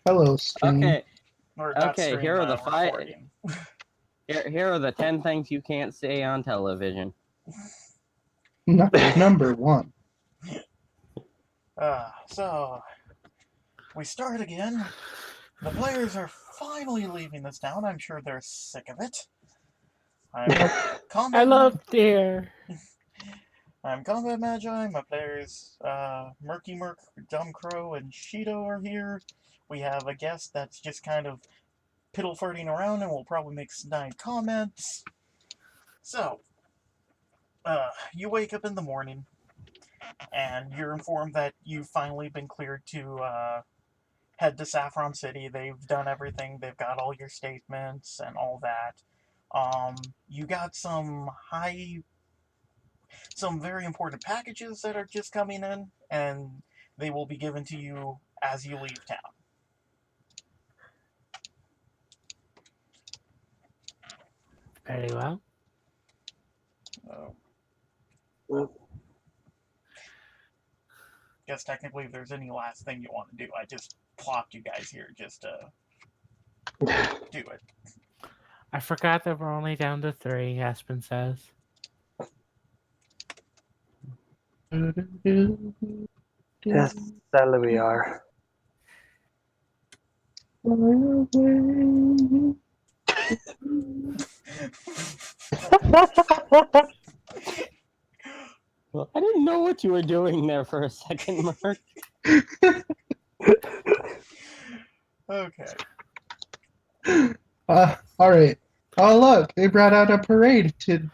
Hello, stream. Okay. Or not Okay, stream, here are the recording. Here are the 10 things you can't say on television. Number one. So, we start again. The players are finally leaving this town. I'm sure they're sick of it. Hello there. I'm Combat Magi. My players, Merkimerk, DumbCrow, and Shido are here. We have a guest that's just kind of piddle-farting around and will probably make snide comments. So, you wake up in the morning, and you're informed that you've finally been cleared to head to Saffron City. They've done everything. They've got all your statements and all that. You got some very important packages that are just coming in, and they will be given to you as you leave town. Very well. Guess technically if there's any last thing you want to do, I just plopped you guys here just to do it. I forgot that we're only down to 3, Aspen says. Yes, sadly we are. Well, I didn't know what you were doing there for a second, Mark. Okay. Alright. Oh, look, they brought out a parade to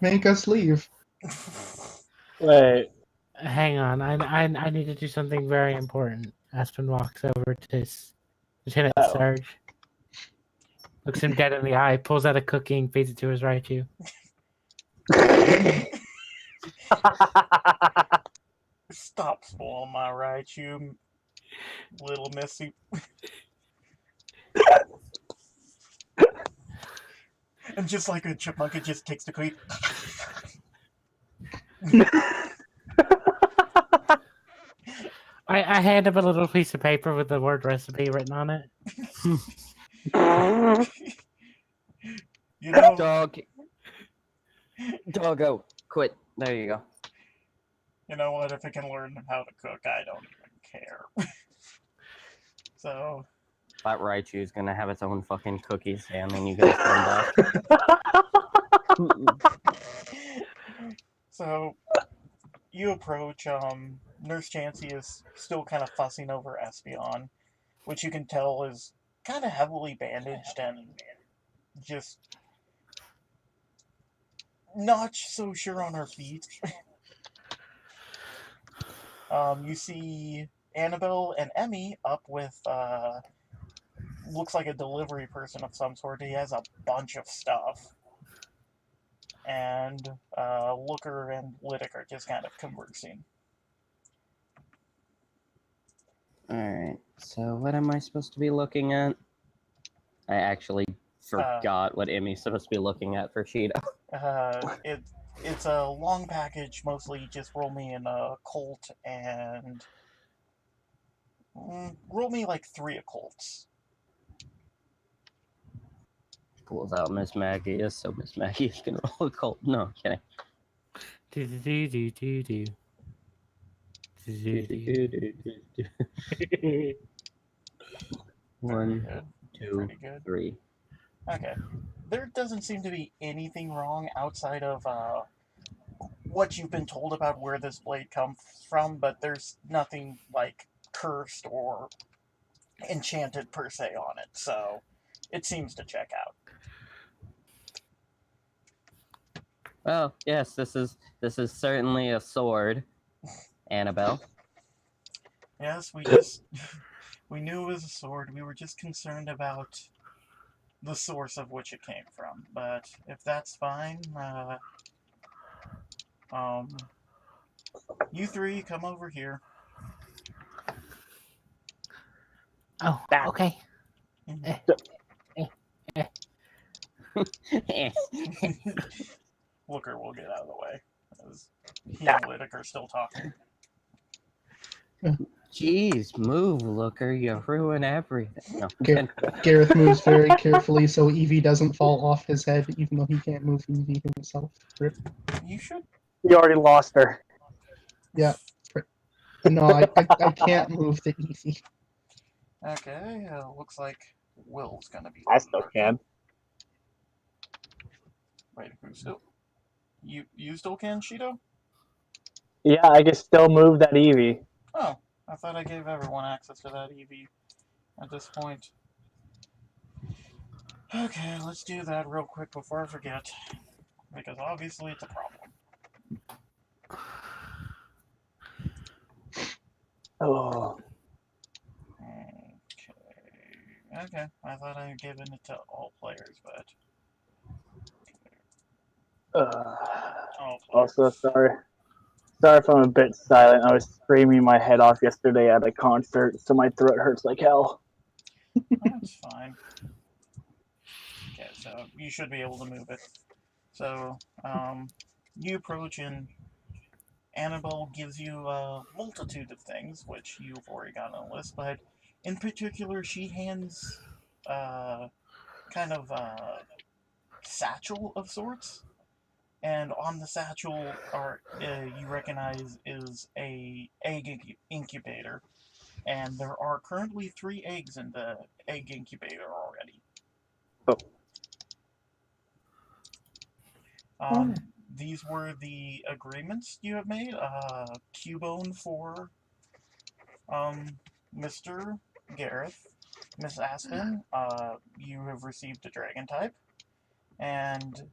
make us leave. Wait. Hang on, I need to do something very important. Aspen walks over to Lieutenant Sarge, looks him dead in the eye, pulls out a cookie and feeds it to his Raichu. Stop spoiling my Raichu, little missy. And just like a chipmunk, it just takes the cookie. I hand him a little piece of paper with the word recipe written on it. You know, Doggo, quit. There you go. you know what? If I can learn how to cook, I don't even care. So, That Raichu is gonna have its own fucking cookies, and then you guys come back. so you approach. Nurse Chansey is still kind of fussing over Espeon, which you can tell is kind of heavily bandaged and just not so sure on her feet. You see Annabelle and Emmy up with, looks like a delivery person of some sort. He has a bunch of stuff. And Looker and Lytic are just kind of conversing. Alright, so what am I supposed to be looking at? I actually forgot what Emmy's supposed to be looking at for Shido. It's a long package, mostly just roll me in a Colt and roll me like 3 occults. Pulls out Miss Maggie is, so Miss Maggie can roll a cult. No, I'm kidding. One, two, 3. Okay. There doesn't seem to be anything wrong outside of what you've been told about where this blade comes from, but there's nothing like cursed or enchanted per se on it, so it seems to check out. Well, yes, this is certainly a sword, Annabelle. Yes, we knew it was a sword. We were just concerned about the source of which it came from. But if that's fine, you 3 come over here. Oh, okay. Looker will get out of the way, as he and Lytic are still talking. Jeez, move, Looker. You ruin everything. No, Gar- Gareth moves very carefully so Evie doesn't fall off his head, even though he can't move Evie himself. Rip. You should. You already lost her. Yeah. No, I can't move the Evie. Okay, looks like Will's gonna be. I still can. Wait, who still? You still can, Shido? Yeah, I can still move that Eevee. Oh, I thought I gave everyone access to that EV at this point. Okay, let's do that real quick before I forget, because obviously it's a problem. Oh. Okay, I thought I had given it to all players, but all players. Also, sorry. Sorry if I'm a bit silent. I was screaming my head off yesterday at a concert, so my throat hurts like hell. That's fine. Okay, so you should be able to move it. So, you approach and Annabelle gives you a multitude of things, which you've already got on the list, but in particular, she hands kind of a satchel of sorts, and on the satchel are you recognize is a egg incubator, and there are currently 3 eggs in the egg incubator already. These were the agreements you have made. Cubone for Mr. Gareth. Miss Aspen, you have received a dragon type. And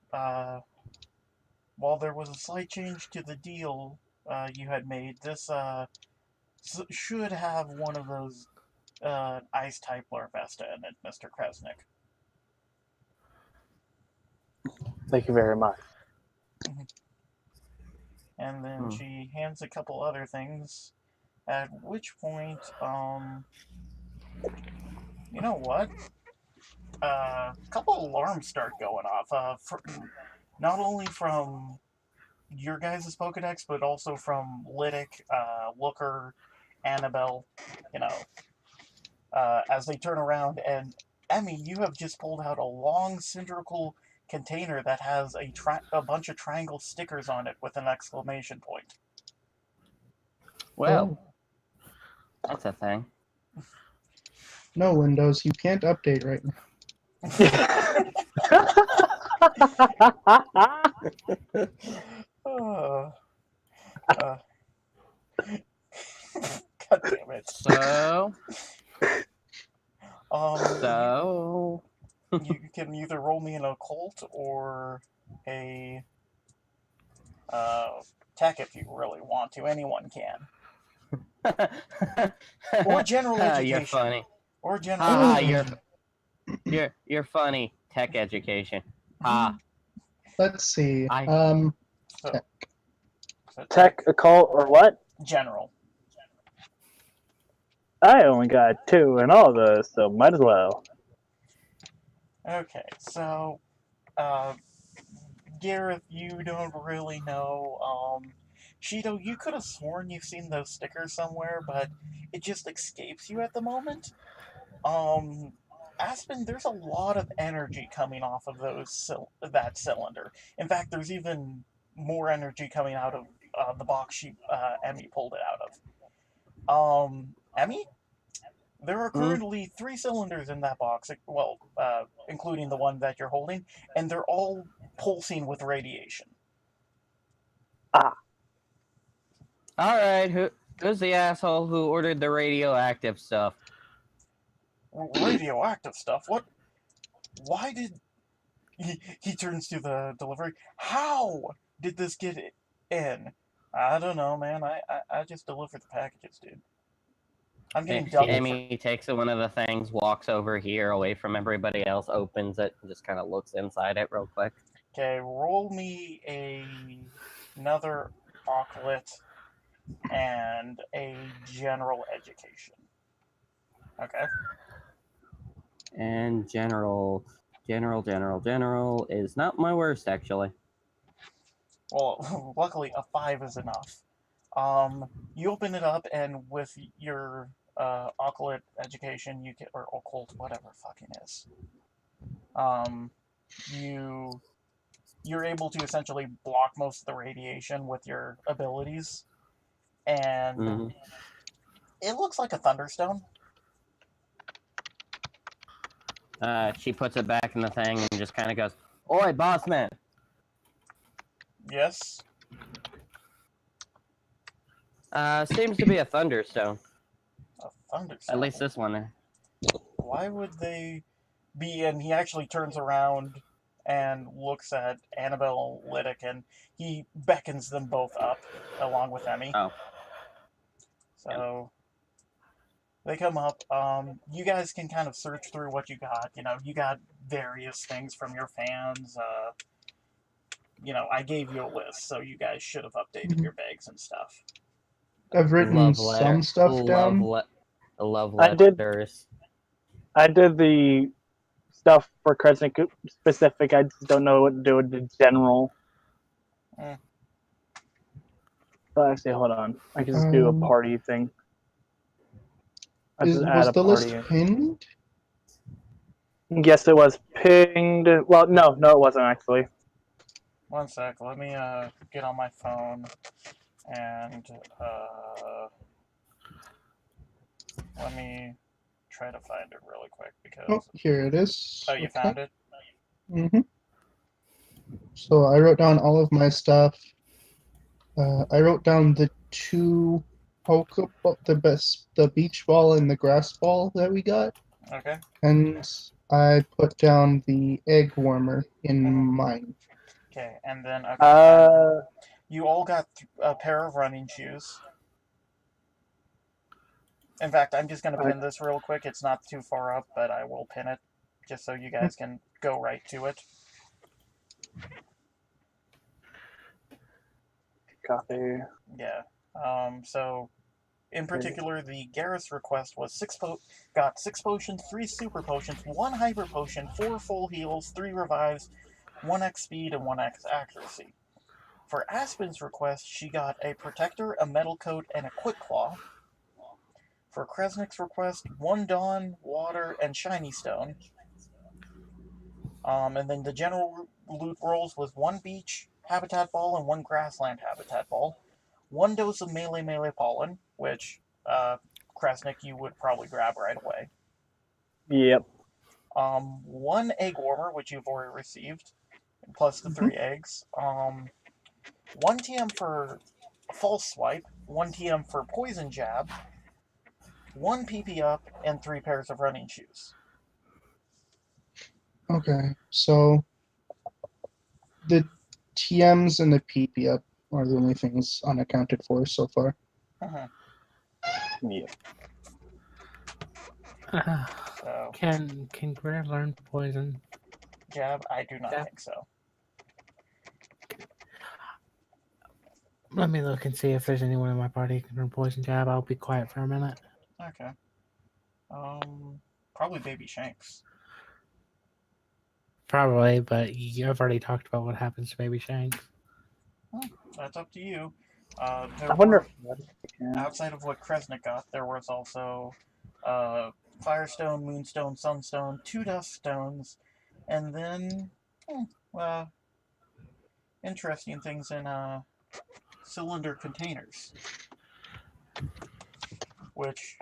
while there was a slight change to the deal you had made, this should have one of those ice type Larvesta in it, Mr. Kresnik. Thank you very much. And then she hands a couple other things, at which point, you know what? A couple alarms start going off, not only from your guys' Pokedex, but also from Lytic, Looker, Annabelle, you know, as they turn around, and Emmy, you have just pulled out a long cylindrical container that has a bunch of triangle stickers on it with an exclamation point. Well, that's a thing. No, Windows, you can't update right now. God damn it. So, you can either roll me an occult or a tech if you really want to. Anyone can. Or general education. You're funny. Or general education. You're funny. Tech education. Let's see. Tech, occult, or what? General. I only got 2 in all of those, so might as well. Okay, so, Gareth, you don't really know. Shido, you could have sworn you've seen those stickers somewhere, but it just escapes you at the moment. Aspen, there's a lot of energy coming off of that cylinder. In fact, there's even more energy coming out of the box Emmy pulled it out of. Emmy? There are currently 3 cylinders in that box, well, including the one that you're holding, and they're all pulsing with radiation. Alright, who's the asshole who ordered the radioactive stuff? Radioactive stuff? What? Why did... He turns to the delivery. How did this get in? I don't know, man. I just delivered the packages, dude. I'm getting double. Amy takes one of the things, walks over here away from everybody else, opens it, and just kind of looks inside it real quick. Okay, roll me another occult and a general education. Okay. And general is not my worst, actually. Well, luckily a 5 is enough. You open it up, and with your occult education, you can, or occult, whatever fucking is, you're able to essentially block most of the radiation with your abilities, and it looks like a thunderstone. She puts it back in the thing and just kind of goes, "Oi, boss man." Yes. Seems to be a thunderstone. A thunderstone. At least this one there. Why would they be? And he actually turns around and looks at Annabelle Liddick, and he beckons them both up along with Emmy. Oh. So they come up. You guys can kind of search through what you got. You know, you got various things from your fans. You know, I gave you a list, so you guys should have updated your bags and stuff. I've written some stuff down. Love I did. letters. I did the stuff for Kresnik specific. I just don't know what to do with the general. So actually, hold on. I can just do a party thing. Was the list pinned? Yes, it was pinged. Well, no, it wasn't actually. One sec. Let me get on my phone and let me try to find it really quick because. Oh, here it is. Oh, you found it? Mm-hmm. So I wrote down all of my stuff. I wrote down the two the beach ball and the grass ball that we got. Okay. And I put down the egg warmer in mine. Okay, and then you all got a pair of running shoes. In fact, I'm just going to pin this real quick. It's not too far up, but I will pin it just so you guys can go right to it. Copy. Yeah. So, in particular, the Garrus request was got 6 potions, 3 super potions, 1 hyper potion, 4 full heals, 3 revives, 1x speed, and 1x accuracy. For Aspen's request, she got a protector, a metal coat, and a quick claw. For Kresnik's request, 1 dawn, water, and shiny stone. And then the general loot rolls was 1 beach habitat ball and 1 grassland habitat ball. 1 dose of melee pollen, which Kresnik you would probably grab right away. Yep. 1 egg warmer, which you've already received, plus the 3 eggs. 1 TM for false swipe, 1 TM for poison jab, 1 PP up, and 3 pairs of running shoes. Okay, so the TMs and the PP up are the only things unaccounted for so far. Yeah. So, Can Greer learn poison? jab, I do not think so. Let me look and see if there's anyone in my party who can learn poison jab. I'll be quiet for a minute. Okay. Probably Baby Shanks. Probably, but I've already talked about what happens to Baby Shanks. That's up to you. I wonder. Outside of what Kresnik got, there was also Firestone, Moonstone, Sunstone, 2 Dust Stones, and then interesting things in cylinder containers, which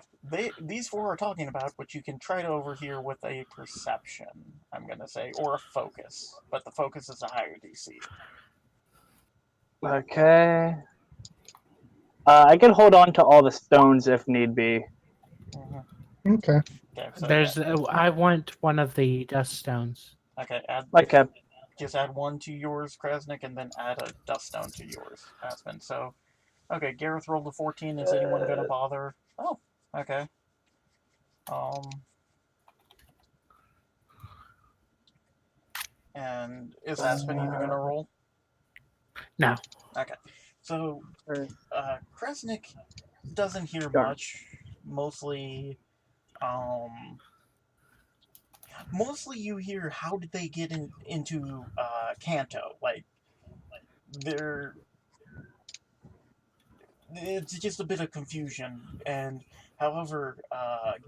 these 4 are talking about, which you can try to overhear with a perception, I'm going to say, or a focus, but the focus is a higher DC. Okay. I can hold on to all the stones if need be. Okay. So I want one of the dust stones. Okay, just add 1 to yours, Kresnik, and then add a dust stone to yours, Aspen. So, okay, Gareth rolled a 14. Is anyone going to bother? Oh, okay. And is Aspen even going to roll? No. Okay. So, Kresnik doesn't hear much. Mostly you hear, how did they get into Kanto? Like, it's just a bit of confusion. And however,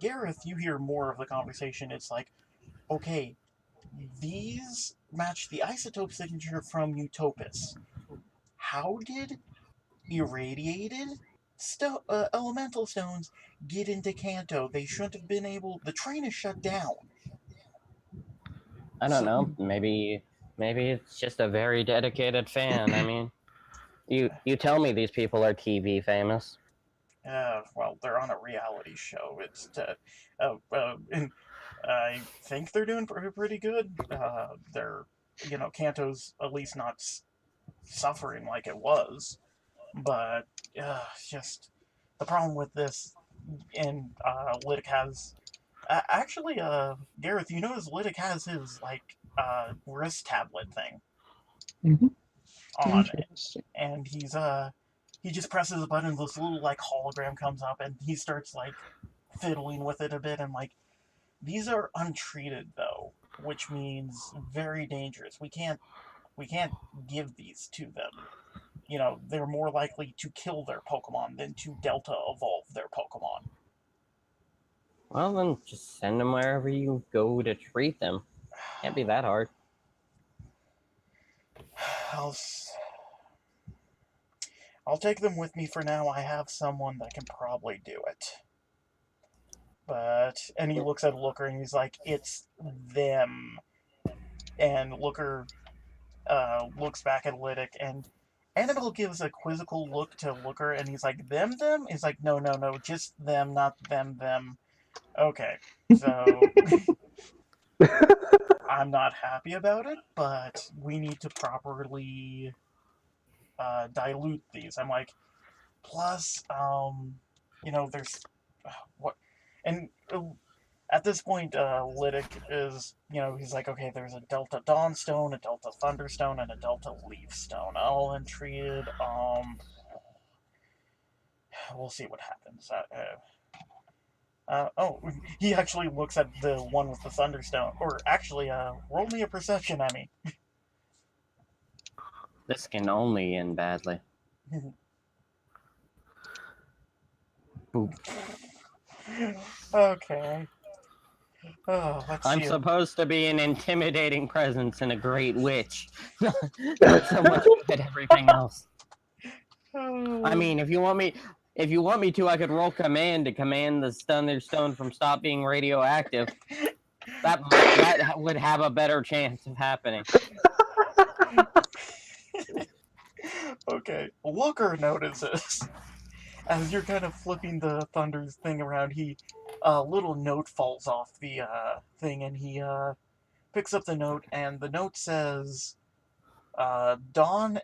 Gareth, you hear more of the conversation. It's like, okay, these match the isotope signature from Utopus. How did irradiated elemental stones get into Kanto? They shouldn't have been able. The train is shut down. I don't know. Maybe it's just a very dedicated fan. I mean, you tell me these people are TV famous. Well, they're on a reality show. And I think they're doing pretty good. They're, Kanto's at least not suffering like it was. But just the problem with this, and Lytic has actually, Gareth, you notice Lytic has his wrist tablet thing on it, Interesting. and he just presses a button, this little hologram comes up, and he starts fiddling with it a bit, and these are untreated though, which means very dangerous. We can't give these to them. They're more likely to kill their Pokemon than to Delta evolve their Pokemon. Well, then just send them wherever you go to treat them. Can't be that hard. I'll take them with me for now. I have someone that can probably do it. And he looks at Looker and he's like, it's them. And Looker looks back at Lytic, and Annabelle gives a quizzical look to Looker, and he's like, them? He's like, no, just them, not them. Okay, so I'm not happy about it, but we need to properly dilute these. I'm like, plus, there's what, and at this point, Lytic is, he's like, okay, there's a Delta Dawnstone, a Delta Thunderstone, and a Delta Leafstone, all untreated. We'll see what happens. He actually looks at the one with the Thunderstone, or actually, roll me a perception, Emmy. This can only end badly. Boop. Okay. I'm supposed to be an intimidating presence and a great witch. Not so much at everything else. I mean, if you want me to, I could roll command to command the Thunderstone from stop being radioactive. That would have a better chance of happening. Okay, Looker notices. As you're kind of flipping the Thunder's thing around, a little note falls off the thing, and he picks up the note, and the note says, Dawn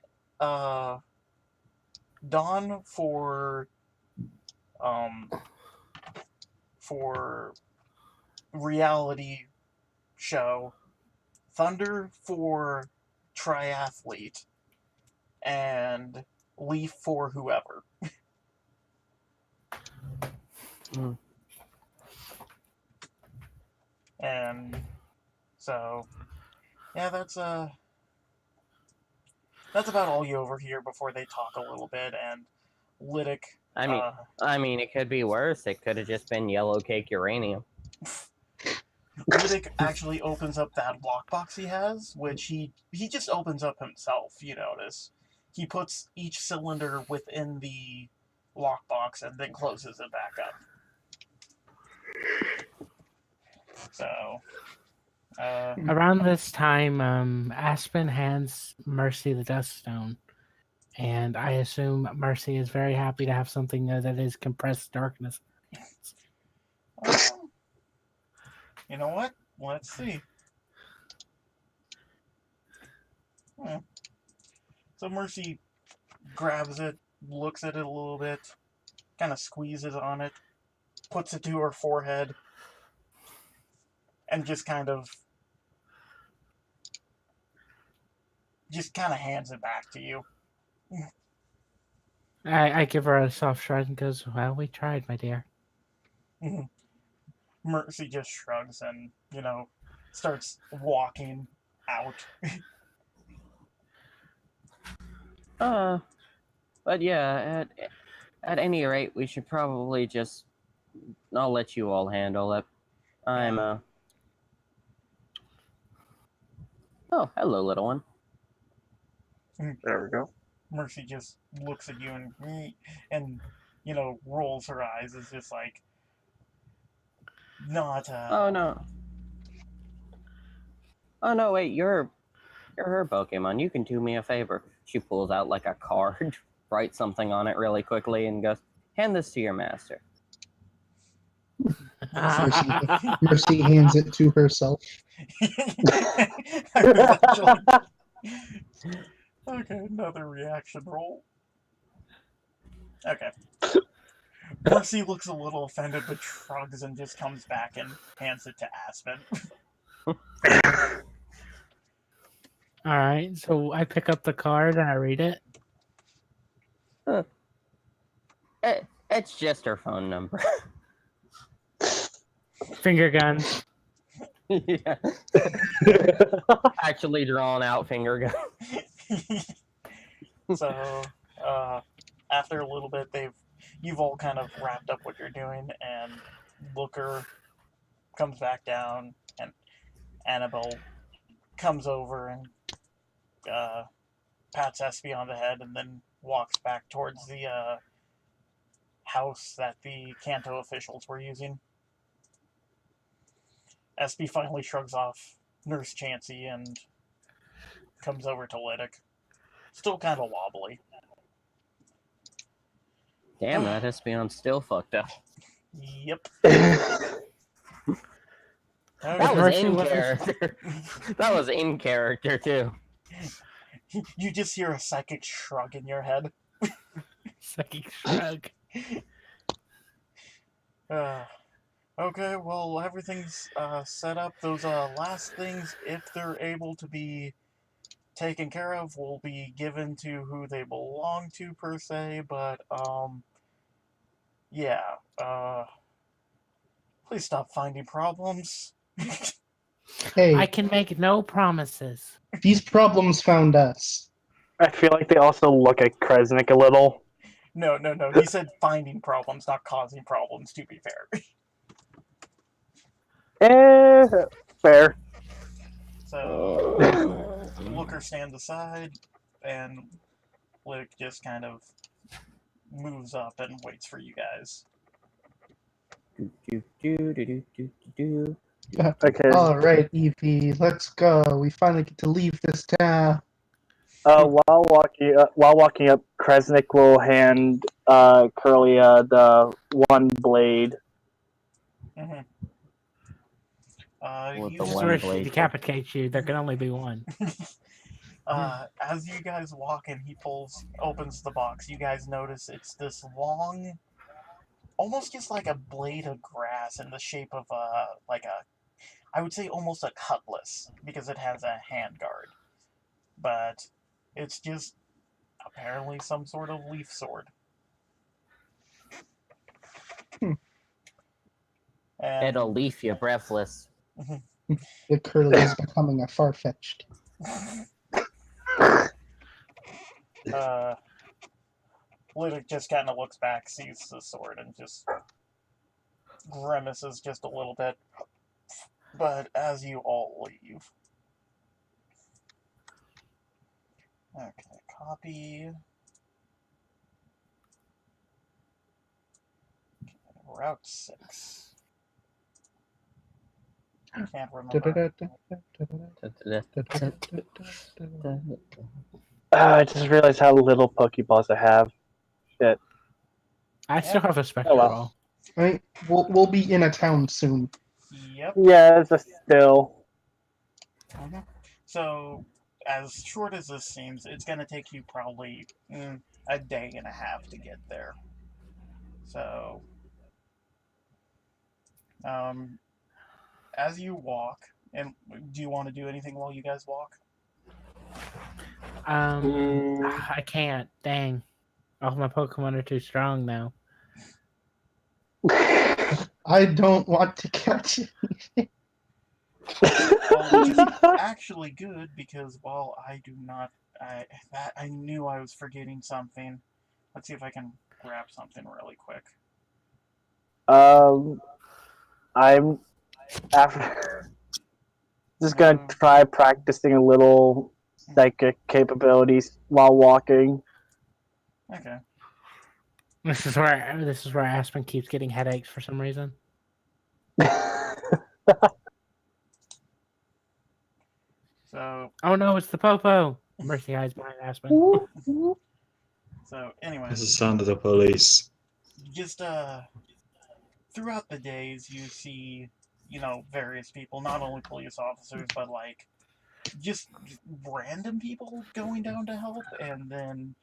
for reality show, Thunder for triathlete, and Leaf for whoever. And so, yeah, that's about all you overhear before they talk a little bit. And Lytic, I mean, it could be worse. It could have just been yellow cake uranium. Lytic actually opens up that lockbox he has, which he just opens up himself. You notice he puts each cylinder within the lockbox and then closes it back up. So, around this time, Aspen hands Mercy the Dust Stone, and I assume Mercy is very happy to have something that is compressed darkness. You know what? Let's see. So Mercy grabs it, looks at it a little bit, kind of squeezes on it, puts it to her forehead, and just kind of hands it back to you. I give her a soft shrug and goes, well, we tried, my dear. Mercy just shrugs and, starts walking out. But yeah, At any rate, we should probably just... I'll let you all handle it. I'm, Oh, hello, little one. There we go. Mercy just looks at you and rolls her eyes. It's just like, not, Oh, no. Oh, no, wait, you're her Pokemon. You can do me a favor. She pulls out, like, a card, writes something on it really quickly, and goes, hand this to your master. Mercy hands it to herself. Okay, another reaction roll. Okay. Mercy looks a little offended, but shrugs and just comes back and hands it to Aspen. Alright, so I pick up the card and I read it. It's just her phone number. Finger gun. Yeah. Actually drawn out finger gun. So, after a little bit, you've all kind of wrapped up what you're doing, and Looker comes back down, and Annabelle comes over and pats Espy on the head, and then walks back towards the house that the Kanto officials were using. Espy finally shrugs off Nurse Chansey and comes over to Lydic. Still kind of wobbly. Damn, that Espeon's still fucked up. Yep. That was Mercy in wasn't- character. That was in character, too. You just hear a psychic shrug in your head. Psychic shrug. Okay, well, everything's set up. Those last things, if they're able to be taken care of, will be given to who they belong to, per se, but, yeah, please stop finding problems. Hey, I can make no promises. these problems found us. I feel like they also look at Kresnik a little. No, he said finding problems, not causing problems, to be fair. Fair. So, Looker stands aside, and Lick just kind of moves up and waits for you guys. Okay. Alright, Evie, let's go. We finally get to leave this town. While walking up, Kresnik will hand Curlia the one blade. Mm-hmm. With You the This is one where she blade. decapitates you. There can only be one. as you guys walk in, he opens the box. You guys notice it's this long, almost just like a blade of grass in the shape of I would say almost a cutlass, because it has a handguard. But it's just apparently some sort of leaf sword. And It'll leave you breathless. The curly is becoming a far-fetched. Lydic just kind of looks back, sees the sword, and just grimaces just a little bit. But as you all leave... Okay, copy... Route 6. I can't remember. I just realized how little Pokeballs I have. Shit. I still have a spectral. Oh, well. Right? We'll be in a town soon. Yep. Yeah, it's a still. So, as short as this seems, it's going to take you probably a day and a half to get there. So, as you walk, and do you want to do anything while you guys walk? I can't. Dang. All my Pokemon are too strong now. I don't want to catch it. Well, which is actually good, because while I do not... I knew I was forgetting something. Let's see if I can grab something really quick. I'm after just gonna try practicing a little psychic capabilities while walking. Okay. This is where Aspen keeps getting headaches for some reason. So. Oh no, it's the popo. Mercy hides behind Aspen. So anyway. That's the sound of the police. Just throughout the days, you see, various people, not only police officers, but like just random people going down to help, and then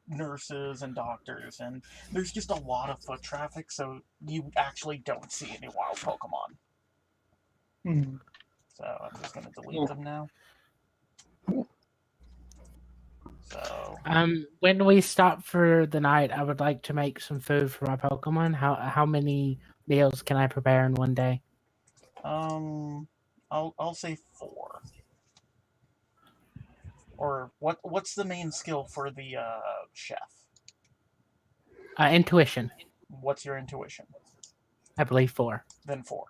nurses and doctors, and there's just a lot of foot traffic, so you actually don't see any wild Pokemon. Hmm. So I'm just gonna delete them now. So when we stop for the night, I would like to make some food for my Pokemon. How many meals can I prepare in one day? I'll say 4. Or what's the main skill for the chef? Intuition. What's your intuition? I believe 4. Then 4.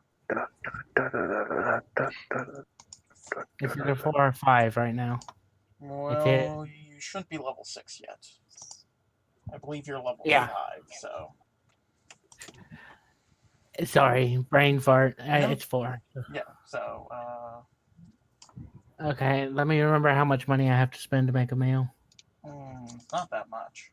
It's either 4 or 5 right now. Well, you shouldn't be level 6 yet. I believe you're level 5, so... Sorry, brain fart. No. It's 4. Yeah, so, Okay, let me remember how much money I have to spend to make a meal. Not that much.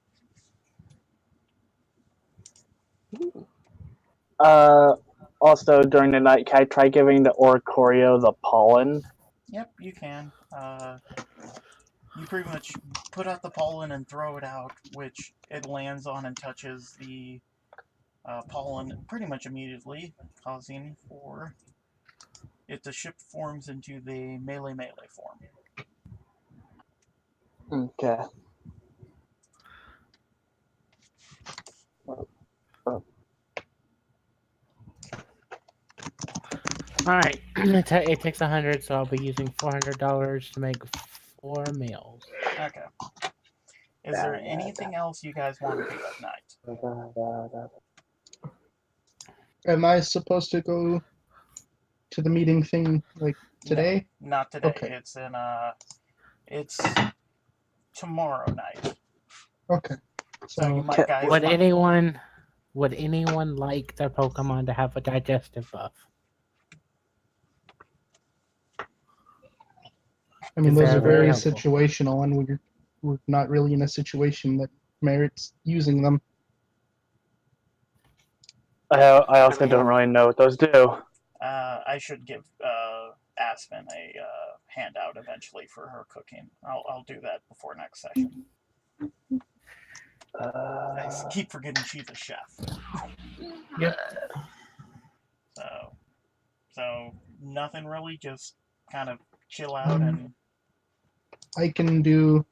Also, during the night, can I try giving the Oricorio the pollen? Yep, you can. You pretty much put out the pollen and throw it out, which it lands on and touches the pollen pretty much immediately, causing for it to shift forms into the melee form. Okay. Alright, it takes 100, so I'll be using $400 to make 4 meals. Okay. Is there anything else you guys want to do at night? Am I supposed to go to the meeting thing like today? No, not today. Okay. It's tomorrow night. Okay. So you might guys would anyone like their Pokemon to have a digestive buff? I mean, those are very helpful. situational, and we're not really in a situation that merits using them. I also don't really know what those do. I should give Aspen a handout eventually for her cooking. I'll do that before next session. I keep forgetting she's a chef. Yep. So nothing really, just kind of chill out and. I can do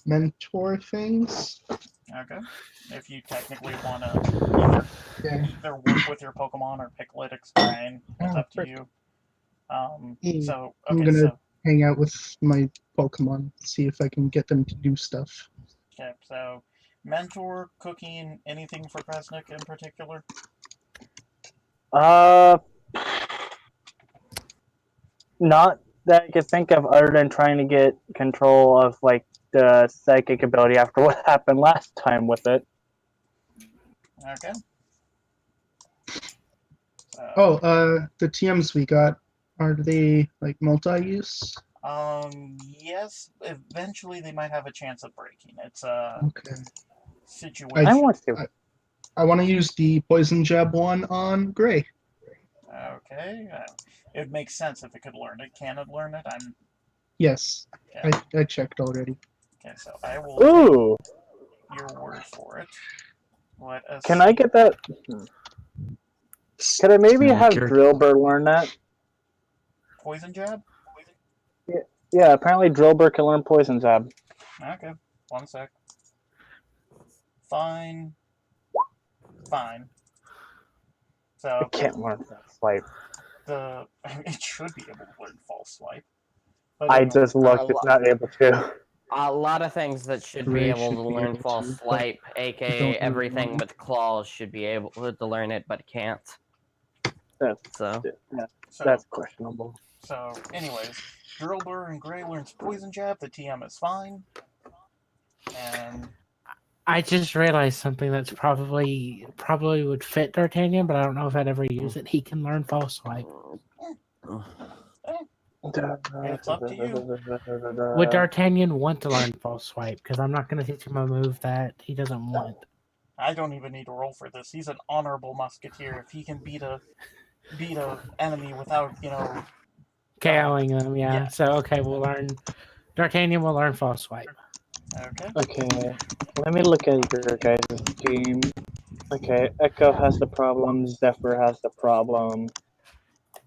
mentor things. Okay. If you technically want to either work with your Pokemon or pick Lytic's brain, it's up to you. I'm gonna hang out with my Pokemon, see if I can get them to do stuff. Okay, so mentor, cooking, anything for Kresnik in particular? Not that I could think of other than trying to get control of like the psychic ability after what happened last time with it. Okay. The TMs we got, are they like multi-use? Yes. Eventually, they might have a chance of breaking. It's a situation. I want to. I want to use the poison jab one on Gray. Okay. It makes sense if it could learn it. Can it learn it? Yes. Okay. I checked already. Okay, so I will take your word for it. Can I get that? Could I maybe have Drillbur learn that? Poison jab? Yeah, apparently Drillbur can learn poison jab. Okay, 1 sec. Fine. So I can't learn False Swipe. It should be able to learn False Swipe. But I just looked, it's not able to. A lot of things that should be Ray able should to be learn able false to, but swipe, I aka don't really everything want with claws should be able to learn it, but can't. That's So So, questionable. so anyways, Drillbur and Gray learns Poison Jab. The TM is fine. And I just realized something that's probably would fit D'Artagnan, but I don't know if I'd ever use it. He can learn false swipe. it's up to you. Would D'Artagnan want to learn false swipe? Because I'm not going to teach him a move that he doesn't want. I don't even need to roll for this. He's an honorable musketeer. If he can beat a enemy without, KOing them, yeah. yeah. So, okay, we'll learn. D'Artagnan will learn false swipe. Okay. Okay, let me look at your guys' team. Okay, Echo has the problem, Zephyr has the problem.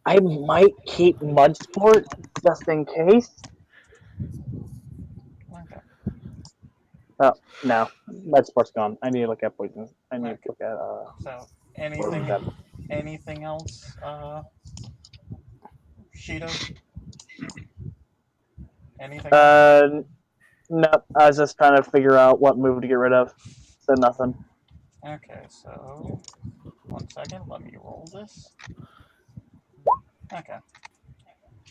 I might keep Mudsport just in case. Okay. Oh, no. Mudsport's gone. I need to look at poison. I need to look at So anything else, Shido? Anything else? No, I was just trying to figure out what move to get rid of. So nothing. Okay, so 1 second, let me roll this. Okay.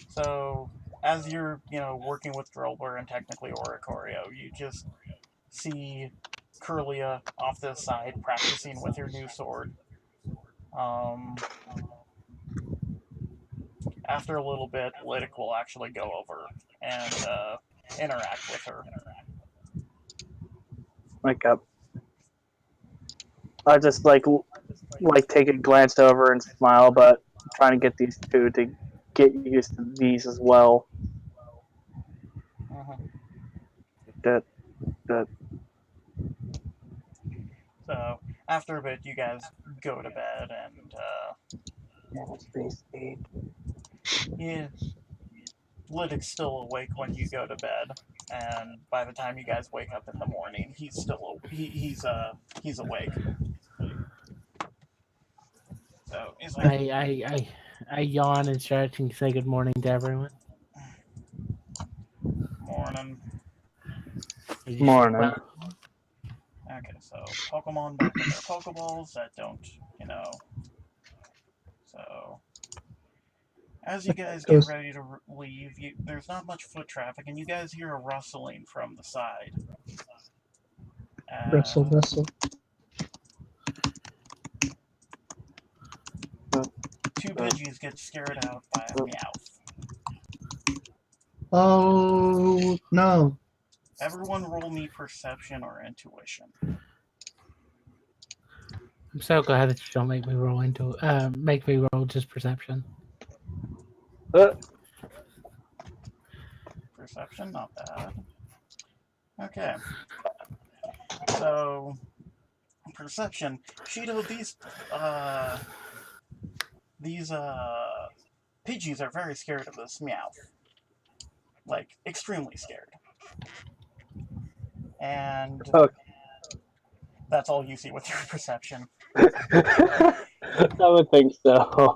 So as you're, working with Drillbur and technically Oricorio, you just see Curlia off to the side practicing with your new sword. After a little bit, Lytic will actually go over and interact with her. Wake up. I just like take a glance over and smile, but trying to get these two to get used to these as well. That. So after a bit, you guys go to bed, and Space 8. yeah, Lytic's still awake when you go to bed, and by the time you guys wake up in the morning, he's still he's awake. So he's like, I yawn and stretch and say good morning to everyone. morning. Morning. Okay, so Pokemon back in their Pokeballs that don't, So as you guys get ready to leave, there's not much foot traffic, and you guys hear a rustling from the side. Rustle. Two Pidgeys get scared out by a Meowth. Oh no! Everyone roll me perception or intuition. I'm so glad that you don't make me roll just perception. Perception, not bad. Okay. So perception. Shido, these Pidgeys are very scared of this Meowth. Like, extremely scared. And that's all you see with your perception. I would think so.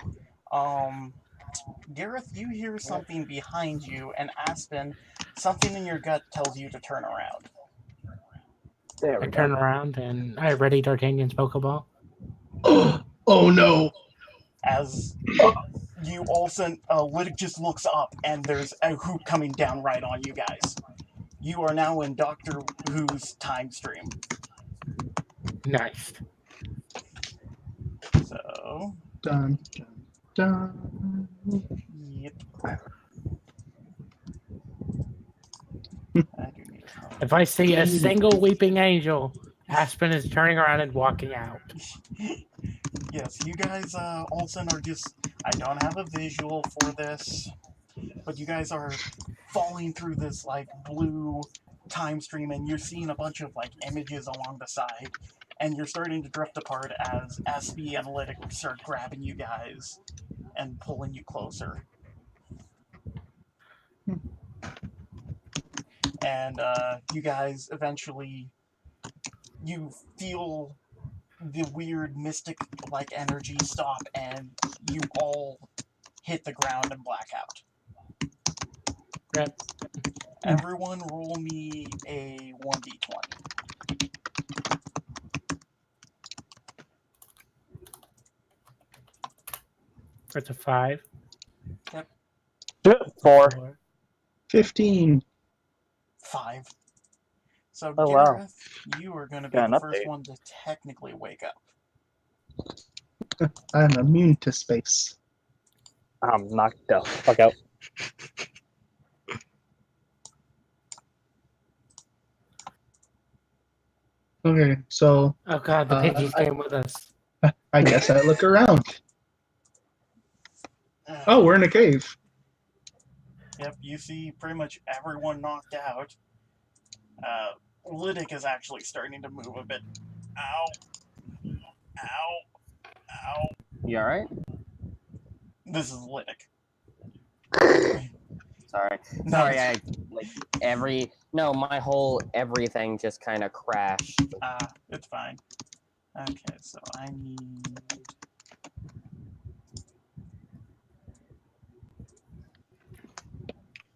Gareth, you hear something behind you, and Aspen, something in your gut tells you to turn around. There we I go. turn around and I ready D'Artagnan's Pokeball. Oh no! As you also, Lytic just looks up, and there's a hoop coming down right on you guys. You are now in Doctor Who's time stream. Nice. So... Dun, dun, dun. Yep. I do need a If I see a single weeping angel, Aspen is turning around and walking out. Yes, you guys, Olsen are just... I don't have a visual for this, but you guys are falling through this, like, blue time stream, and you're seeing a bunch of, like, images along the side, and you're starting to drift apart as SB and Lytic start grabbing you guys and pulling you closer. And, you guys eventually... You feel the weird mystic-like energy stop, and you all hit the ground and black out. Yep. Everyone roll me a 1d20. It's a 5. 4. 15. 5. So, Oh, wow. Gareth, you are going to be Got an the first update. one to technically wake up. I'm immune to space. I'm knocked the fuck out. Okay, so Oh god, the Pidgeys came with us. I guess I look around. Oh, we're in a cave. Yep, you see pretty much everyone knocked out. Lydic is actually starting to move a bit. Ow. Ow. Ow. You alright? This is Lydic. Sorry. No, Sorry, my whole everything just kind of crashed. it's fine. Okay, so I need...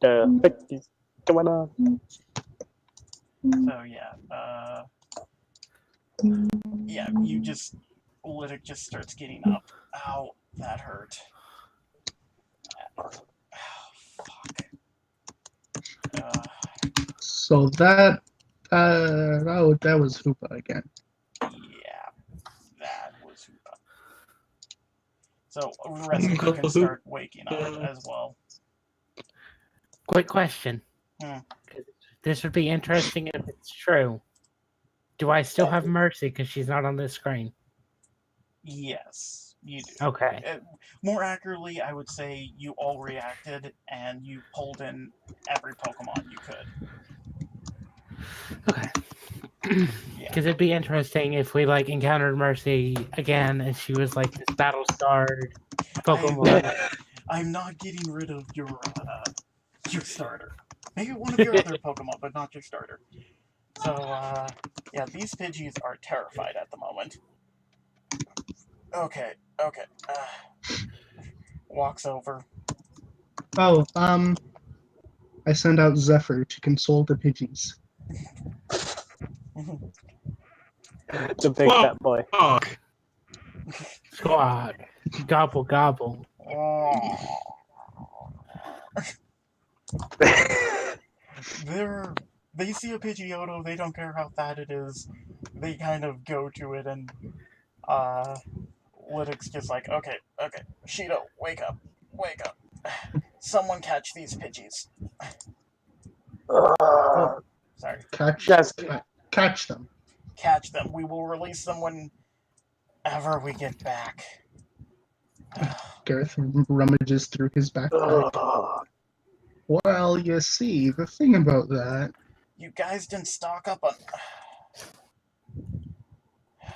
The Pidgeys going on. So, yeah, you just... Lydic just starts getting up. Ow, that hurt. Oh, fuck. So that was Hoopa again. Yeah, that was Hoopa. So, the rest of you can start waking up as well. Quick question. This would be interesting if it's true. Do I still have Mercy because she's not on this screen? Yes, you do. Okay. More accurately, I would say you all reacted and you pulled in every Pokemon you could. Okay. Because it'd be interesting if we encountered Mercy again and she was like this battle scarred Pokemon. I'm not getting rid of your starter. Maybe one of your other Pokemon, but not your starter. So, yeah, these Pidgeys are terrified at the moment. Okay. Walks over. Oh, I send out Zephyr to console the Pidgeys. The big fat boy. Squad. Gobble, gobble. They see a Pidgeotto, they don't care how fat it is. They kind of go to it and, Lidic's just like, okay, Shido, wake up. Someone catch these Pidgeys. Sorry. Catch them. Catch them. We will release them whenever we get back. Gareth rummages through his backpack. Well, you see, the thing about that... You guys didn't stock up on...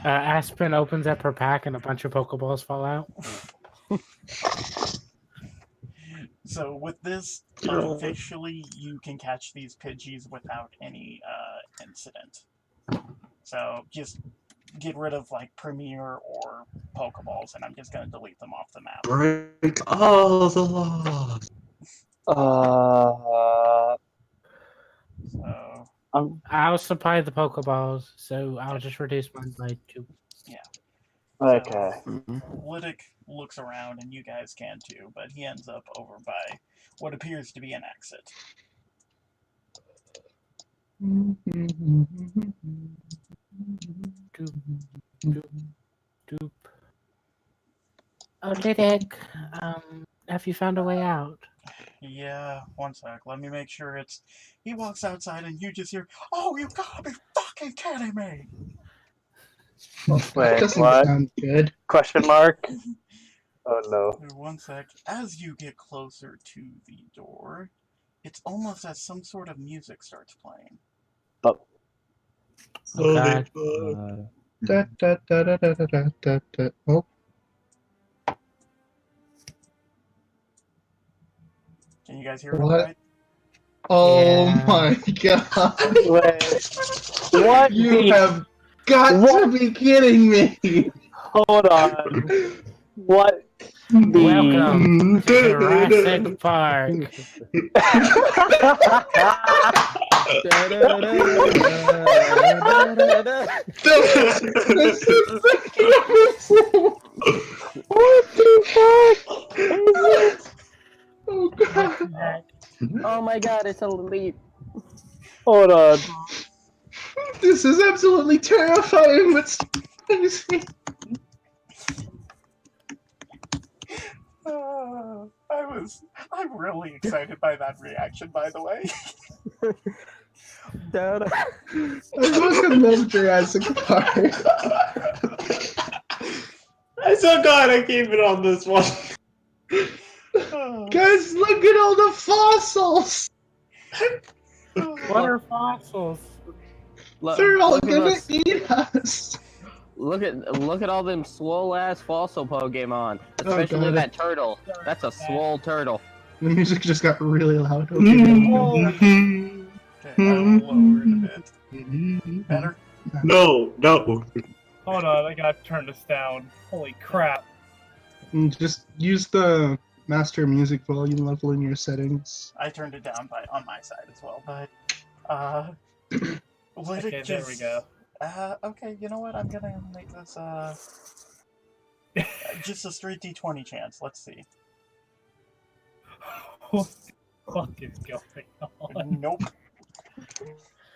Aspen opens up her pack and a bunch of Pokeballs fall out. So with this, officially, you can catch these Pidgeys without any incident. So just get rid of Premier or Pokeballs, and I'm just going to delete them off the map. Break all the laws. So... I'll supply the Pokeballs, so I'll just reduce mine by 2. Yeah. Okay. So, Lydic looks around, and you guys can too, but he ends up over by what appears to be an exit. Doop. Oh, Lydic, have you found a way out? Yeah, one sec. Let me make sure it's... He walks outside and you just hear, "Oh, you gotta be fucking kidding me!" Wait, doesn't what? sound good. Question mark? Oh no. One sec. As you get closer to the door, it's almost as some sort of music starts playing. Oh. Oh, God. Da, da, da, da, da, da, da, da. Oh, Can you guys hear it? What? Right? oh Yeah. my god. Wait. What? You have got to be kidding me. Hold on. What? Welcome to Jurassic Park. What the fuck is it? Oh god. Oh my god, it's a leap. Hold on. This is absolutely terrifying, but crazy. I'm really excited by that reaction, by the way. I fucking love Jurassic Park. I so glad I came in on this one. Guys, look at all the fossils! What are fossils? They're all look at gonna those- eat us! Look at all them swole ass fossil Pokemon. Especially God. that turtle. That's a swole turtle. The music just got really loud. Okay, Okay, I will lower it a bit. Better? No. Hold on, I gotta turn this down. Holy crap. just use the master music volume level in your settings. I turned it down on my side as well, but let Okay, it there just... we go. Okay, you know what? I'm gonna make this just a straight D20 chance. Let's see. What the fuck is going on? Nope.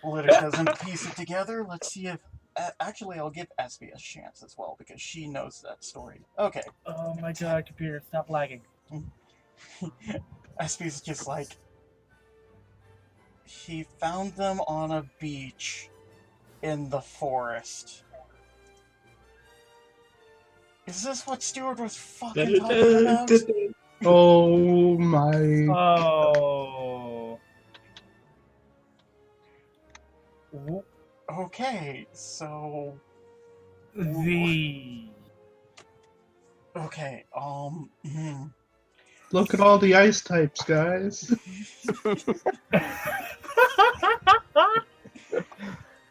Litter doesn't piece it together. Let's see if... actually, I'll give Espy a chance as well, because she knows that story. Okay. Oh my god, computer, stop lagging. Espy's just like... He found them on a beach in the forest. Is this what Stuart was fucking talking about? Oh my... Oh. Okay, so... The... Okay, Look at all the ice types, guys.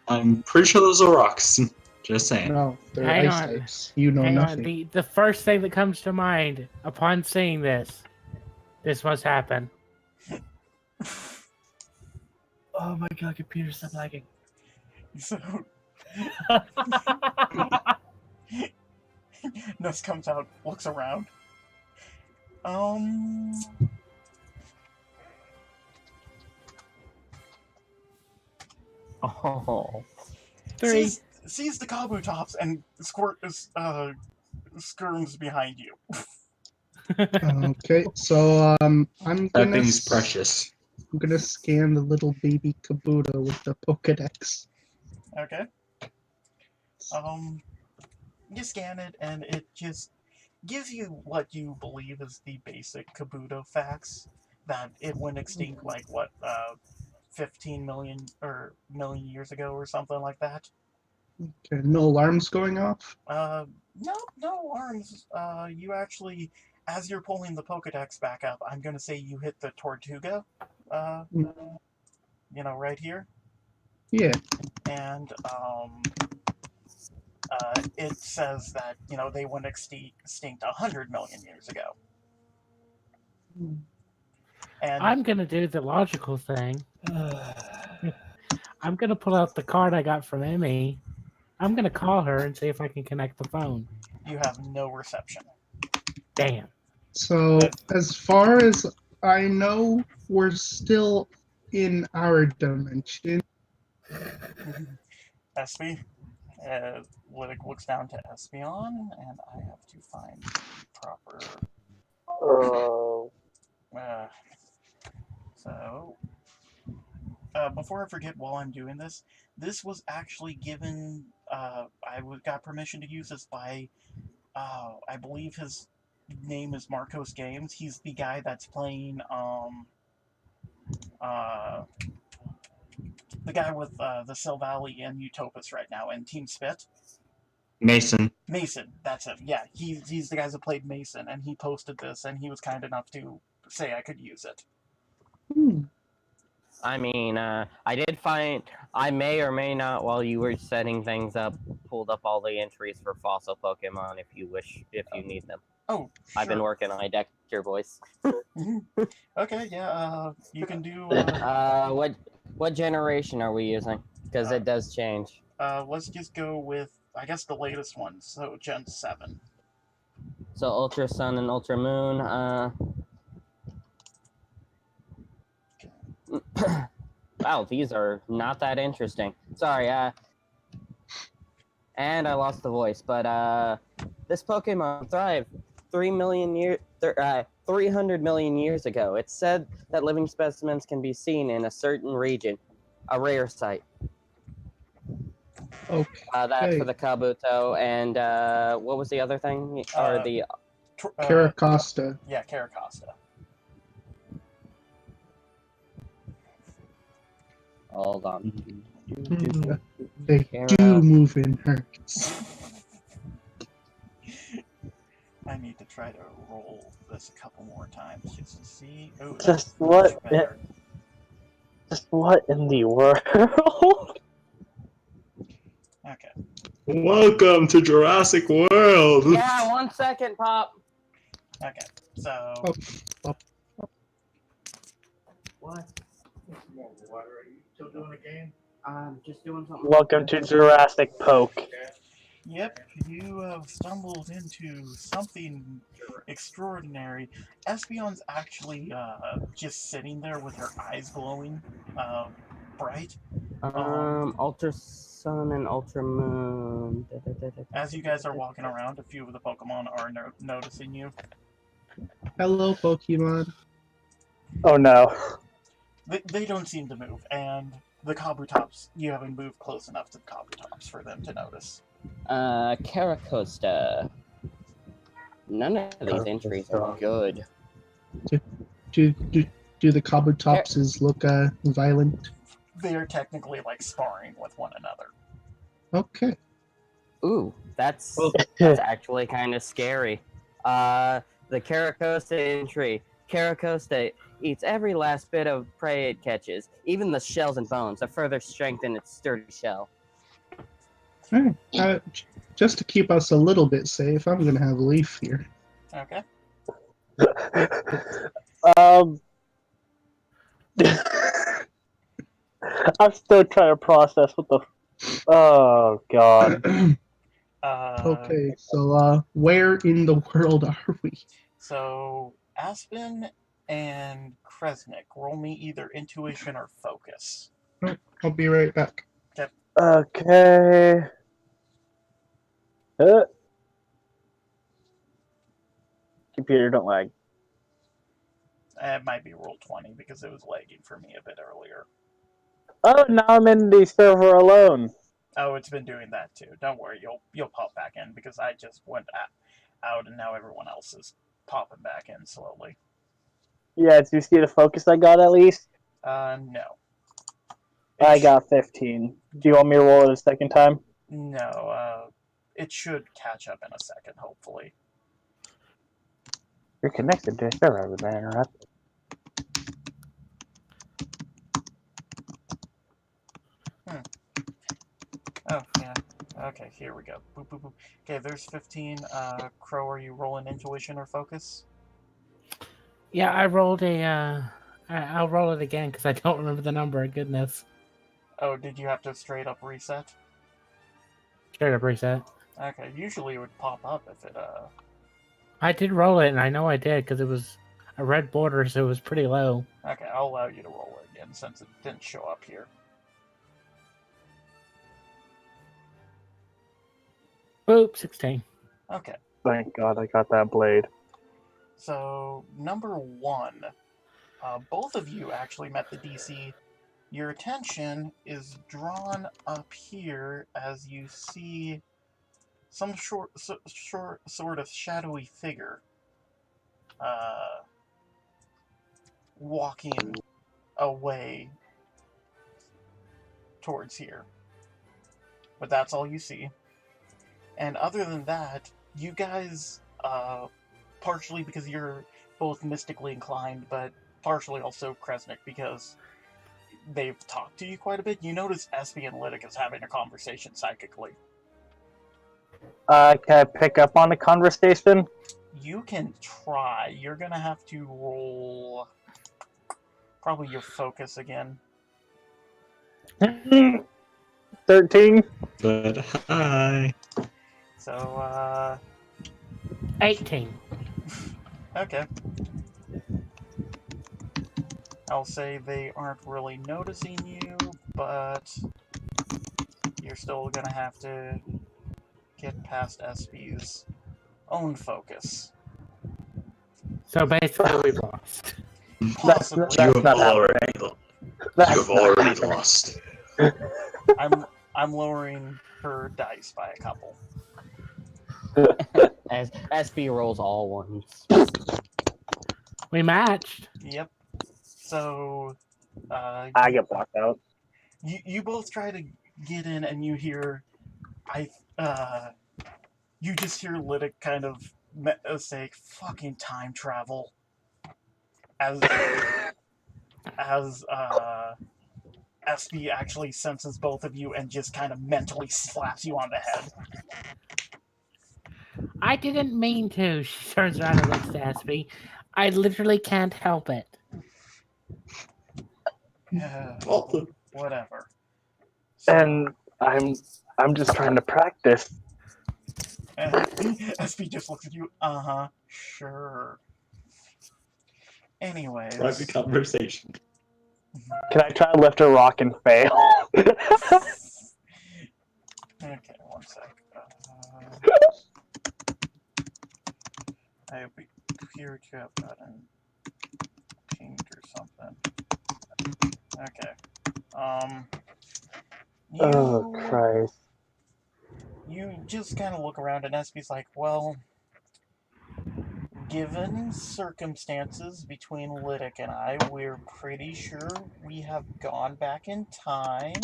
I'm pretty sure those are rocks. Just saying. No, they're Hang ice on. types. You know Hang nothing. on. The first thing that comes to mind upon seeing this must happen. Oh my god, computer, stop lagging. so... Nuss comes out, looks around. Oh. Three. Sees the Kabutops and skirms behind you. Okay, so I'm That gonna thing's precious. I'm gonna scan the little baby Kabuto with the Pokedex. Okay. You scan it, and it just gives you what you believe is the basic Kabuto facts. That it went extinct, like, 15 million, or million years ago, or something like that. Okay, no alarms going off? No alarms. You actually, as you're pulling the Pokedex back up, I'm gonna say you hit the Tortuga, right here. Yeah. And, it says that, they went extinct 100 million years ago. And I'm gonna do the logical thing. I'm gonna pull out the card I got from Emmy. I'm gonna call her and see if I can connect the phone. you have no reception. Damn. So, as far as I know, we're still in our dimension. Espy, Lytic looks down to Espeon, and I have to find the proper... So, before I forget, while I'm doing this, this was actually given, got permission to use this by, I believe his name is Marcos Games. He's the guy that's playing, the guy with, the Silvally and Utopus right now, and Team Spit. Mason. Mason, that's him. Yeah, he's the guys that played Mason, and he posted this, and he was kind enough to say I could use it. I mean, I may or may not, while you were setting things up, pulled up all the entries for fossil Pokemon if you need them. Oh, I've been sure. working on my deck your voice. Okay, yeah, you can do, what generation are we using? Because it does change. let's just go with, I guess, the latest one, so Gen 7. So Ultra Sun and Ultra Moon, wow, these are not that interesting. Sorry, and I lost the voice, but this Pokemon thrived 300 million years ago. It's said that living specimens can be seen in a certain region, a rare site. Okay. That's for the Kabuto, and what was the other thing? Or the Caracosta. Yeah, Caracosta. hold on. They do move in herds. I need to try to roll this a couple more times just to see. Oh, Just what? Just what in the world? Okay. Welcome to Jurassic World! Yeah, 1 second, Pop. Okay, so... What? What are you still doing a game? I'm just doing something. Welcome to Jurassic Poke. Yep, you have stumbled into something extraordinary. Espeon's actually just sitting there with her eyes glowing bright. Ultra Sun and Ultra Moon. As you guys are walking around, a few of the Pokemon are noticing you. Hello, Pokemon. Oh no. They don't seem to move, and the Kabutops, you haven't moved close enough to the Kabutops for them to notice. Caracosta. None of these entries are good. Do the Kabutopses look violent? They are technically like sparring with one another. Okay. Ooh, that's actually kind of scary. The Caracosta entry. Caracosta eats every last bit of prey it catches, even the shells and bones, to further strengthen its sturdy shell. Alright, just to keep us a little bit safe, I'm gonna have Leaf here. Okay. I'm still trying to process what the. Oh god. Okay, so where in the world are we? So Aspen and Kresnik, roll me either intuition or focus. I'll be right back. Okay. Computer, don't lag. It might be roll 20 because it was lagging for me a bit earlier. Oh, now I'm in the server alone. Oh, it's been doing that too. Don't worry, you'll pop back in because I just went out and now everyone else is popping back in slowly. Yeah, do you see the focus I got at least? No. I got 15. Do you want me to roll it a second time? No, it should catch up in a second, hopefully. You're connected to a server with an interrupt. Oh, yeah. Okay, here we go. Boop, boop, boop. Okay, there's 15. Crow, are you rolling intuition or focus? Yeah, I rolled a. I'll roll it again because I don't remember the number. Goodness. Oh, did you have to straight up reset? Straight up reset. Okay, usually it would pop up if it, I did roll it, and I know I did because it was a red border, so it was pretty low. Okay, I'll allow you to roll it again since it didn't show up here. Boop, 16. Okay. Thank God I got that blade. So, number 1. Both of you actually met the DC. Your attention is drawn up here as you see some sort of shadowy figure walking away towards here. But that's all you see. And other than that, you guys, partially because you're both mystically inclined, but partially also Kresnik because they've talked to you quite a bit, you notice Espy and Lytic is having a conversation psychically. Can I pick up on the conversation? You can try. You're gonna have to roll probably your focus again. 13. But hi. So, 18. okay. I'll say they aren't really noticing you, but you're still gonna have to get past SB's own focus. So basically, we've lost. Possibly. You have not already, happening. lost. I'm lowering her dice by a couple. As SB rolls all ones. We matched. Yep. So, I get blocked out. you both try to get in, and you hear, you just hear Lydic kind of say, "Fucking time travel," as SB actually senses both of you and just kind of mentally slaps you on the head. I didn't mean to. She turns around and looks to SB. I literally can't help it. Whatever. And I'm just trying to practice. SB just looks at you. Sure. Anyways. Private conversation. Can I try to lift a rock and fail? Okay, one sec. I appear to have gotten pinged or something. Okay. Oh, Christ. You just kind of look around, and SB's like, well, given circumstances between Lydic and I, we're pretty sure we have gone back in time.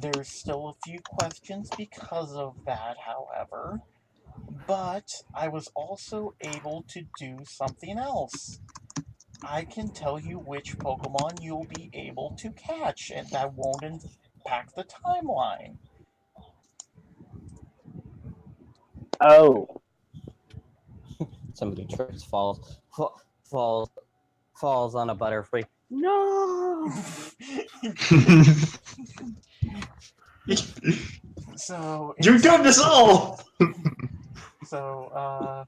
There's still a few questions because of that, however. But I was also able to do something else. I can tell you which Pokemon you'll be able to catch, and that won't impact the timeline. Oh. Somebody trips, falls on a Butterfree. No. So You've done this all. So,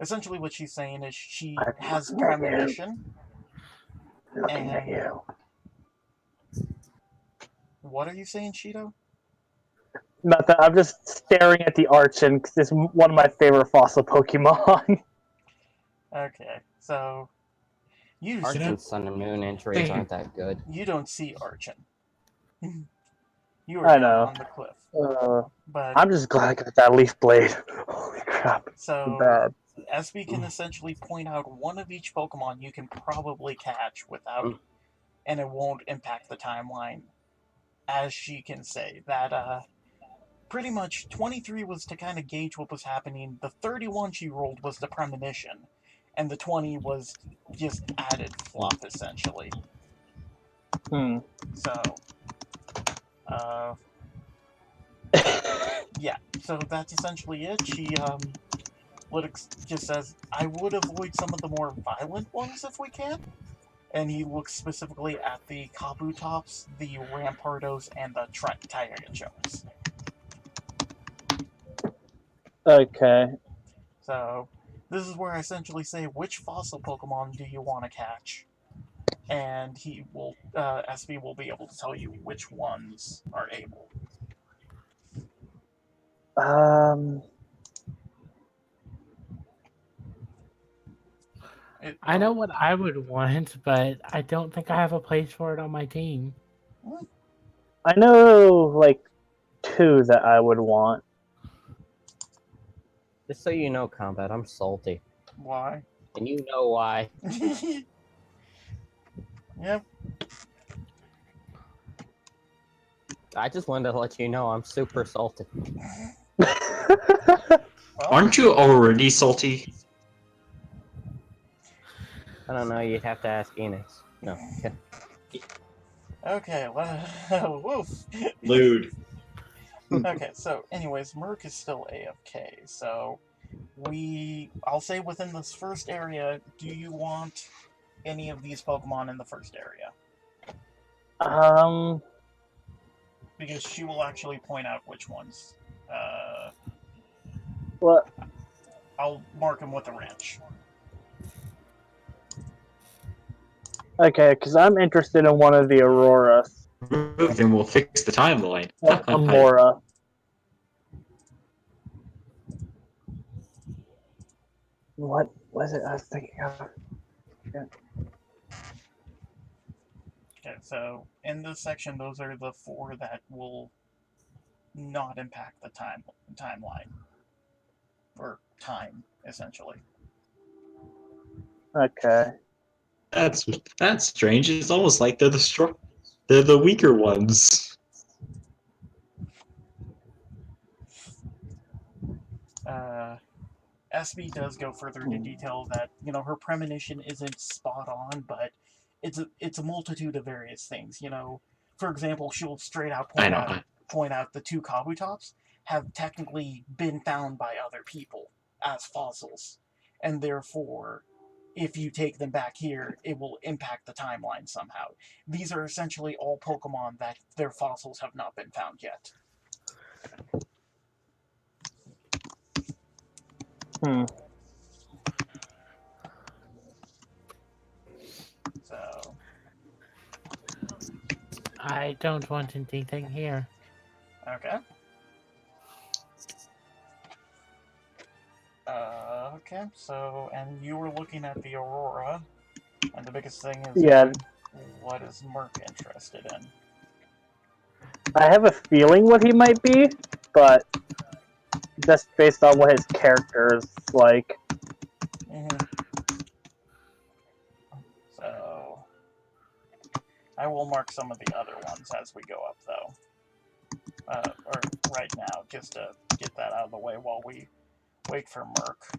essentially what she's saying is she has premonition. Looking at you. What are you saying, Shido? Nothing. I'm just staring at the Archon because it's one of my favorite fossil Pokemon. Okay, so Archon's Sun and Moon entries aren't that good. You don't see Archon. You I are know. down on the cliff. But I'm just glad I got that Leaf Blade. Holy crap. so Bad. SB can essentially point out one of each Pokemon you can probably catch without, and it won't impact the timeline. As she can say that, pretty much 23 was to kind of gauge what was happening. The 31 she rolled was the premonition, and the 20 was just added fluff, essentially. So, yeah, so that's essentially it. She, Lydic just says, I would avoid some of the more violent ones if we can. And he looks specifically at the Kabutops, the Rampardos, and the Tyranids. Okay. So, this is where I essentially say, which fossil Pokemon do you want to catch? And he will, SB will be able to tell you which ones are able. I know what I would want, but I don't think I have a place for it on my team. I know, like, 2 that I would want. Just so you know, Combat, I'm salty. Why? And you know why. Yep. I just wanted to let you know I'm super salty. Aren't you already salty? I don't know, you'd have to ask Enix. No. Okay, well, woof. Lewd. Okay, so anyways, Merc is still AFK, so I'll say within this first area, do you want any of these Pokemon in the first area? Because she will actually point out which ones. What? I'll mark them with a wrench. Okay, because I'm interested in one of the Auroras. Then we'll fix the timeline. Amora. What was it I was thinking of? Yeah. Okay, so in this section, those are the 4 that will not impact the timeline. Or time, essentially. Okay. That's strange. It's almost like they're the weaker ones. SB does go further into detail that, her premonition isn't spot on, but it's a multitude of various things. For example, she'll straight out point out the 2 Kabutops have technically been found by other people as fossils, and therefore, if you take them back here, it will impact the timeline somehow. These are essentially all Pokemon that their fossils have not been found yet. So, I don't want anything here. okay. Okay, so, and you were looking at the Aurora, and the biggest thing is, what is Merk interested in? I have a feeling what he might be, but just based on what his character is like. So, I will mark some of the other ones as we go up, though. Or right now, just to get that out of the way while we wait for Merk.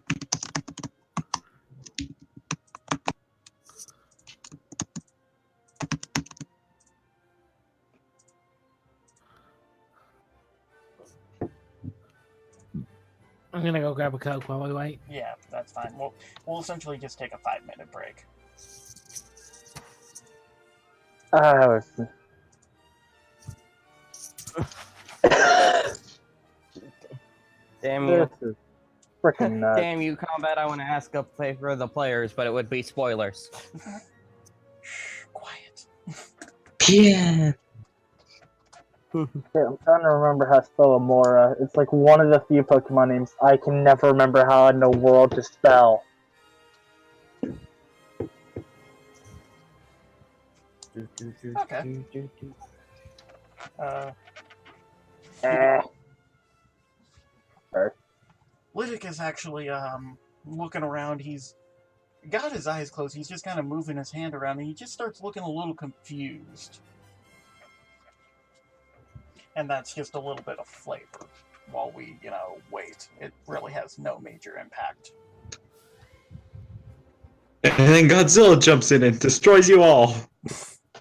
I'm gonna go grab a Coke while we wait. Yeah, that's fine. We'll essentially just take a 5-minute break. Damn you. This is freaking nuts. Damn you, Combat. I want to ask a favor of the players, but it would be spoilers. Shh, quiet. Yeah. I'm trying to remember how to spell Amora. It's like one of the few Pokemon names I can never remember how in the world to spell. Okay. Lydic is actually looking around. He's got his eyes closed. He's just kind of moving his hand around, and he just starts looking a little confused. And that's just a little bit of flavor while we, wait. It really has no major impact. And then Godzilla jumps in and destroys you all.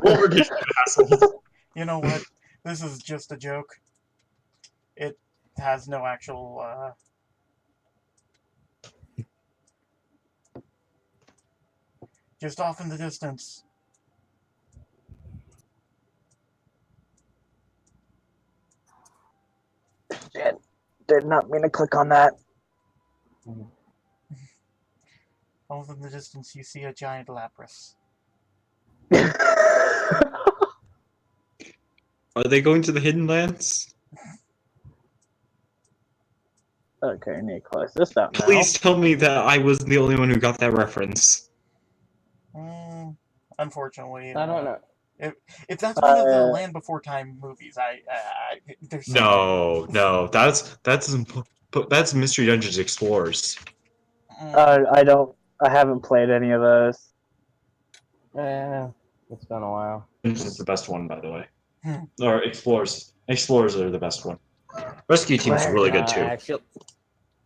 Over to you, assholes. You know what? This is just a joke. It has no actual, just off in the distance. Shit. Did not mean to click on that. Off in the distance, you see a giant Lapras. Are they going to the Hidden Lands? Okay, Nicholas, this out now. Please tell me that I was the only one who got that reference. Unfortunately, I don't know. If that's one of the Land Before Time movies, there's No, that's Mystery Dungeons Explorers. I haven't played any of those. Yeah, it's been a while. This is the best one, by the way. Or Explorers. Explorers are the best one. Rescue Team's really good too.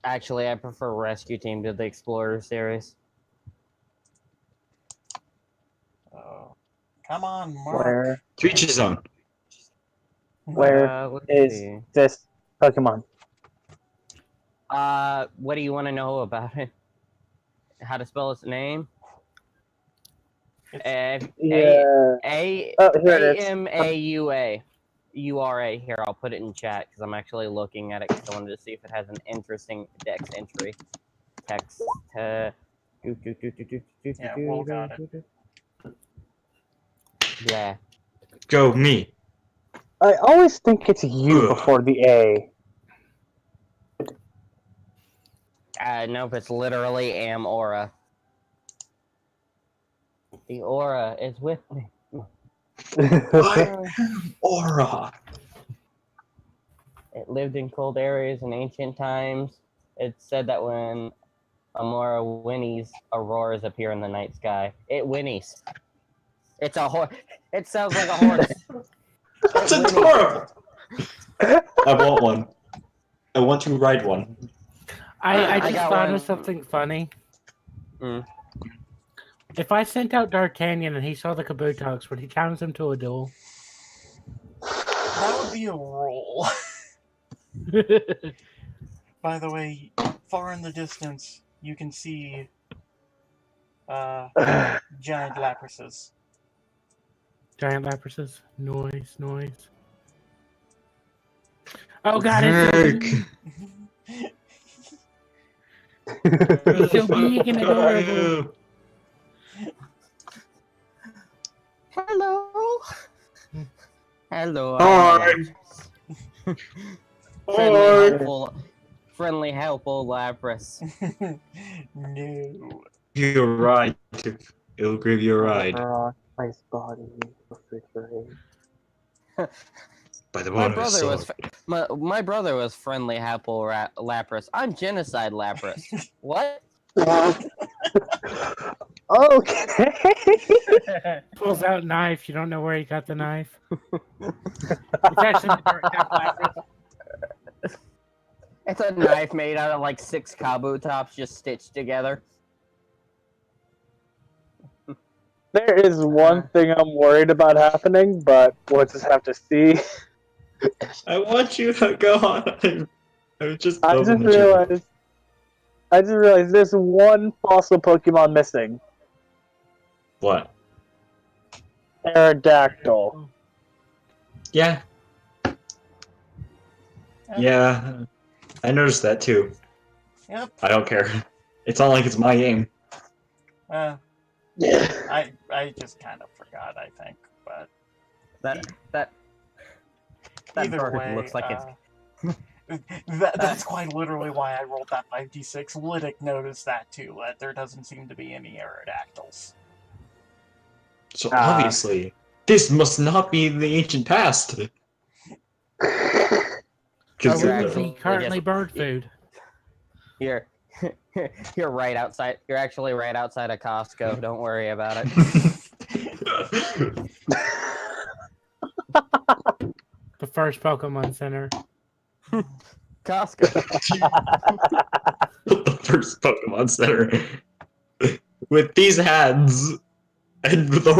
Actually, I prefer Rescue Team to the Explorer series. Come on, Mark. Where? To each his own. Where is this Pokemon? What do you want to know about it? How to spell his name? Yeah. A Oh, here it is. A-M-A-U-A. U-R-A. Here, I'll put it in chat because I'm actually looking at it because I wanted to see if it has an interesting dex entry. Text. Yeah, Will got it. Yeah. Go me. I always think it's U before the A. Nope, it's literally am aura. The aura is with me. I am Aura. It lived in cold areas in ancient times. It's said that when Amora whinnies, auroras appear in the night sky. It whinnies. It's a horse. It sounds like a horse. That's adorable. I want one. I want to ride one. I I just got thought one. of something funny. Mm. If I sent out D'Artagnan and he saw the Kabutops, would he challenge him to a duel? That would be a roll. By the way, far in the distance, you can see giant laprases. Giant laprases. Noise. Oh god, it's so big and adorable. Hello. Hello. Hi. Friendly, helpful Lapras. No. You're right. It'll give you a ride. Ice body, refrigerate. By the My water brother was sword. my brother was friendly, helpful Lapras. I'm genocide Lapras. What? Okay. Pulls out knife. You don't know where he got the knife. It's actually the Dark Half Lapras. It's a knife made out of like 6 Kabutops just stitched together. There is one thing I'm worried about happening, but we'll just have to see. I want you to go on. I just I just realized there's one fossil Pokemon missing. What? Aerodactyl. Yeah. Yeah. I noticed that too. Yep. I don't care. It's not like it's my game. I just kind of forgot, I think, but That either bird way, looks like that's quite literally why I rolled that 5d6. Lydic noticed that too, that there doesn't seem to be any Aerodactyls. So obviously, this must not be the ancient past. Or would it be currently bird food? You're right outside. You're actually right outside of Costco. Don't worry about it. The first Pokemon Center. Costco. The first Pokemon Center. With these hands and the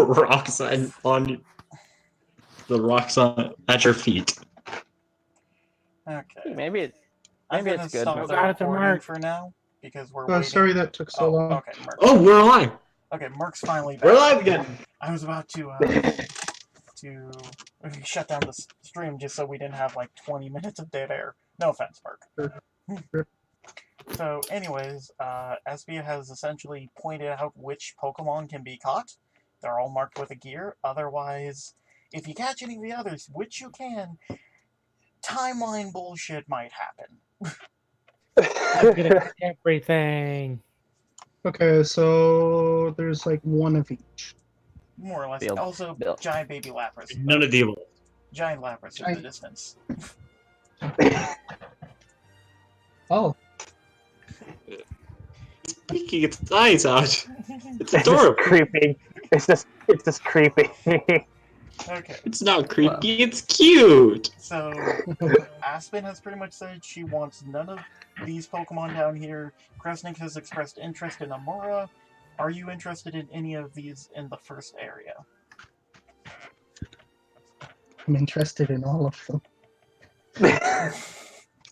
rocks at your feet. Okay. Maybe it's I'm gonna good. stop But the recording for now because we're waiting. Sorry that took so long. Okay, Merk. Oh, we're alive! Okay, Merk's finally back. We're alive again! I was about to shut down the stream just so we didn't have like 20 minutes of dead air. No offense, Merk. So, anyways, Espia has essentially pointed out which Pokemon can be caught. They're all marked with a gear. Otherwise, if you catch any of the others, which you can, timeline bullshit might happen. I'm gonna get everything. Okay, so there's like one of each. More or less. Build. Also, Build. giant baby Lapras. None of the above. Giant Lapras in the distance. Oh, Peeking its eyes out. It's adorable. Creepy. It's just creepy. Okay. It's not creepy, it's cute! So, Aspen has pretty much said she wants none of these Pokemon down here. Kresnik has expressed interest in Amora. Are you interested in any of these in the first area? I'm interested in all of them.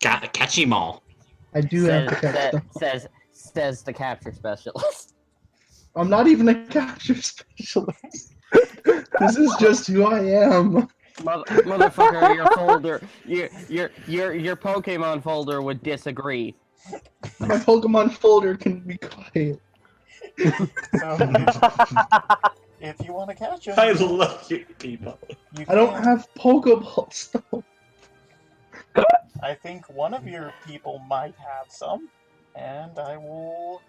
Gotta catch 'em all. I do have to catch them. Says the capture specialist. I'm not even a capture specialist. This is just who I am. Motherfucker, your folder, your Pokemon folder would disagree. My Pokemon folder can be quiet. So if you want to catch them, I love you people. I don't have Pokeballs though. I think one of your people might have some, and I will.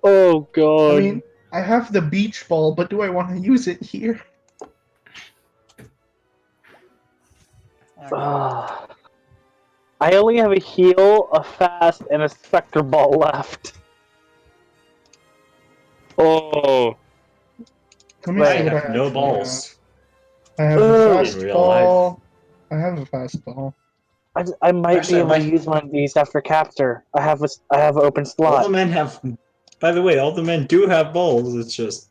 Oh god. I mean, I have the beach ball, but do I want to use it here? I only have a heal, a fast, and a spectre ball left. Oh. Let me I see what have no actually balls. I have Ooh. a fast In real ball. I have a fast ball. I might Actually, be able I to might- use one of these after capture. I have an open All slot. the men have. By the way, all the men do have balls. It's just.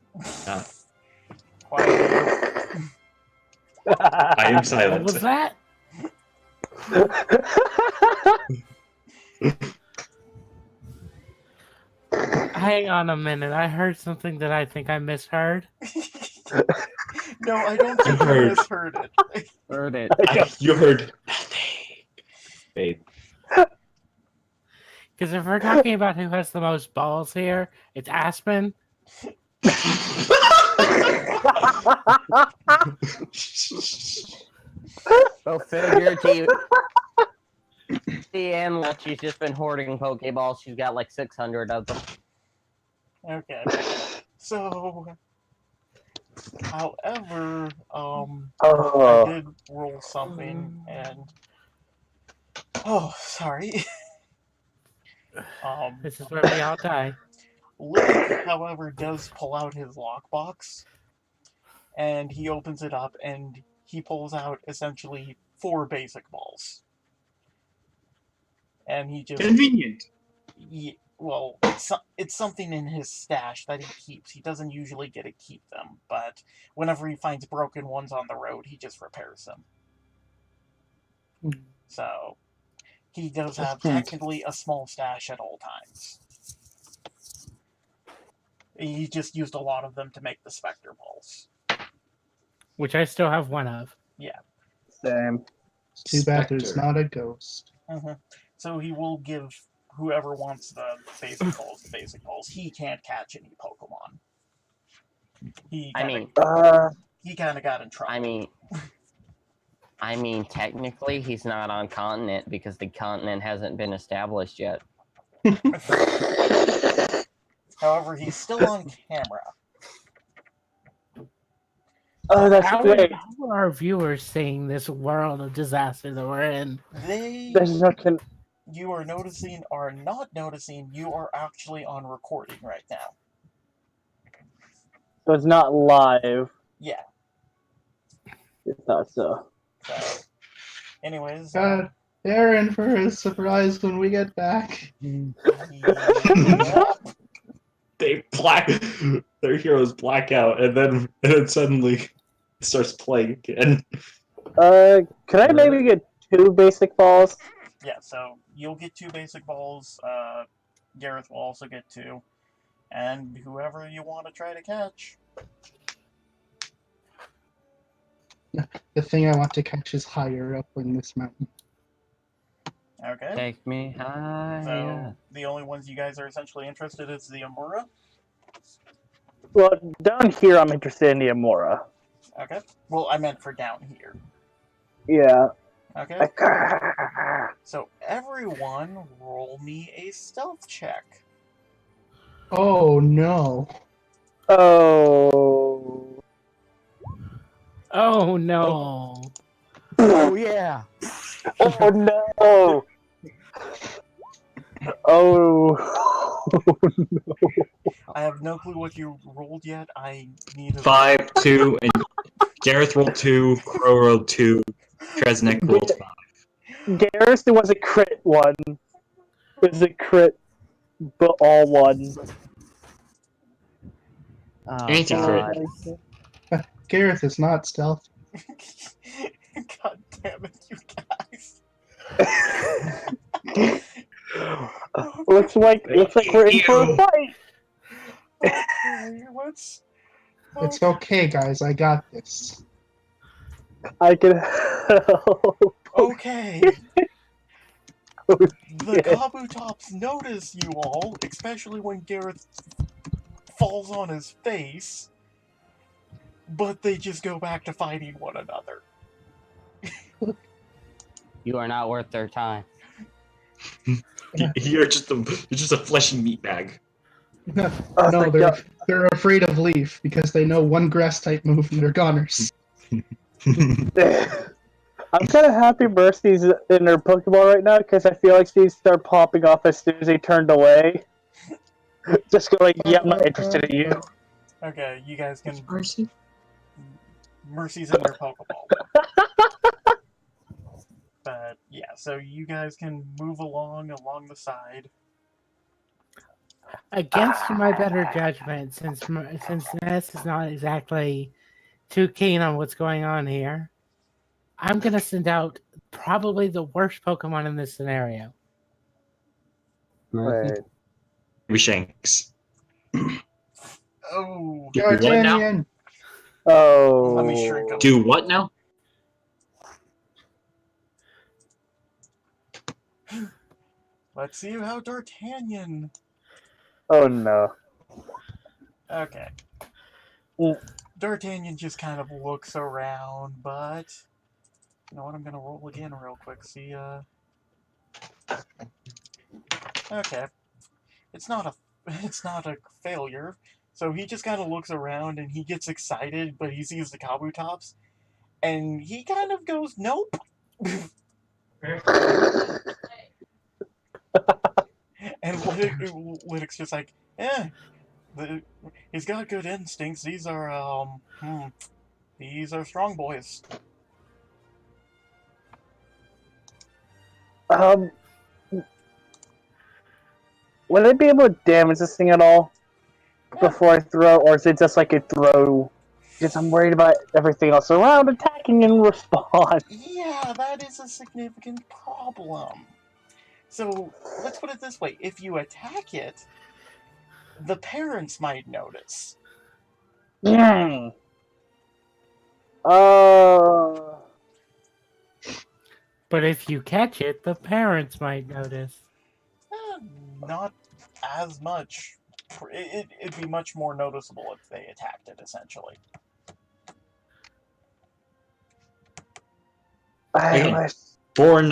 Quiet. I am What silent. was that? Hang on a minute. I heard something that I think I misheard. No, I don't think you heard. misheard it. Heard it. You heard nothing. Babe. Because if we're talking about who has the most balls here, it's Aspen. Go figure, and like she's just been hoarding Pokeballs. She's got like 600 of them. Okay. So, however, I Oh. did roll something, and sorry. This is where we all die. Link, however, does pull out his lockbox, and he opens it up, and he pulls out essentially 4 basic balls. And he just... Convenient. Well, it's something in his stash that he keeps. He doesn't usually get to keep them, but whenever he finds broken ones on the road, he just repairs them. So, he does have technically a small stash at all times. He just used a lot of them to make the Spectre balls. Which I still have one of. Yeah. Same. It's too bad there's Spectre. not a ghost. So he will give whoever wants the basic balls. He can't catch any Pokemon. He kind of got in trouble. I mean, technically, he's not on continent because the continent hasn't been established yet. However, he's still on camera. Oh, that's How great. are our viewers seeing this world of disaster that we're in? There's no You are noticing or not noticing, you are actually on recording right now. So it's not live. Yeah. I thought so. So, anyways. God, they're in for a surprise when we get back. Their heroes black out, and then suddenly it starts playing again. Can I maybe get 2 basic balls? Yeah, so you'll get 2 basic balls. Gareth will also get 2. And whoever you want to try to catch. The thing I want to catch is higher up in this mountain. Okay. Take me higher. So the only ones you guys are essentially interested in is the Amura. Well, down here I'm interested in the Amora. Okay. Well, I meant for down here. Yeah. Okay. So everyone, roll me a stealth check. Oh no. Oh. Oh no. Oh yeah. Oh no. Oh. No. I have no clue what you rolled yet. I need a 5, 2, and Gareth rolled 2, Crow rolled 2, Tresnek rolled 5. Garrison was a crit one. It was a crit, but all ones. Oh, Anti-crit. God. Gareth is not stealth. God damn it, you guys. looks like we're in for a fight. Okay, let's... It's okay, guys. I got this. I can help. Okay. Oh, The shit. Kabutops notice you all, especially when Gareth falls on his face, but they just go back to fighting one another. You are not worth their time. You're just a fleshy meat bag. No, Oh, they're afraid of Leaf because they know one grass type move and they're goners. I'm kind of happy Mercy's in her Pokeball right now because I feel like she'd start popping off as soon as he turned away. Just going, yeah, I'm not interested in you. Okay, you guys can... Mercy? Mercy's in your Pokeball. But, yeah, so you guys can move along the side. Against my better judgment, since Ness is not exactly too keen on what's going on here, I'm gonna send out probably the worst Pokemon in this scenario. Wait. Shanks. Oh, Do what now? D'Artagnan! Oh. let me shrink him. Do what now? Let's see how D'Artagnan... Oh no. Okay. Mm. D'Artagnan just kind of looks around, but... You know what, I'm gonna roll again real quick, see, Okay. It's not a failure. So he just kind of looks around and he gets excited, but he sees the Kabutops, and he kind of goes, nope! And Lytic's just like, he's got good instincts. These are strong boys. Would I be able to damage this thing at all before I throw, or is it just like a throw? Because I'm worried about everything else around attacking in response. Yeah, that is a significant problem. So, let's put it this way. If you attack it, the parents might notice. Mm. But if you catch it, the parents might notice. Not as much. It'd be much more noticeable if they attacked it, essentially. Foreign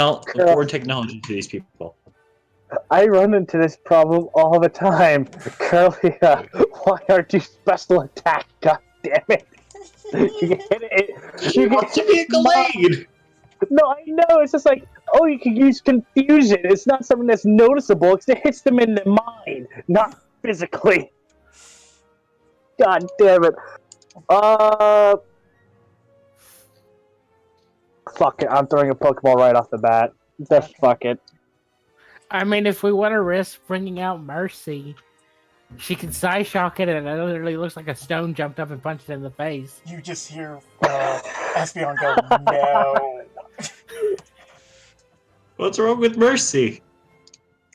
technology to these people. I run into this problem all the time. Curlia, why aren't you special attack? God damn it! You get it. You want to be a Gallade! No, I know. It's just like, oh, you can use confusion. It's not something that's noticeable. It hits them in the mind, not physically. God damn it. Fuck it. I'm throwing a Pokeball right off the bat. Just fuck it. I mean, if we want to risk bringing out Mercy, she can Psyshock it, and it literally looks like a stone jumped up and punched it in the face. You just hear Espeon go, no. What's wrong with Mercy?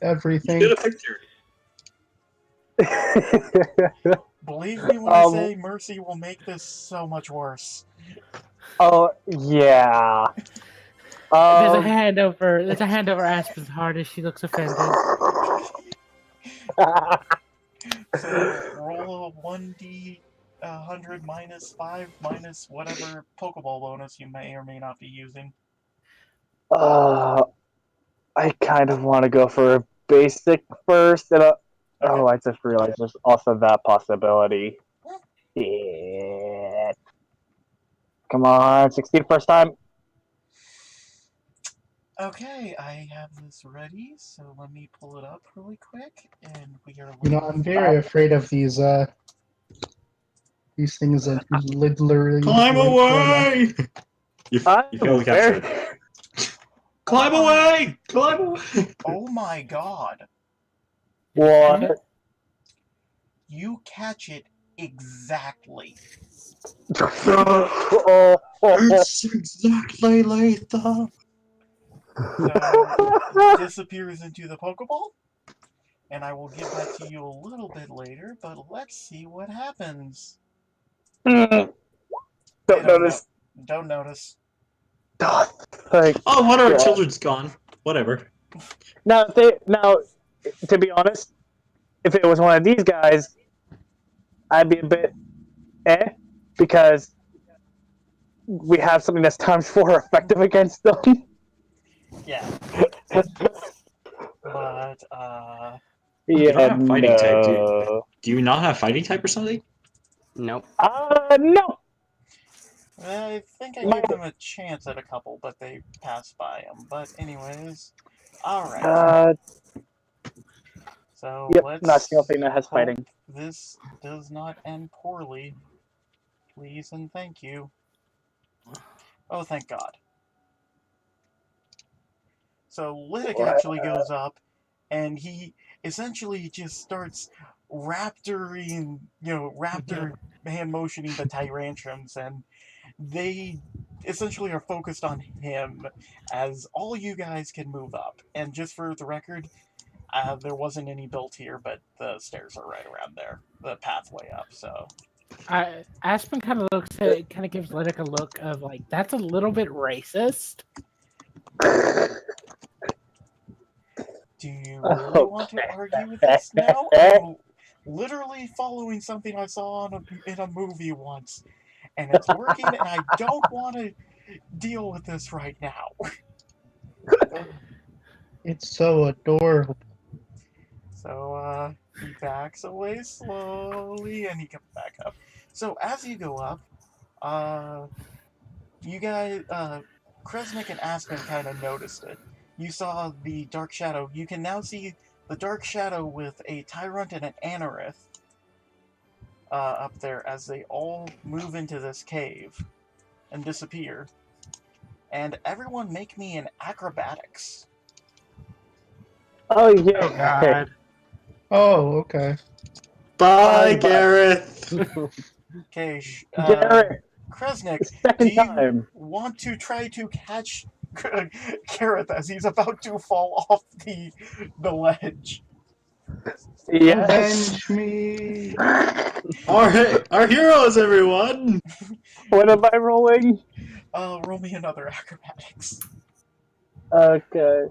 Everything. Get a picture. Believe me when I say Mercy will make this so much worse. Oh, yeah. There's a hand over Aspen's heart as she looks offended. So roll a 1d 100 minus 5 minus whatever Pokeball bonus you may or may not be using. I kind of want to go for a basic first. And oh, I just realized there's also that possibility. Shit. Come on, 16 first time. Okay, I have this ready, so let me pull it up really quick, and we are... You know, I'm very afraid of these things that literally... Climb away! You failed to capture it. Climb away! Climb away! Oh my god. What? You catch it exactly It's exactly lethal. So, disappears into the Pokeball. And I will give that to you a little bit later, but let's see what happens. Don't notice. Don't notice. Oh, one of our children's gone. Whatever. Now, to be honest, if it was one of these guys, I'd be a bit because we have something that's times 4 effective against them. Yeah. But, You don't have fighting type, do you? no. Do you not have fighting type or something? Nope. No. I think I gave them a chance at a couple, but they passed by them. But anyways, alright. So Yep, let's not a single thing that has hope fighting. this does not end poorly. Please and thank you. Oh, thank God. So Lydic actually goes up, and he essentially just starts raptor hand motioning the Tyrantrums, and they essentially are focused on him as all you guys can move up. And just for the record, there wasn't any built here, but the stairs are right around there, the pathway up, so. Aspen kind of looks at it, kind of gives Lydic a look of like, that's a little bit racist. Do you really want to argue with this now? I'm literally following something I saw in a movie once, and it's working, and I don't want to deal with this right now. It's so adorable. So, he backs away slowly, and he comes back up. So, as you go up, you guys, Kresnik and Aspen kind of noticed it. You saw the Dark Shadow. You can now see the Dark Shadow with a Tyrant and an Anorith up there as they all move into this cave and disappear. And everyone make me an acrobatics. Oh, yeah. Oh, God. Oh, okay. Bye, Gareth. Okay, Garrett, Kresnik, second do you time. want to try to catch Gareth as he's about to fall off the ledge? Yes. Avenge me! Our heroes, everyone. What am I rolling? Roll me another acrobatics. Okay.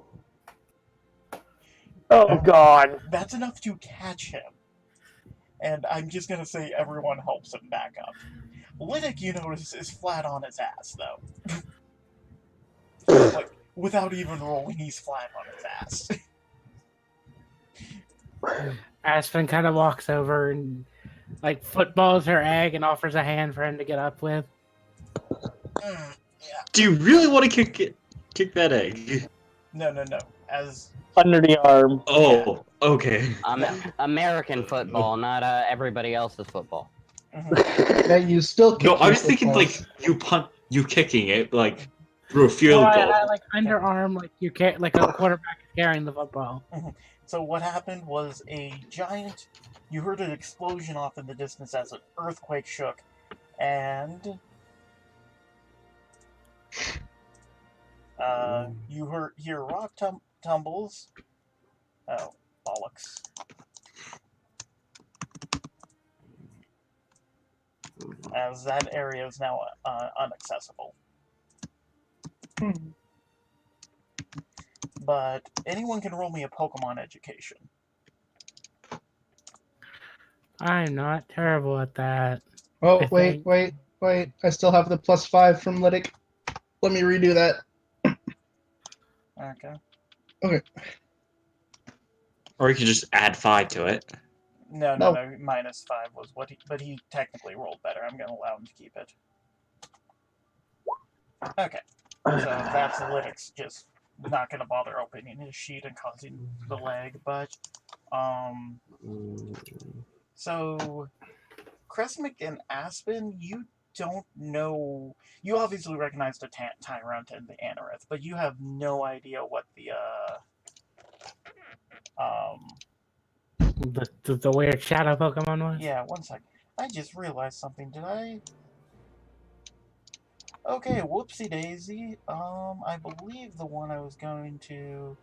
Oh, God. That's enough to catch him. And I'm just gonna say everyone helps him back up. Lydic, you notice, is flat on his ass, though. Like, without even rolling, he's flat on his ass. Aspen kind of walks over and like footballs her egg and offers a hand for him to get up with. Yeah. Do you really want to kick that egg? No. As Under the arm. Oh, okay. American football, not everybody else's football. Yeah, you still kick No, I was your thinking footballs. like you kicking it like through a field Well, goal. I like underarm, like you can't, like a quarterback is carrying the football. So what happened was a giant. You heard an explosion off in the distance as an earthquake shook, and you hear rock tumbles. Oh, bollocks! As that area is now inaccessible. But anyone can roll me a Pokemon education. I'm not terrible at that. Oh, I wait. I still have the +5 from Lydic. Let me redo that. Okay. Or you could just add 5 to it. No. -5 was what but he technically rolled better. I'm going to allow him to keep it. Okay. So that's Lydic's just not going to bother opening his sheet and causing the lag, but, so, Kresnik and Aspen, you don't know, you obviously recognize the Tyrant and the Anorith, but you have no idea what The weird shadow Pokemon was? yeah, one second. I just realized something. Did I? Okay, whoopsie daisy. I believe the one I was going to...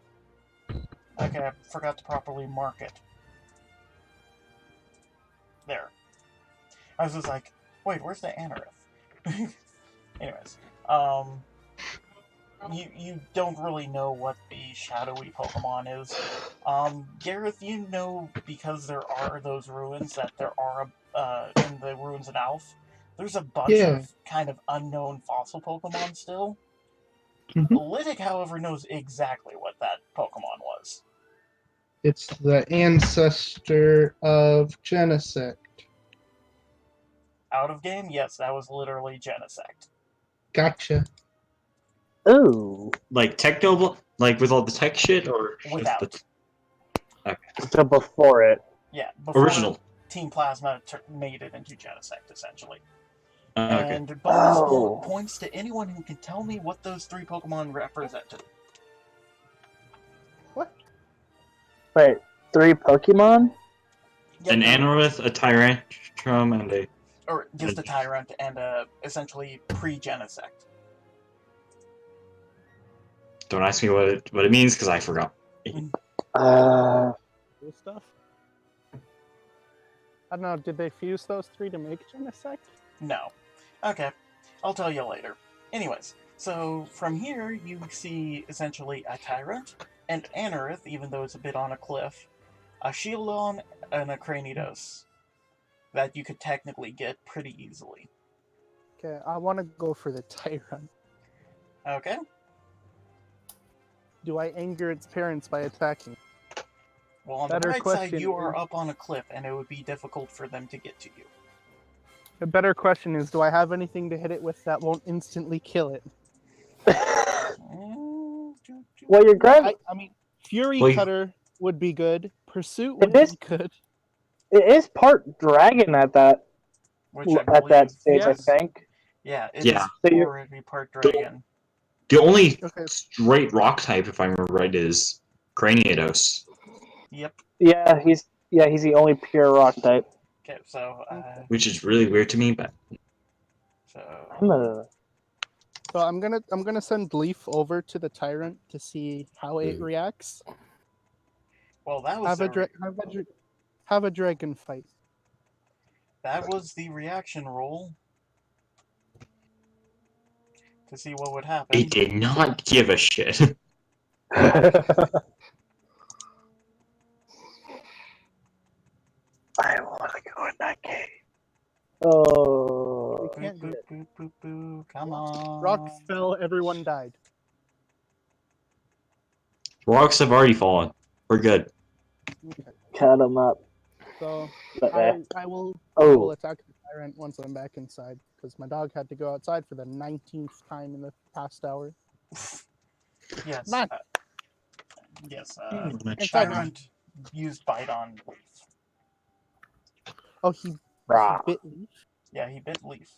Okay, I forgot to properly mark it. There. I was just like, wait, where's the Anorith? Anyways, you don't really know what the shadowy Pokemon is. Gareth, you know, because there are those ruins that there are in the ruins in Alph, there's a bunch of kind of unknown fossil Pokemon still. Lytic, however, knows exactly what that Pokemon was. It's the ancestor of Genesect. Out of game? Yes, that was literally Genesect. Gotcha. Ooh. Like techno, like with all the tech shit, or Without. just the... Okay. So before it. Yeah, before Original. Team Plasma made it into Genesect, essentially. Okay. And bonus points to anyone who can tell me what those 3 Pokemon represented. What? Wait, 3 Pokemon? Yep. An Anorith, a Tyrantrum, and a... Or just a Tyrant and essentially pre-Genesect. Don't ask me what it means, because I forgot. Cool stuff. I don't know, did they fuse those 3 to make Genesect? No. Okay, I'll tell you later. Anyways, so from here you see essentially a Tyrant, an Anorith, even though it's a bit on a cliff, a Shieldon, and a Cranidos that you could technically get pretty easily. Okay, I want to go for the Tyrant. Okay. Do I anger its parents by attacking? Well, on Better the right side, question you are is- up on a cliff, and it would be difficult for them to get to you. The better question is, do I have anything to hit it with that won't instantly kill it? Well, you're great. I mean, Fury Well, Cutter would be good. Pursuit would It is- be good. It is part dragon at that Which I at that believe stage, I is- think. Yeah, it's Yeah. So you're- already part dragon. The only Okay. straight rock type, if I remember right, is Cranidos. Yep. Yeah, he's the only pure rock type. Okay, so Which is really weird to me, but... so So I'm gonna send Leaf over to the Tyrant to see how it reacts. well, that was Have a dragon fight. that was the reaction roll to see what would happen. It did not give a shit. I want to go in that cave. Oh. We can't do Boop, it. boop, boop, boop. Come on. Rocks fell. Everyone died. Rocks have already fallen. We're good. Okay. Cut him up. So But, I will oh, attack the Tyrant once I'm back inside because my dog had to go outside for the 19th time in the past hour. Yes. Not- Yes. Tyrant. Used Bite on Leaf. Oh, he rah. bit Leaf. Yeah, he bit Leaf.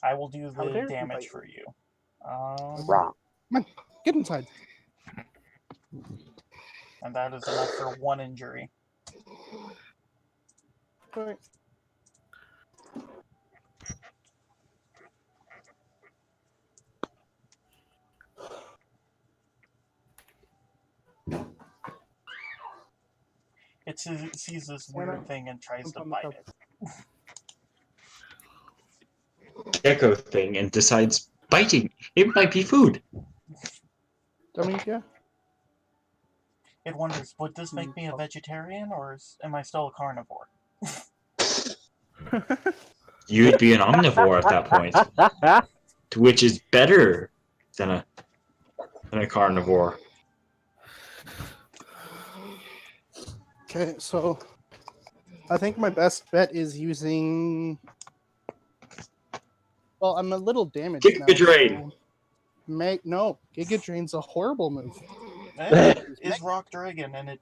I will do How the dare he damage bite for you. Rah. Get inside. And that is enough for 1 injury. Alright. It sees this weird thing and tries to bite it. Gecko thing and decides biting. It might be food. I mean, yeah. It wonders, would this make me a vegetarian, or am I still a carnivore? You'd be an omnivore at that point, which is better than a carnivore. Okay, so I think my best bet is using. Well, I'm a little damaged now. Giga Drain. No, Giga Drain's a horrible move. It is Rock Dragon, and it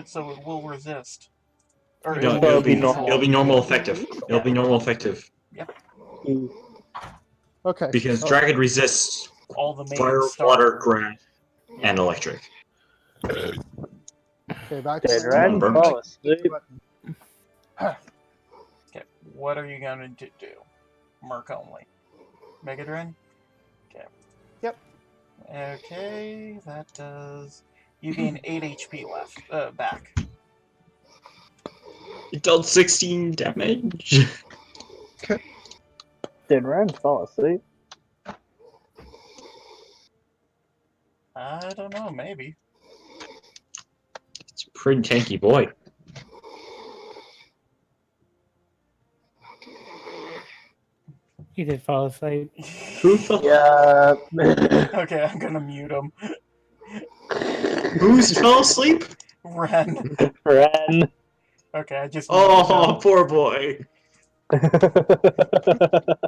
so it will resist. Or No, it will it'll be neutral. it'll be normal effective. It'll be normal effective Okay. because so- dragon resists all the main fire, star. water, grass, and electric. Okay, back Did to Red Burnt. fall asleep? Okay, what are you going to do? Merc only. Megadrin? Yep. Okay, that does. You gain 8 HP left. Back. It dealt 16 damage. Did Ren fall asleep? I don't know, maybe. It's a pretty tanky boy. He did fall asleep. Who fell? Yeah. Okay, I'm gonna mute him. Who's fell asleep? Ren. Ren. Okay, I just muted Oh, him. poor boy.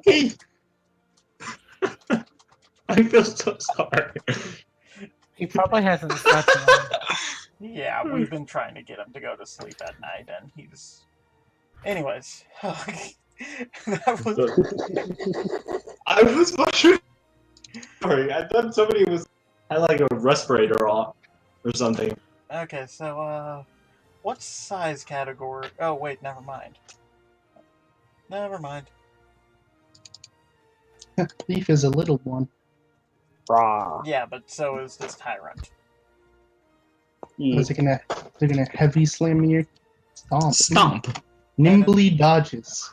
Hey. I feel so sorry. He probably hasn't slept long. Yeah, we've been trying to get him to go to sleep at night, and he's... Anyways. That was... I was wondering. Sorry, I thought somebody had like a respirator on or something. Okay, so, what size category... Oh, wait, never mind. Never mind. Thief is a little one. Raw. Yeah, but so is this Tyrant. Is it gonna? They're gonna heavy slam you. Stomp. Stomp. Nimbly dodges.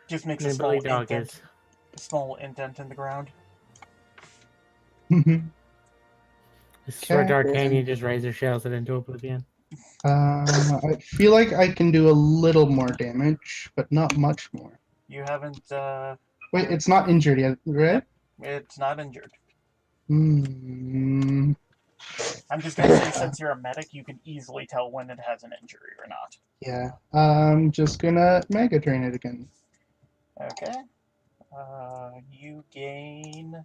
Just makes a small Nimbly dog indent, is. a small indent in the ground. Mhm. Sword Okay. D'Artagnan just razor shells it into oblivion. I feel like I can do a little more damage, but not much more. You haven't, Wait, it's not injured yet, right? It's not injured. Hmm. I'm just gonna say, since you're a medic, you can easily tell when it has an injury or not. Yeah. I'm just gonna Mega Drain it again. Okay. You gain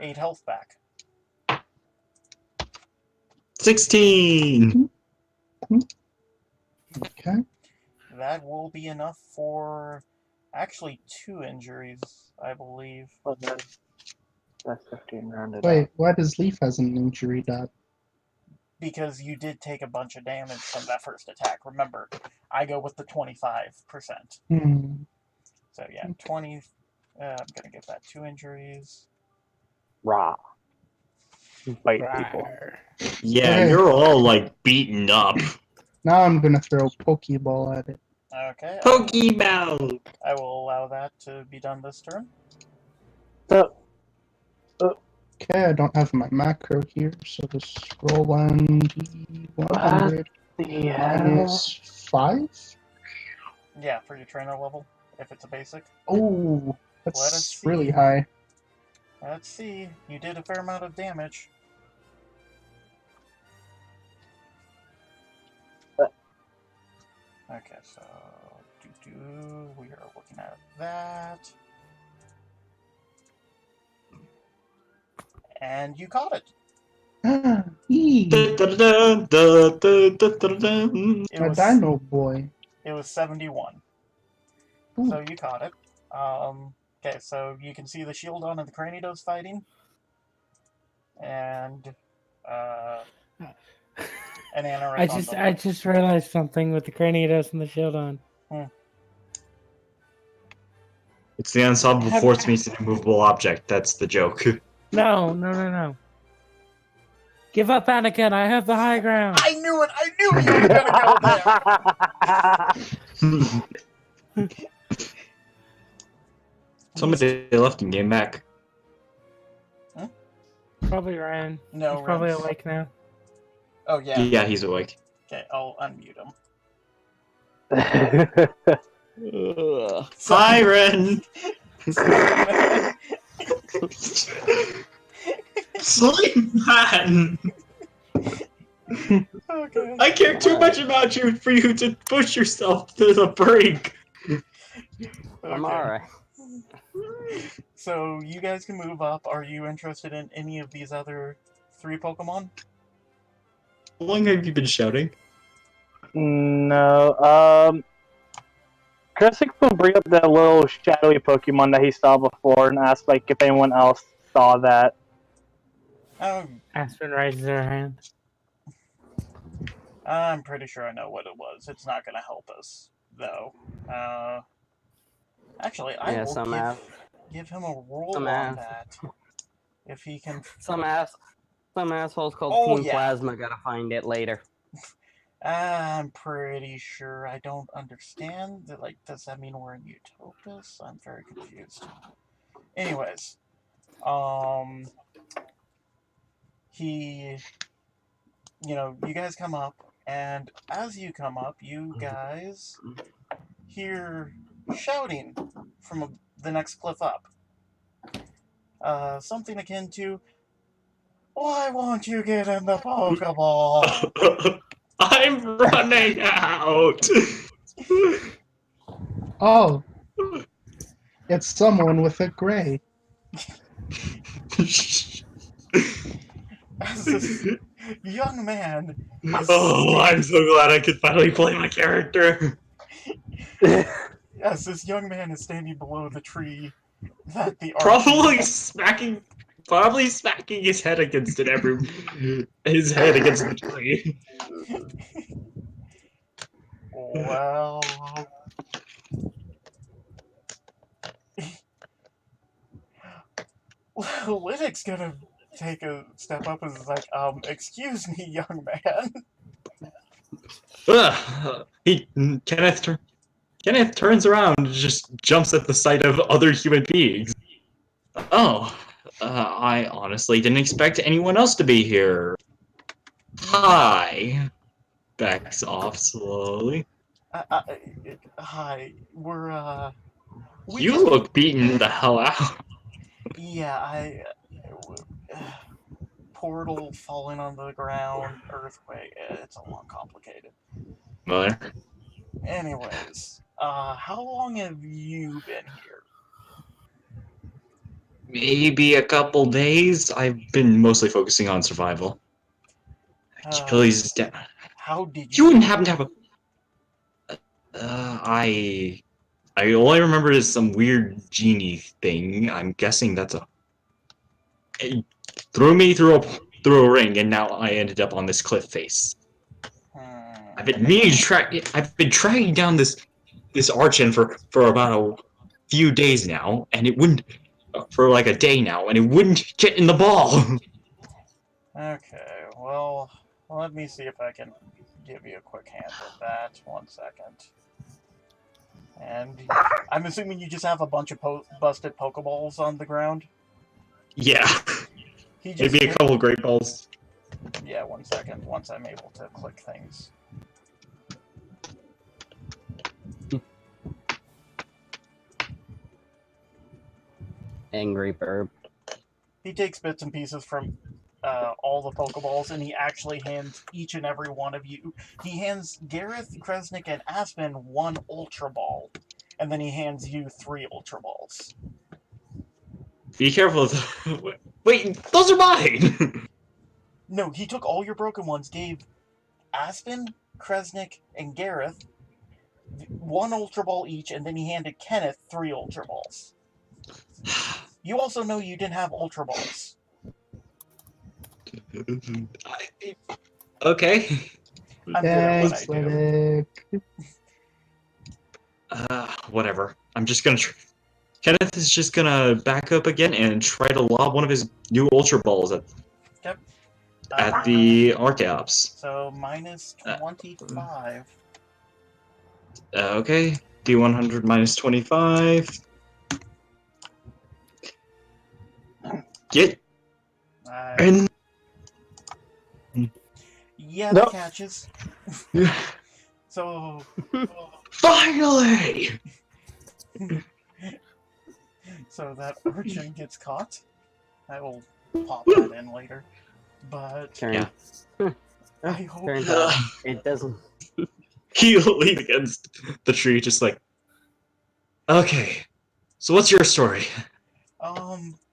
8 health back. 16. Okay. That will be enough for actually 2 injuries, I believe. Well, that's 15 rounded Wait, up. why does Leaf has an injury dot? Because you did take a bunch of damage from that first attack. Remember, I go with the 25%. Hmm. So yeah, 20. I'm gonna give that 2 injuries. Raw. Bite people. Rawr. Yeah, Okay. you're all like beaten up. Now I'm gonna throw Pokeball at it. Okay. Pokeball. I will allow that to be done this turn. So, Okay, I don't have my macro here, so just roll 1d100 the hell? minus 5. Yeah, for your trainer level, if it's a basic. Oh, Let us that's see. really high. Let's see. You did a fair amount of damage. Okay, so we are looking at that. And you caught it. Eee, It a was dino boy. 71. Ooh. So you caught it. Okay, so you can see the shield on and the Cranidos fighting. And an Anorak I just realized something with the Cranidos and the shield on. It's the unsolvable force meets an immovable object. That's the joke. No. Give up, Anakin. I have the high ground. I knew it! I knew you were gonna go there! Somebody left and came back. Probably Ryan. No, He's probably Ren's- awake now. Oh, yeah. Yeah, he's awake. Okay, I'll unmute him. Siren! Sleep, man! Okay. I care too much about you for you to push yourself to the brink. I'm Okay. alright. So, you guys can move up. Are you interested in any of these other 3 Pokemon? How long have you been shouting? No. Krisick will bring up that little shadowy Pokemon that he saw before and ask like if anyone else saw that. Oh, Aspen raises her hand. I'm pretty sure I know what it was. It's not gonna help us, though. Actually, I Yes, will I'm give... out. give him a roll Some on ass. that. If he can. Some assholes called Oh, Team yeah. Plasma gotta find it later. I'm pretty sure I don't understand. Like, does that mean we're in Utopus? I'm very confused. Anyways, he, you guys come up, and as you come up, you guys hear shouting from the next cliff up. Something akin to, "Why won't you get in the Pokeball?" I'm running out. Oh, it's someone with a gray. As this young man Oh, I'm so glad I could finally play my character. as this young man is standing below the tree that the Probably smacking his head against it his head against the tree. Well, Linux gonna take a step up and is like, excuse me, young man. Kenneth turns around and just jumps at the sight of other human beings. Oh, I honestly didn't expect anyone else to be here. Hi. Backs off slowly. Hi, we're, You look beaten the hell out. Yeah, portal falling on the ground, earthquake, it's a lot complicated. Mother. Anyways, how long have you been here? Maybe a couple days. I've been mostly focusing on survival. Achilles down. How did You wouldn't happen to have a... I only remember there's some weird genie thing. I'm guessing that's a... It threw me through a ring, and now I ended up on this cliff face. I've been tracking down this Archon for about a few days now, and it wouldn't... for like a day now, and it wouldn't get in the ball. Okay, well, let me see if I can give you a quick hand with that. 1 second. And I'm assuming you just have a bunch of busted Pokeballs on the ground? Yeah. Maybe a couple great balls. Yeah, 1 second, once I'm able to click things. Angry burp. He takes bits and pieces from all the Pokeballs, and he actually hands each and every one of you. He hands Gareth, Kresnik, and Aspen 1 Ultra Ball, and then he hands you 3 Ultra Balls. Be careful of Wait, those are mine! No, he took all your broken ones, gave Aspen, Kresnik, and Gareth 1 Ultra Ball each, and then he handed Kenneth 3 Ultra Balls. You also know you didn't have Ultra Balls. Okay. I'm good at what I do. Whatever. I'm just gonna... Kenneth is just gonna back up again and try to lob one of his new Ultra Balls at the Archaeops. So, minus 25. Okay. D100 minus 25. Get... and... Yeah, that catches. So... Finally! So that Archon gets caught. I will pop that in later. But... Yeah. I hope it doesn't... He'll lean against the tree, just like... Okay. So what's your story?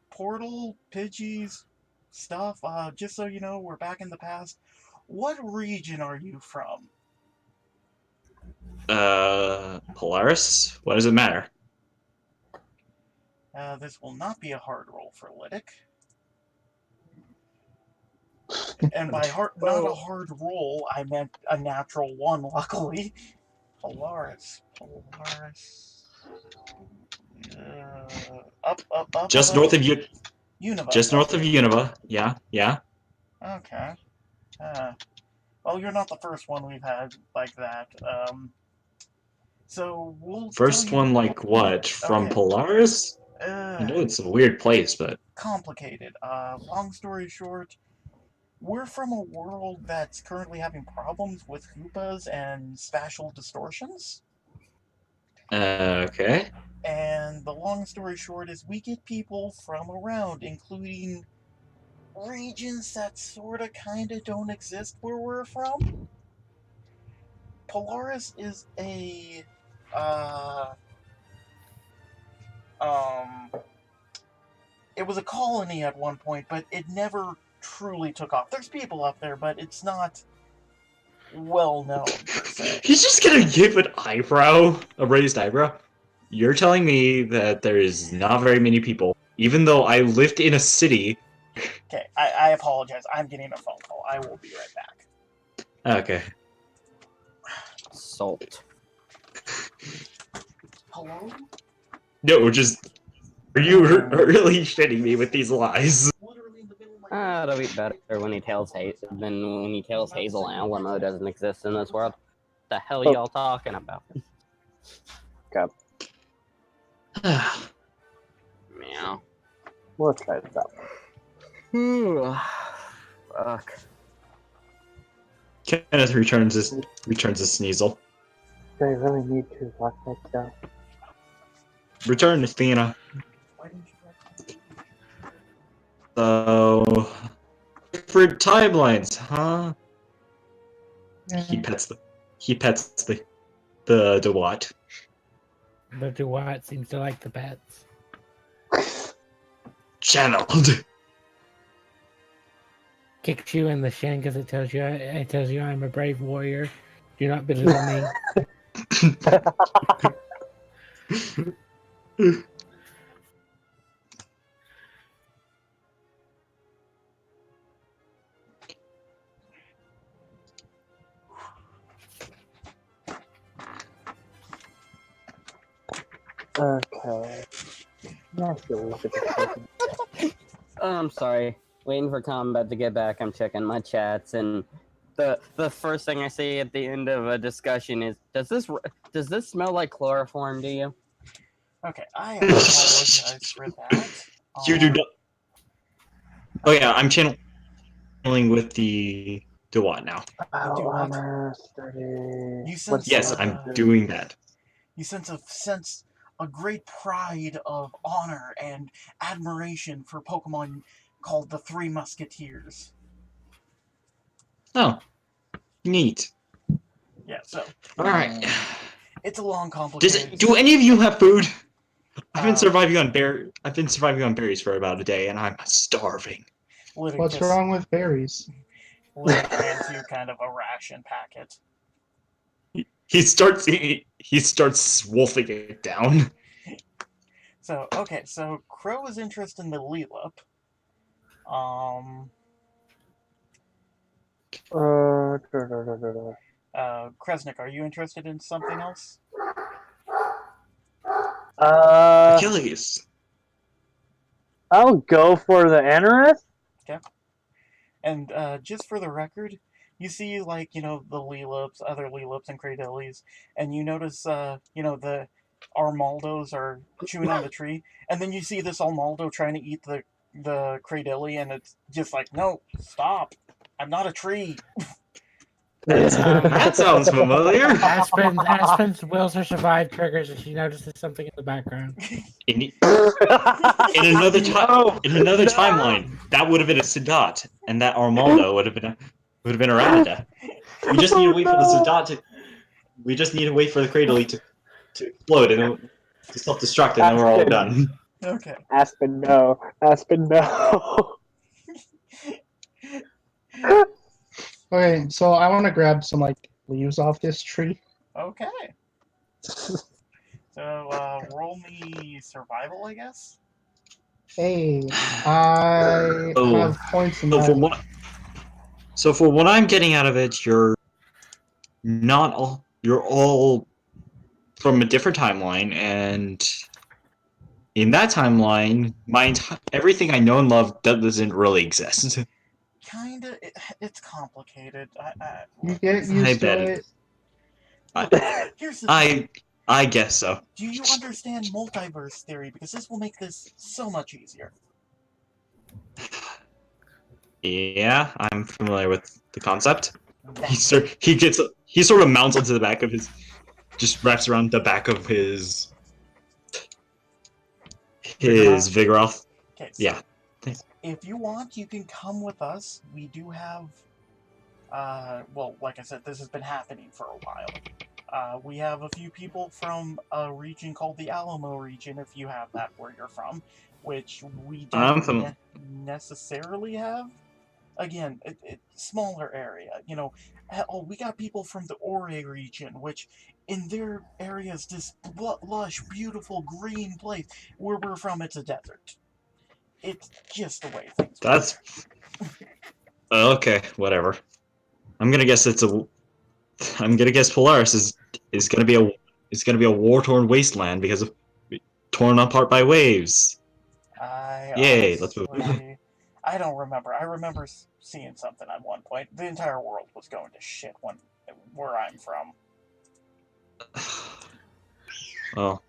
Portal, Pidgeys, stuff. Just so you know, we're back in the past. What region are you from? Polaris? What does it matter? This will not be a hard roll for Lytic. And by not a hard roll, I meant a natural 1, luckily. Polaris. Up. Just north of Unova. Just north of Okay. Unova. Yeah, yeah. Okay. Well, you're not the first one we've had like that. So we'll First tell you. one, like what? From Okay. Polaris? I know it's a weird place, but Complicated. Long story short, we're from a world that's currently having problems with Hoopas and spatial distortions. okay. And the long story short is we get people from around, including regions that sorta kinda don't exist where we're from. Polaris is a it was a colony at one point, but it never truly took off. There's people up there, but it's not well known per se. He's just gonna give an eyebrow, a raised eyebrow. You're telling me that there is not very many people, even though I lived in a city. Okay, I apologize. I'm getting a phone call. I will be right back. Okay. Salt. Hello? No, just. Are you really shitting me with these lies? Literally in the middle of my It'll be better when he tells Hazel Alamo doesn't exist in this world. The hell y'all talking about? Meow. We'll try this out. Fuck. Kenneth returns his sneasel. I really need to lock that down. Return, Athena. Why didn't you So, different timelines, huh? He pets the DeWatt. The Duat seems to like the pets. Channeled. Kicks you in the shin because it tells you I'm a brave warrior. Do not belittle me. Okay. Now I feel look at this. I'm sorry. Waiting for combat to get back. I'm checking my chats, and the first thing I see at the end of a discussion is, does this smell like chloroform to you? Okay, I apologize for that. You do not. Oh yeah, I'm channeling with the DeWatt now. Oh, Do what? armor 30. You sense What's Yes, the- I'm doing that. You sense a great pride of honor and admiration for Pokemon called the Three Musketeers. Oh, neat. Yeah, so All right. it's a long, complicated. Do any of you have food? I've been Uh, surviving on berries for about a day, and I'm starving. What's wrong with berries? Lydic hands you kind of a ration packet. He starts wolfing it down. So, okay, so Crow is interested in the Leelip. Kresnik, are you interested in something else? Achilles. I'll go for the Anorith. And just for the record, you see, like, the Leelips, other Leelips and Cradillies, and you notice, the Armaldos are chewing on the tree, and then you see this Armaldo trying to eat the Cradilly, and it's just like, no, stop. I'm not a tree. That sounds familiar. Aspen's wills her survive triggers and she notices something in the background. In another timeline, that would have been a Sadat, and that Armaldo would have been a Rattata. We just need to wait for the Sadat to. We just need to wait for the Cradily to explode and then to self-destruct, and then we're all done. Okay. Aspen, no. Aspen, no. Okay, so I want to grab some leaves off this tree. Okay. So, roll me survival, I guess? Hey, I have points in that. So for what I'm getting out of it, you're all from a different timeline, and in that timeline, everything I know and love doesn't really exist. Kinda, it's complicated. You get I used to bet it. Here's the thing. I guess so. Do you understand multiverse theory? Because this will make this so much easier. Yeah, I'm familiar with the concept. He That's sort of mounts onto the back of his, just wraps around the back of his Vigoroth. Okay, so Yeah. if you want, you can come with us. We do have, well, like I said, this has been happening for a while. We have a few people from a region called the Alamo region, if you have that where you're from, which we don't necessarily have. Again, smaller area, you know. Oh, we got people from the Ore region, which in their area is this lush, beautiful green place. Where we're from, it's a desert. It's just the way things work. That's okay. Whatever. I'm gonna guess Polaris is gonna be a war-torn wasteland because of torn apart by waves. Yay! Let's move. I don't remember. I remember seeing something at one point. The entire world was going to shit where I'm from. Well,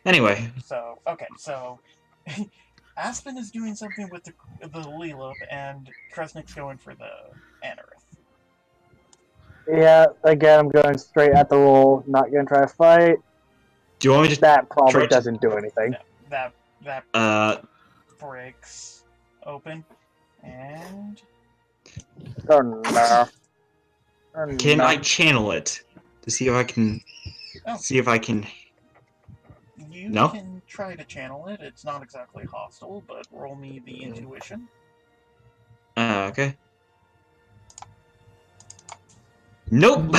anyway. So okay, so Aspen is doing something with the Lilith, and Kresnik's going for the Anorith. Yeah, again, I'm going straight at the roll. Not gonna try to fight. Do you want me to? That probably doesn't do anything. That breaks open, and Oh no. Oh, Can no. I channel it to see if I can? See if I can. You No? can try to channel it. It's not exactly hostile, but roll me the intuition. Okay. Nope.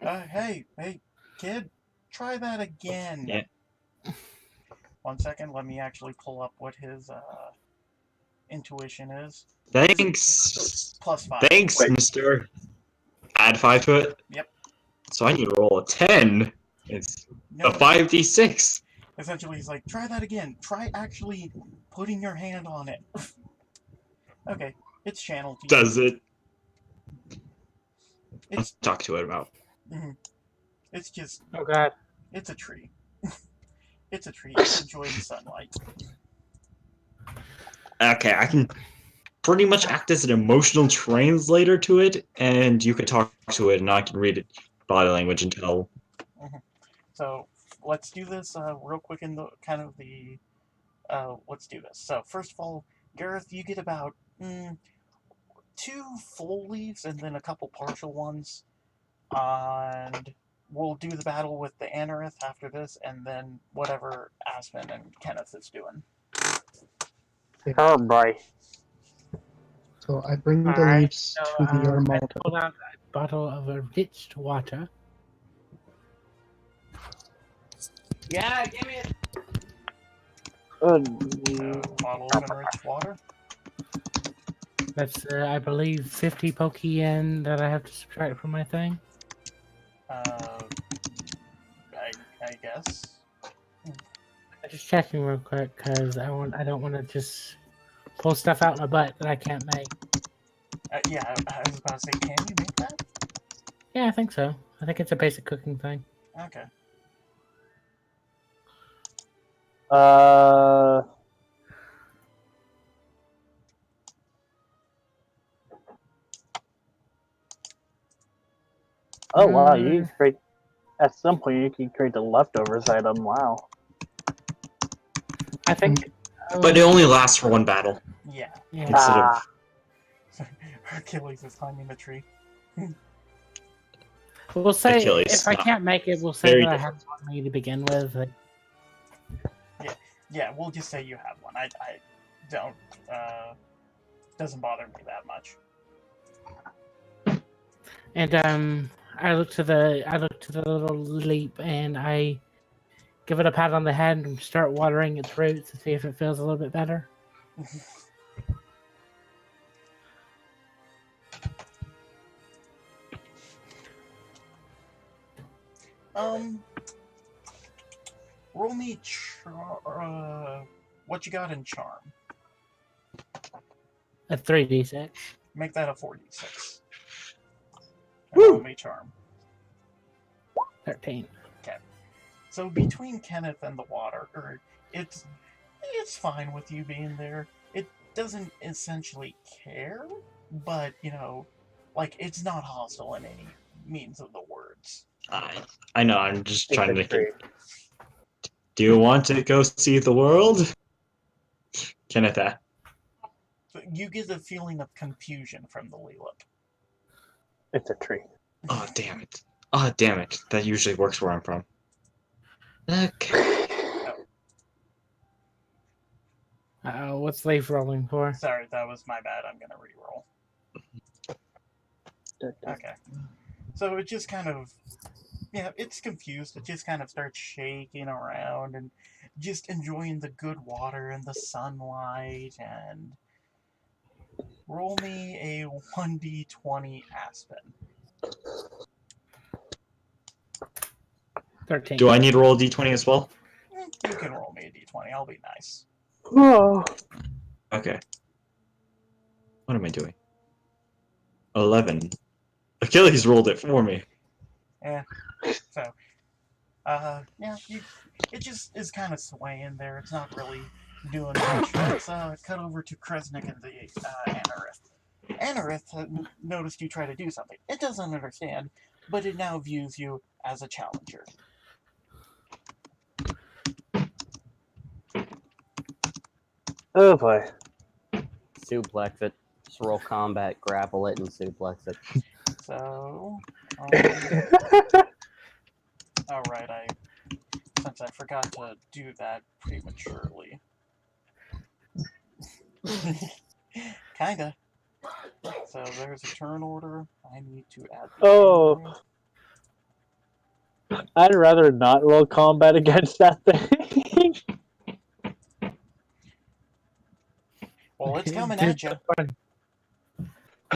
Hey, kid, try that again. Yeah. 1 second, let me actually pull up what his intuition is. Thanks. +5. Thanks, Mister. Add 5 to it. Yep. So I need to roll a 10. It's a 5d6. Essentially, he's like, try that again. Try actually putting your hand on it. Okay, it's channeled to you. Does it? Let's talk to it about. It's just. Oh god. It's a tree. It's a tree. It's enjoying the sunlight. Okay, I can pretty much act as an emotional translator to it, and you can talk to it, and I can read it body language and tell. So let's do this real quick in the kind of the. Let's do this. So first of all, Gareth, you get about 2 full leaves and then a couple partial ones, and we'll do the battle with the Anorith after this, and then whatever Aspen and Kenneth is doing. Oh boy. So I bring the Alright, leaves to the I Armada. pulled out a bottle of enriched water. Yeah, give me it. Bottle of enriched water. That's, I believe, 50 Poke-yen that I have to subtract from my thing. I guess. I'm just checking real quick because I don't want to just pull stuff out my butt that I can't make. Yeah, I was about to say, can you make that? Yeah, I think so. I think it's a basic cooking thing. Okay. Oh wow, you can create. At some point, you can create the leftovers item. Wow. I think. But it only lasts for one battle. Yeah. Instead of. Hercules is climbing the tree. We'll say Achilles, if I can't make it, we'll say very that I have one me to begin with. Like, Yeah, we'll just say you have one. I don't. Doesn't bother me that much. and I look to the little leap and I give it a pat on the head and start watering its roots to see if it feels a little bit better. roll me what you got in charm. A 3d6. Make that a 4d6. Woo! Roll me charm. 13. Okay. So between Kenneth and the water, it's fine with you being there. It doesn't essentially care, but like it's not hostile in any means of the words. I know. I'm just It's trying a to tree. think. Do you want to go see the world? Kenneth, But you get a feeling of confusion from the Lilip. It's a tree. oh damn it! Oh damn it! That usually works where I'm from. Okay. What's Leif rolling for? Sorry, that was my bad. I'm gonna re-roll. Okay. So it just kind of, it's confused. It just kind of starts shaking around and just enjoying the good water and the sunlight. And roll me a 1d20 Aspen. 13. Do I need to roll a d20 as well? You can roll me a d20. I'll be nice. Oh. Okay. What am I doing? 11. Achilles rolled it for me. Yeah. So, it just is kind of swaying there. It's not really doing much. Let's cut over to Kresnik and the Anarith. Anarith noticed you try to do something. It doesn't understand, but it now views you as a challenger. Oh boy. Suplex it. Just roll combat, grapple it, and suplex it. So, alright, since I forgot to do that prematurely. Kinda. So there's a turn order. I need to add the Oh. I'd rather not roll combat against that thing. Well, it's coming at you.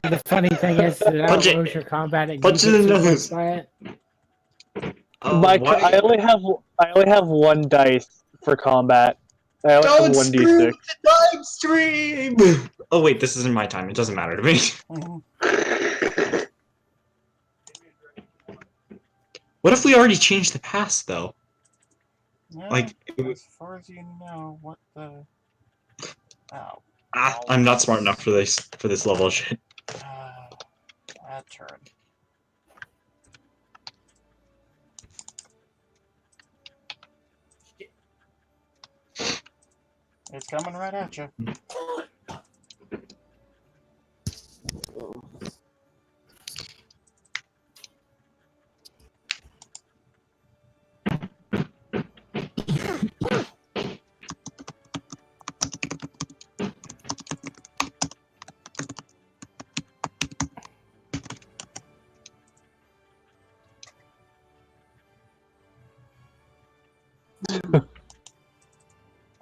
The funny thing is that Punch it. outlaws your combat and Punch you it in get the nose. suplexed by it. I only have one dice for combat. I only have Don't one screw d6. the time stream! Oh wait, this isn't my time. It doesn't matter to me. What if we already changed the past though? Yeah, Like, as far as you know, what the... Oh. I'm not smart enough for this level of shit. That turn. It's coming right at you.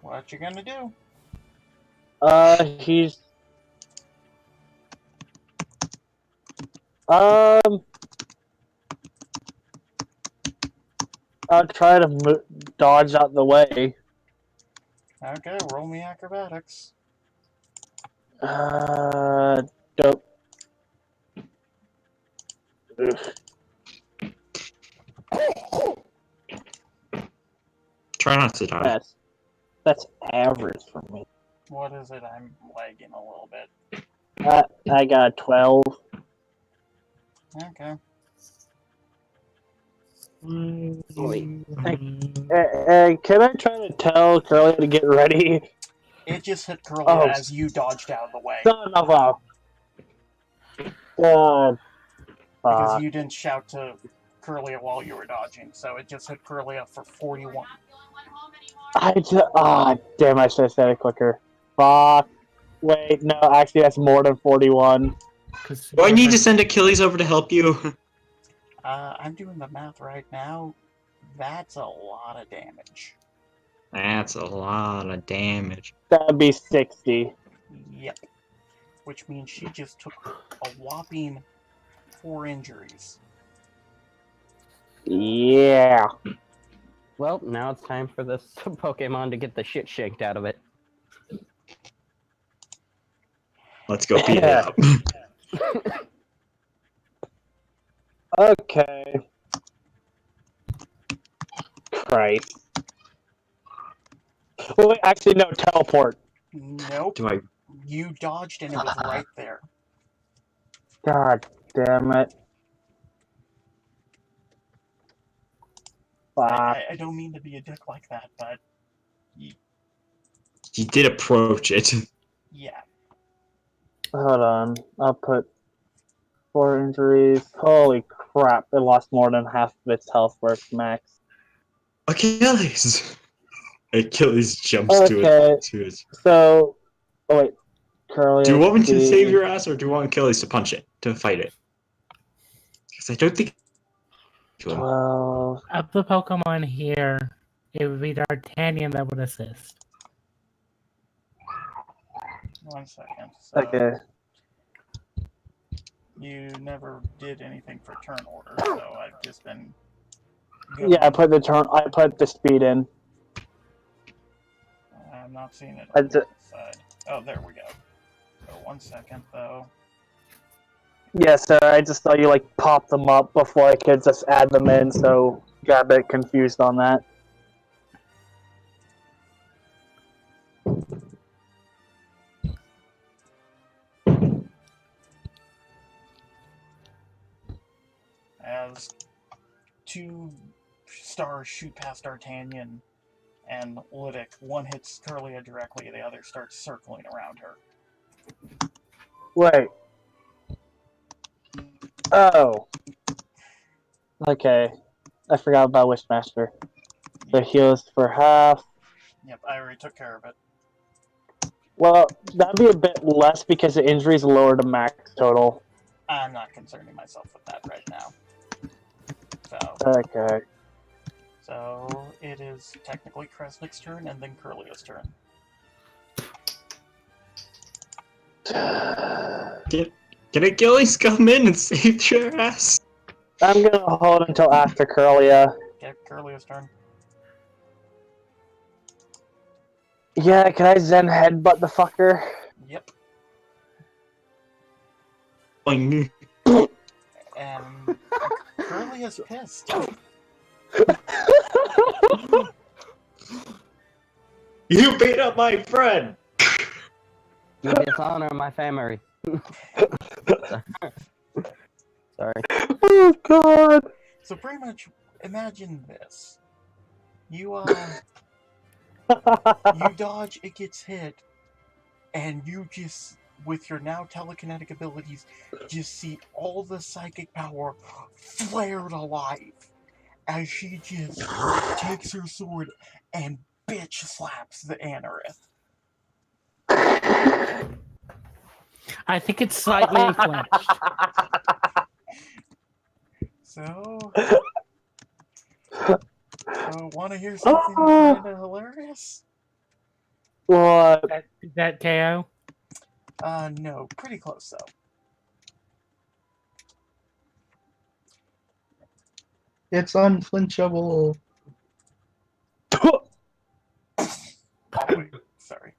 What you gonna do? He's... I'll try to dodge out the way. Okay, roll me acrobatics. Dope. Try not to die. That's average for me. What is it? I'm lagging a little bit. I got 12. Okay. Can I try to tell Curly to get ready? It just hit Curly Oh. as you dodged out of the way. Son of a... God. Because you didn't shout to Curly while you were dodging, so it just hit Curly up for 41. Damn, I should have said it quicker. Fuck. Wait, no, actually that's more than 41. Do I need to send Achilles over to help you? I'm doing the math right now. That's a lot of damage. That's a lot of damage. That'd be 60. Yep. Which means she just took a whopping 4 injuries. Yeah. Well, now it's time for this Pokemon to get the shit shanked out of it. Let's go beat it up. Okay. Christ. Wait, actually, no, teleport. Nope. Do I? You dodged and it was right there. God damn it. Fuck. I don't mean to be a dick like that, but He did approach it. yeah. Hold on. I'll put 4 injuries. Holy crap. It lost more than half of its health worth max. Achilles! Achilles jumps Okay. to it. So, oh wait. Curly. Do you want me to save your ass, or do you want Achilles to punch it, to fight it? Because I don't think... 12. Of the Pokemon here, it would be D'Artagnan that would assist. 1 second. So Okay. you never did anything for turn order, so I've just been... Yeah, I put the speed in. I'm not seeing it I on d- the side. Oh, there we go. So 1 second, though. Yeah, sir, I just thought you, like, popped them up before I could just add them in, so got a bit confused on that. As 2 stars shoot past D'Artagnan and Lydic, one hits Curlia directly, the other starts circling around her. Wait. Oh. Okay. I forgot about Wishmaster. The heals for half. Yep, I already took care of it. Well, that'd be a bit less because the injury's lower to max total. I'm not concerning myself with that right now. Okay. So it is technically Kresnik's turn and then Curlia's turn. Can Achilles come in and save your ass? I'm gonna hold until after Curlia. Okay, Curlia's turn. Yeah, can I Zen headbutt the fucker? Yep. Boing. And Curlia's pissed. You beat up my friend! You dishonor my family. Sorry. Oh god! So pretty much, imagine this. You dodge, it gets hit, and you just, with your now telekinetic abilities, just see all the psychic power flared alive as she just takes her sword and bitch slaps the Anorith. I think it's slightly flinched. So want to hear something kind of hilarious? What? Is that KO? No, pretty close though. It's unflinchable. Oh, wait, sorry.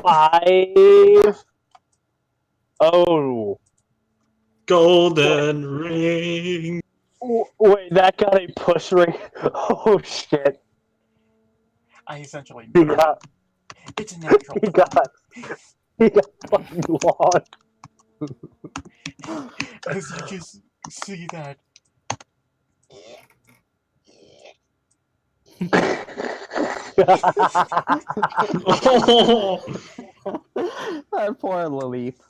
5. Oh. Golden ring. Wait, that got a push ring. Oh shit. I essentially He got. it's a natural. He got fucking lost. As you just see that. Oh, That poor Lilith.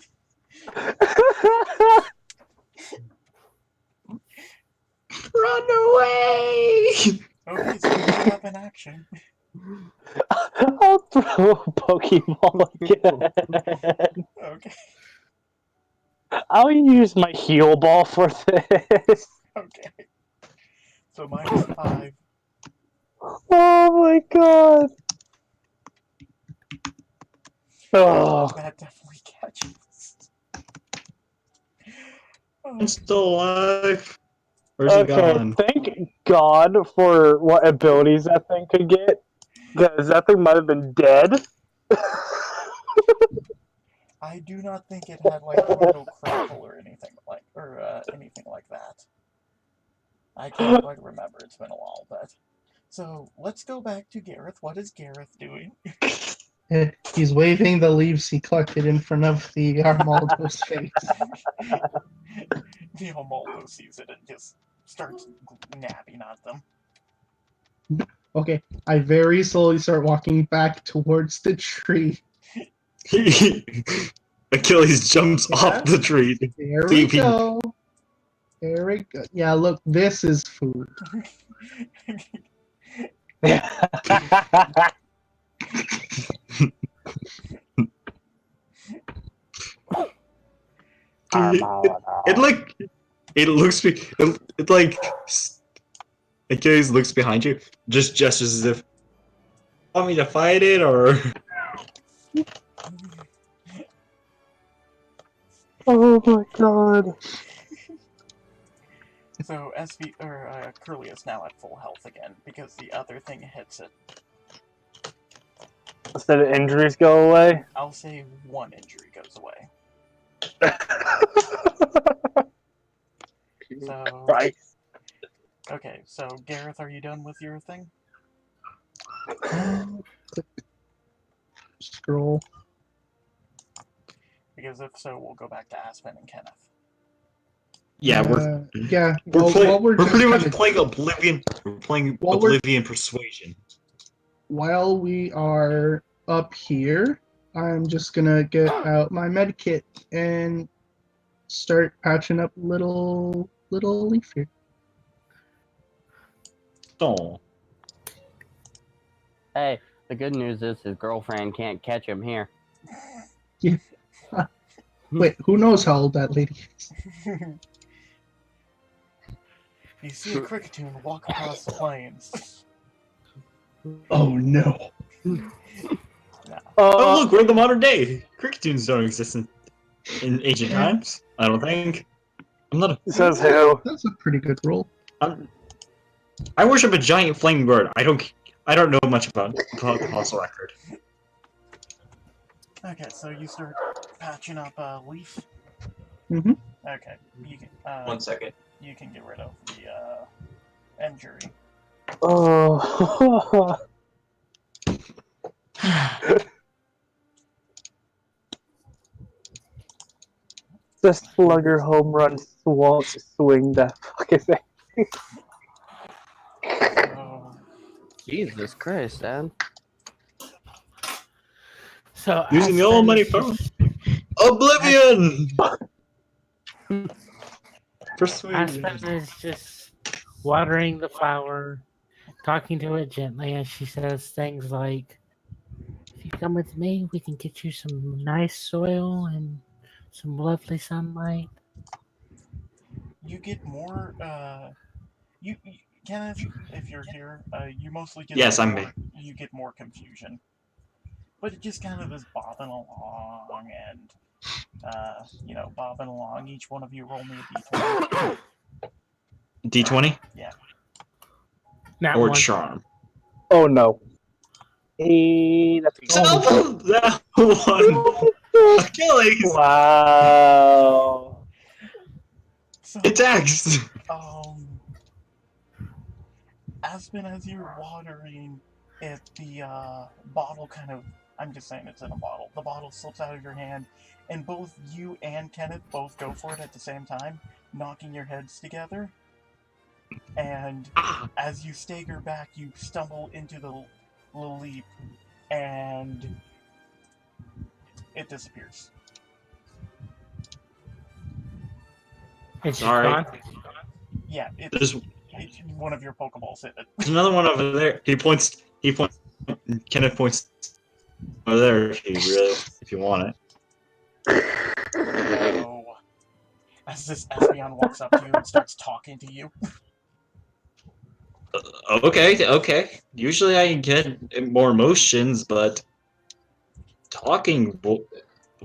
run away! Okay, so you have an action. I'll throw a Pokeball again. Okay. I'll use my heal ball for this. Okay. So -5. Oh my god. Oh. That definitely catches. I'm still alive. Where's he Okay, gone? thank God for what abilities that thing could get, because that thing might have been dead. I do not think it had like brutal critical or anything like that. I can't quite remember. It's been a while, but so let's go back to Gareth. What is Gareth doing? He's waving the leaves he collected in front of the Armaldo's face. The Armaldo sees it and just starts nabbing at them. Okay, I very slowly start walking back towards the tree. Achilles jumps Yeah. off the tree. There we go. There we go. Yeah, look, this is food. It like Achilles looks behind you, just gestures as if want me to fight it or. Oh my God. So Curly is now at full health again because the other thing hits it. Instead of injuries go away. I'll say one injury goes away. So Right. okay, so Gareth, are you done with your thing? Scroll. Because if so, we'll go back to Aspen and Kenneth. Yeah, we're pretty much playing Oblivion. We're playing Oblivion Persuasion. While we are up here, I'm just gonna get out my med kit and start patching up little leaf here. Oh. Hey, the good news is his girlfriend can't catch him here. Yeah. Wait, who knows how old that lady is? You see a cricketoon walk across the plains. Oh no. Oh look, we're in the modern day. Cricketoons don't exist in ancient times. I don't think. I'm not. Says who? That's a pretty good roll. I worship a giant flaming bird. I don't know much about the fossil record. Okay, so you start patching up Leaf. Mm-hmm. Okay, you can. 1 second. You can get rid of the injury. Oh. The slugger home run swing that fucking thing. Oh. Jesus Christ, Dad. So Using the old money phone. Oblivion! Persuasion. Aspen is just watering the flower, talking to it gently as she says things like, if you come with me, we can get you some nice soil and some lovely sunlight. You get more. You Kenneth, if you're here, you mostly get. Yes, I'm more, you get more confusion, but it just kind of is bobbing along and, bobbing along. Each one of you roll me a d20. D20 Yeah. Not or one. charm. Oh no. Hey, that's That one. Achilles. Wow. So, Attacks. Aspen, as you're watering it, the bottle kind of. I'm just saying it's in a bottle. The bottle slips out of your hand, and both you and Kenneth both go for it at the same time, knocking your heads together. And as you stagger back, you stumble into the little leap, and it disappears. It's Sorry. gone. Yeah, There's one of your Pokeballs hit it. another one over there. He points. Kenneth points over there if you want it. No. As this Espeon walks up to you and starts talking to you. Okay. Usually I get more emotions, but talking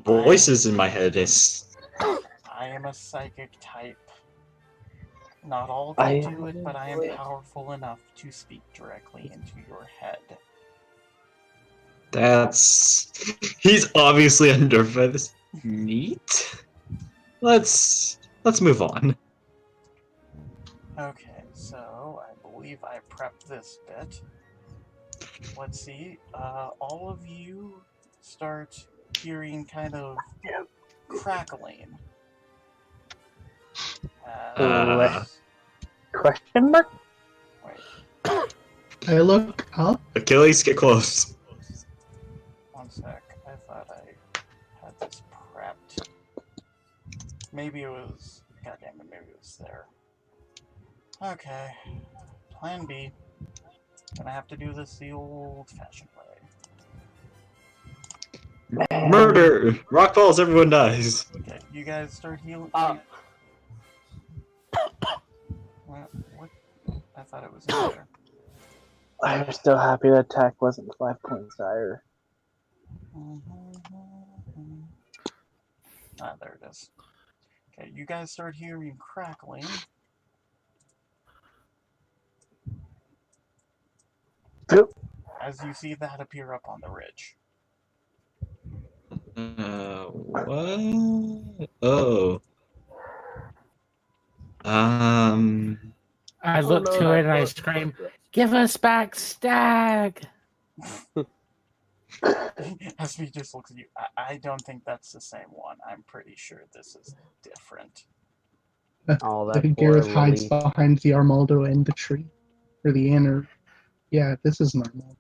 voices in my head is. I am a psychic type. Not all can do it, but I am powerful enough to speak directly into your head. He's obviously unnerved by this. Neat. Let's move on. Okay, so I believe I prepped this bit. Let's see. All of you start hearing kind of crackling. Question mark? Wait, I look up. Achilles, get close. one sec. I thought I had this prepped. Maybe it was... Goddamn it, maybe it was there. Okay. Plan B. Gonna have to do this the old-fashioned way. Murder! Rock falls, everyone dies. Okay, you guys start healing. What? I thought it was in there. I'm still happy that attack wasn't 5 points higher. Ah, there it is. Okay, you guys start hearing crackling. As you see that appear up on the ridge. What? Oh. I look to it and I scream, "Give us back Stag!" SB just looks at you. I don't think that's the same one. I'm pretty sure this is different. Oh, that Gareth poor hides Lily. behind the Armaldo and the tree. Or the inner. Yeah, this is normal.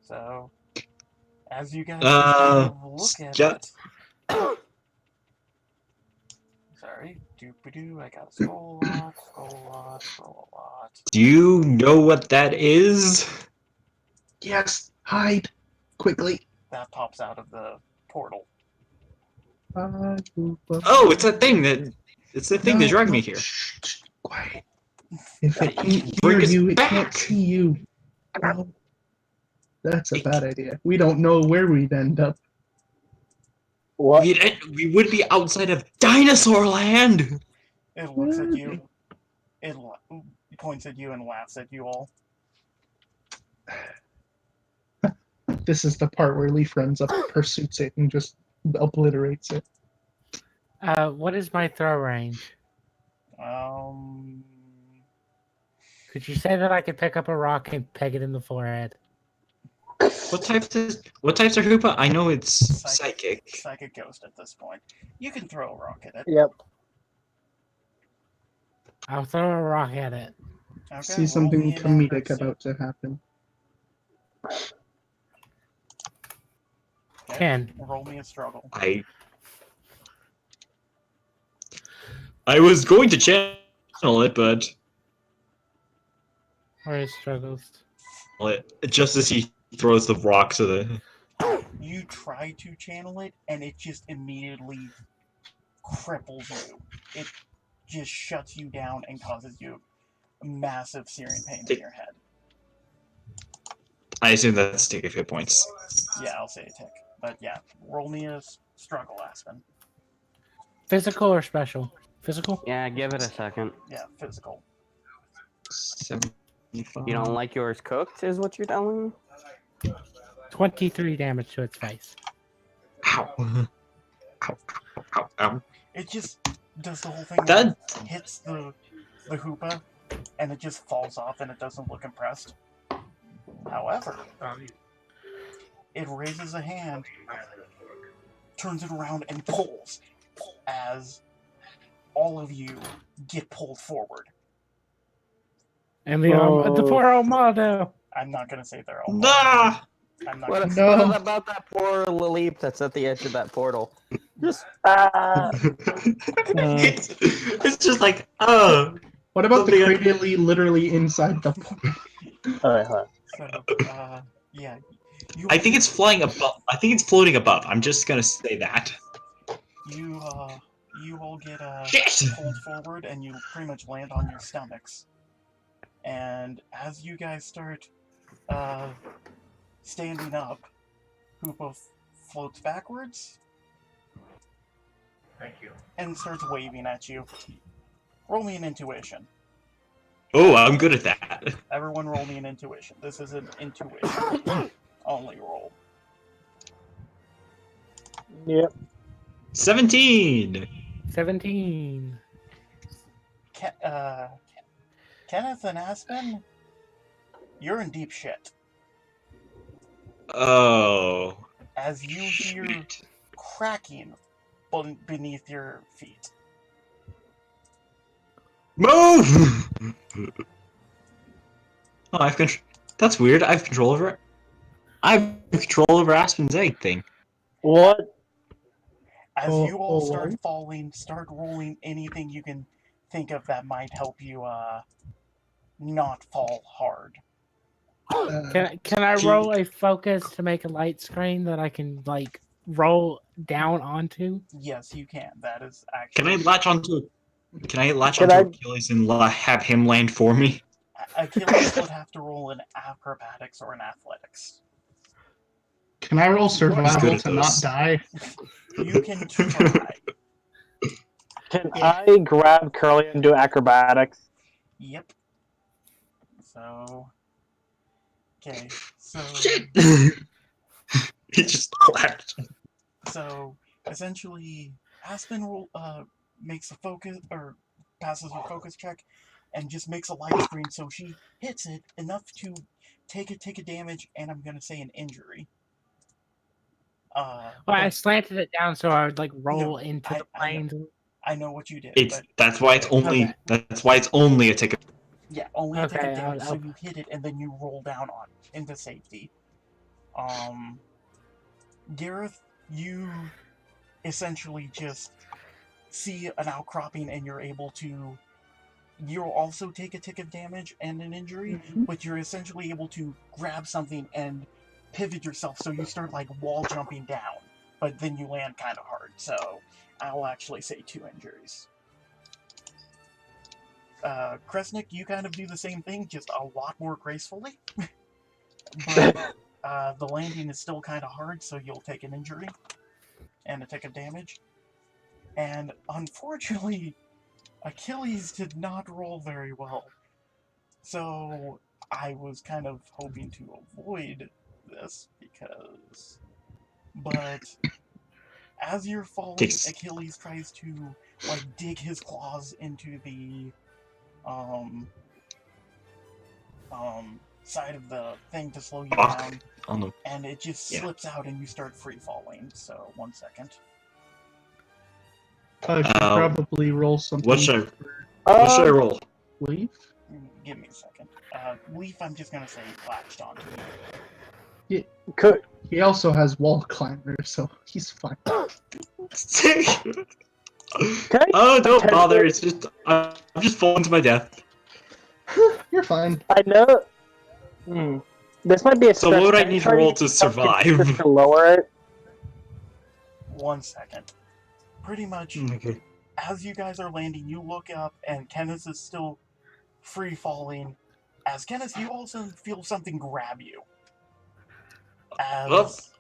So, as you guys just kind of look at it. Sorry, doop-a-doo, I gotta scroll a lot, scroll a lot. Do you know what that is? Yes, hide quickly. That pops out of the portal. Oh, it's that thing that. It's the thing that dragged me here. Shh, quiet. If it can hear Bring us you, it back. can't see you. No. That's a bad idea. We don't know where we'd end up. What? We would be outside of Dinosaur Land! It looks at you. It points at you and laughs at you all. This is the part where Leaf runs up, pursues it, and just obliterates it. What is my throw range? Could you say that I could pick up a rock and peg it in the forehead? What types are Hoopa? I know it's psychic. Psychic ghost at this point. You can throw a rock at it. Yep. I'll throw a rock at it. Okay, See something roll me an comedic accuracy. about to happen. Okay, 10. roll me a struggle. I was going to channel it, but Where is struggles? just as he throws the rock to the. You try to channel it, and it just immediately cripples you. It just shuts you down and causes you massive searing pain in your head. I assume that's take a hit points. Yeah, I'll say a tick. But yeah, roll me a struggle, Aspen. Physical or special? Physical? Yeah, give it a second. Yeah, physical. 75. You don't like yours cooked, is what you're telling me? 23 damage to its face. Ow. Ow. Ow. Ow. It just does the whole thing That- where it hits the Hoopa, and it just falls off and it doesn't look impressed. However, it raises a hand, turns it around, and pulls as all of you get pulled forward. And the poor Armado. I'm not going to say they're all. Nah! I'm not What gonna about that poor Lilip that's at the edge of that portal? Just it's just like, oh. What about the Something- cradle literally inside the Alright, hold on. So, yeah. I think it's flying above. I think it's floating above. I'm just gonna say that. You all get Shit! pulled forward, and you pretty much land on your stomachs. And as you guys start standing up, Hoopa floats backwards. and starts waving at you. Roll me an intuition. Oh, I'm good at that. Everyone roll me an intuition. This is an intuition only roll. Yep. 17! 17. Kenneth and Aspen, you're in deep shit. Oh. As you hear Shit. cracking beneath your feet. Move! Oh, that's weird. I have control over it. I have control over Aspen's egg thing. What? As you all start what? falling, start rolling anything you can think of that might help you not fall hard. Can I roll a focus to make a light screen that I can like roll down onto? Yes, you can. That is Can I actually... latch onto Can I- Achilles and have him land for me? Achilles would have to roll an acrobatics or an athletics. Can I roll good survival at to not those. die? You can try. Can I grab Curly and do acrobatics? Yep. So... Okay, so... He just laughed. So, essentially, Aspen makes a focus, or passes her focus check, and just makes a light screen, so she hits it enough to take a damage, and I'm gonna say an injury. Well, I slanted it down so I would like roll No, into the I know. planes. I know what you did, It's but that's why it's only a ticket. yeah, only take Okay, a damage, so I'll- you hit it, and then you roll down on into safety. Gareth, you essentially just see an outcropping, and you're able to... You'll also take a tick of damage and an injury, but you're essentially able to grab something and pivot yourself, so you start like wall jumping down, but then you land kind of hard, so I'll actually say 2 injuries. Kresnik, you kind of do the same thing, just a lot more gracefully. But the landing is still kind of hard, so you'll take an injury and a tick of damage. And unfortunately, Achilles did not roll very well. So I was kind of hoping to avoid this because... But as you're falling, Achilles tries to like dig his claws into the side of the thing to slow you down, and it just slips out and you start free falling. So 1 second. I should probably roll something. What should I roll? Leaf? Give me a second. Leaf, I'm just gonna say latched onto. He also has wall climber, so he's fine. Oh, don't bother. It's just I'm just falling to my death. You're fine. I know. This might be a. So what would I need to roll to survive? Just to lower it. 1 second. Pretty much, Okay. as you guys are landing, you look up, and Kenneth is still free falling. As Kenneth, you also feel something grab you. As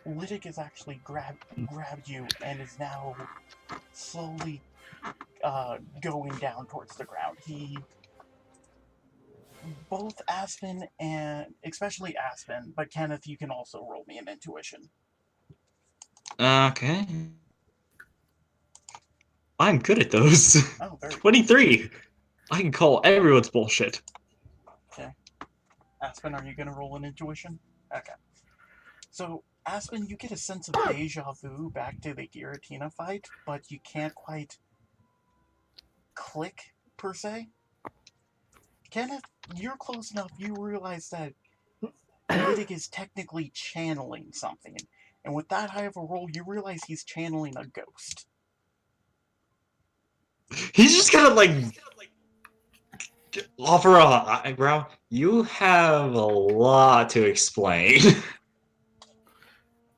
Lytic has actually grabbed you and is now slowly going down towards the ground. Both Aspen and especially Aspen, but Kenneth, you can also roll me an intuition. Okay. I'm good at those. Oh, very 23. I can call everyone's bullshit. Okay. Aspen, are you going to roll an intuition? Okay. So, Aspen, you get a sense of deja vu back to the Giratina fight, but you can't quite click, per se. Kenneth, you're close enough, you realize that Lytic is technically channeling something. And with that high of a roll, you realize he's channeling a ghost. He's just gonna like offer a eyebrow. You have a lot to explain.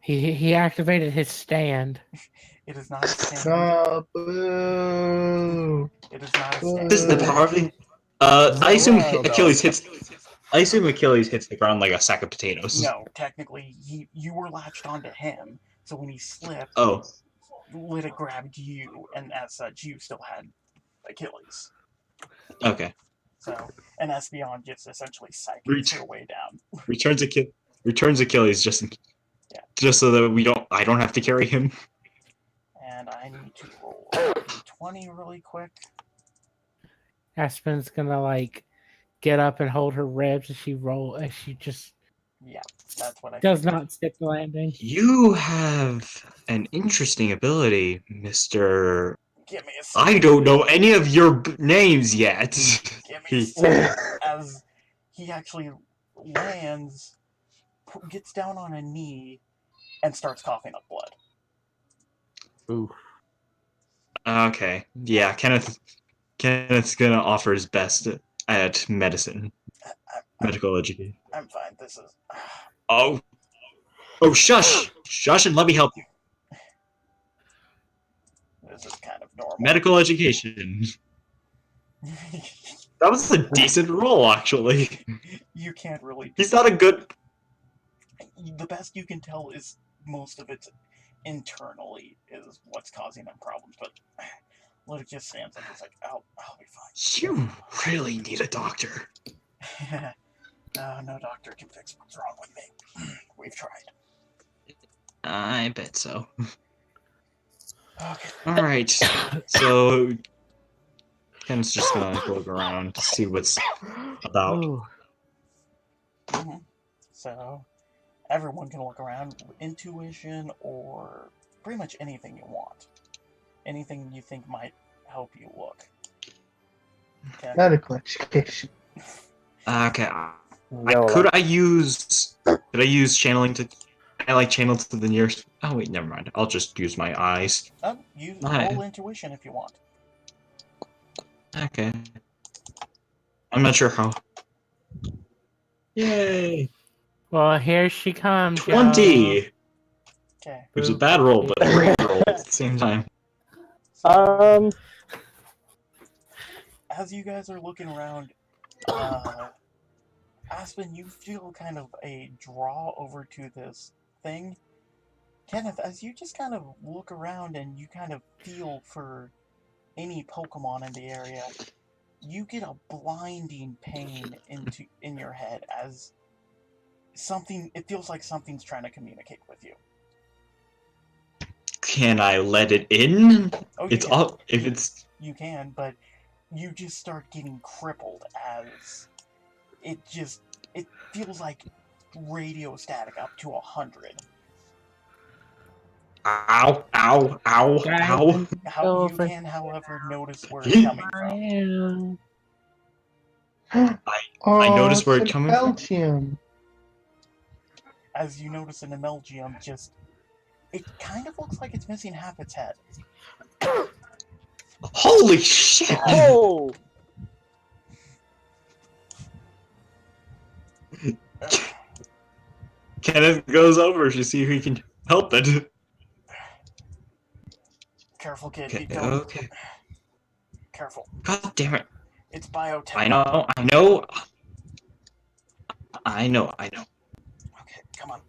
He activated his stand. It is not a stand. Boo. It is not a stand. This is the power of the. I assume Achilles hits. I assume Achilles hits the ground like a sack of potatoes. No, technically, you were latched onto him, So when he slipped, Oh. Lytic grabbed you, and as such, you still had Achilles. Okay. So, and Espeon just essentially psychics her way down. Returns Achilles just so that I don't have to carry him. And I need to roll a 20 really quick. Aspen's gonna like get up and hold her ribs as she just that's what I does figured. not stick the landing. You have an interesting ability, Mr. Give me a second. I don't know any of your names yet. Give me a second. As he actually lands, gets down on a knee, and starts coughing up blood. Ooh. Okay. Yeah, Kenneth's gonna offer his best at medicine. Medical education. I'm fine. This is... Oh, shush! Shush and let me help you. This is kind of normal. Medical education. That was a decent roll, actually. You can't really... He's not a good... The best you can tell is most of it's internally is what's causing them problems, but Lytic just stands up and is like, I'll be fine. You really need a doctor. No doctor can fix what's wrong with me. We've tried. I bet so. Okay. Alright, so Ken's just gonna look around to see what's about. Mm-hmm. So, everyone can look around. Intuition or pretty much anything you want. Anything you think might help you look. Okay. Medical education. Okay. Could I use channeling to... I like channel to the nearest... Oh wait, never mind. I'll just use my eyes. Roll intuition if you want. Okay. I'm not sure how. Yay! Well, here she comes. 20! Okay. It was a bad roll, but a great roll at the same time. As you guys are looking around, Aspen, you feel kind of a draw over to this thing. Kenneth, as you just kind of look around and you kind of feel for any Pokemon in the area, you get a blinding pain in your head as it feels like something's trying to communicate with you. Can I let it in? Oh, It's all if it's... You can, but you just start getting crippled as it feels like radio static up to 100. Ow, ow, ow, ow. How you can, however, notice where it's coming from. I noticed where it's coming from. Belgium. As you notice an Emelgium, it kind of looks like it's missing half its head. Holy shit! Oh! Kenneth goes over to see if he can help it. Careful, kid. Okay, Don't... okay. Careful. God damn it. It's biotech. I know. Okay, come on.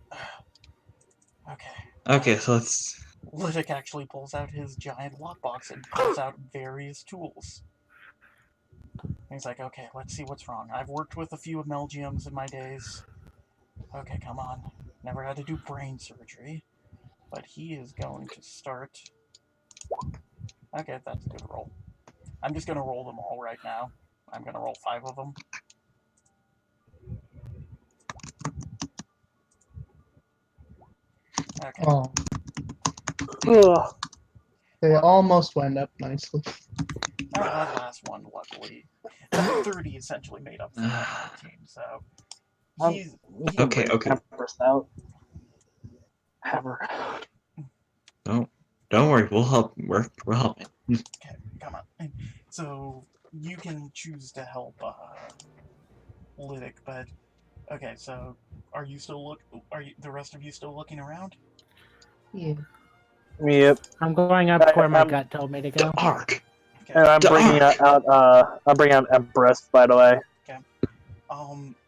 Okay. Okay, so let's... Lytic actually pulls out his giant lockbox and pulls out various tools. He's like, okay, let's see what's wrong. I've worked with a few Emelgiums in my days. Okay, come on. Never had to do brain surgery. But he is going to start... Okay, that's a good roll. I'm just going to roll them all right now. I'm going to roll 5 of them. Okay. Oh, Ugh. they almost went up nicely. That last one, luckily. That 30 essentially made up for the team, so... He's Okay. Empress out. Have her. Don't worry, we'll help. We're helping. Okay, come on. So, you can choose to help Lytic, but... Okay, so, are the rest of you still looking around? Yeah. Yep. I'm going up where my gut told me to go. Dark. Okay. And I'm bringing out Empress, by the way.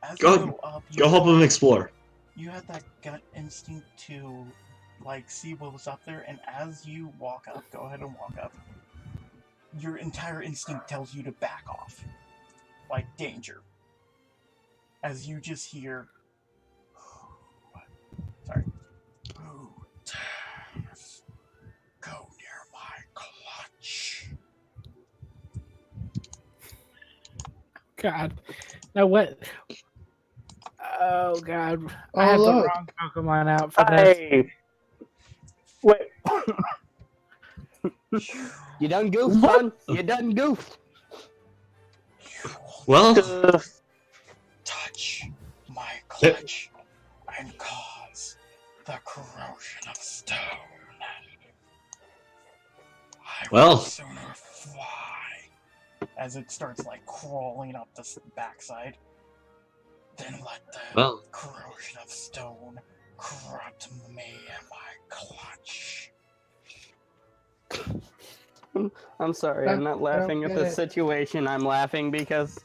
As Go- you go up, Go help him explore. You had that gut instinct to like see what was up there, and as you walk up, go ahead and walk up. Your entire instinct tells you to back off, like danger. As you just hear, sorry, who dares go near my clutch? God. Now what? Oh God. I have the look. wrong Pokemon out for this. Hey! Wait. You done goofed, son. You done goofed. Well, Touch my clutch and cause the corrosion of stone. I will Well. sooner fly as it starts like crawling up the backside than let the corrosion of stone corrupt me and my clutch. I'm sorry, I'm not laughing at the situation. I'm laughing because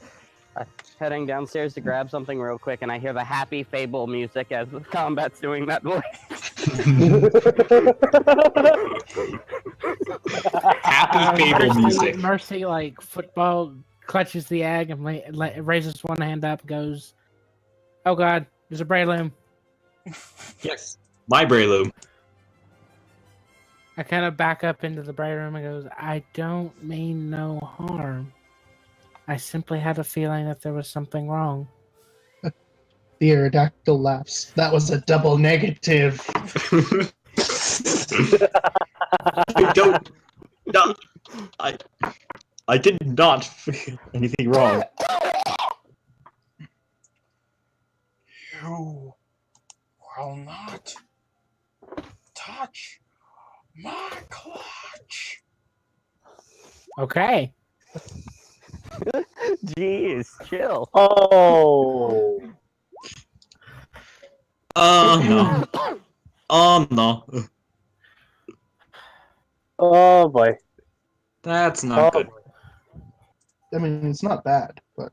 I'm heading downstairs to grab something real quick, and I hear the Happy Fable music as the combat's doing that voice. Happy Fable music. Mercy, like football, clutches the egg and raises one hand up, goes, "Oh God, there's a Breloom." Yes, my Breloom. I kind of back up into the Breloom and goes, "I don't mean no harm. I simply had a feeling that there was something wrong." The Aerodactyl laughs. That was a double negative. No, I did not feel anything wrong. You will not touch my clutch. Okay. Jeez, chill. Oh! No. No. Oh boy. That's not good. I mean, it's not bad, but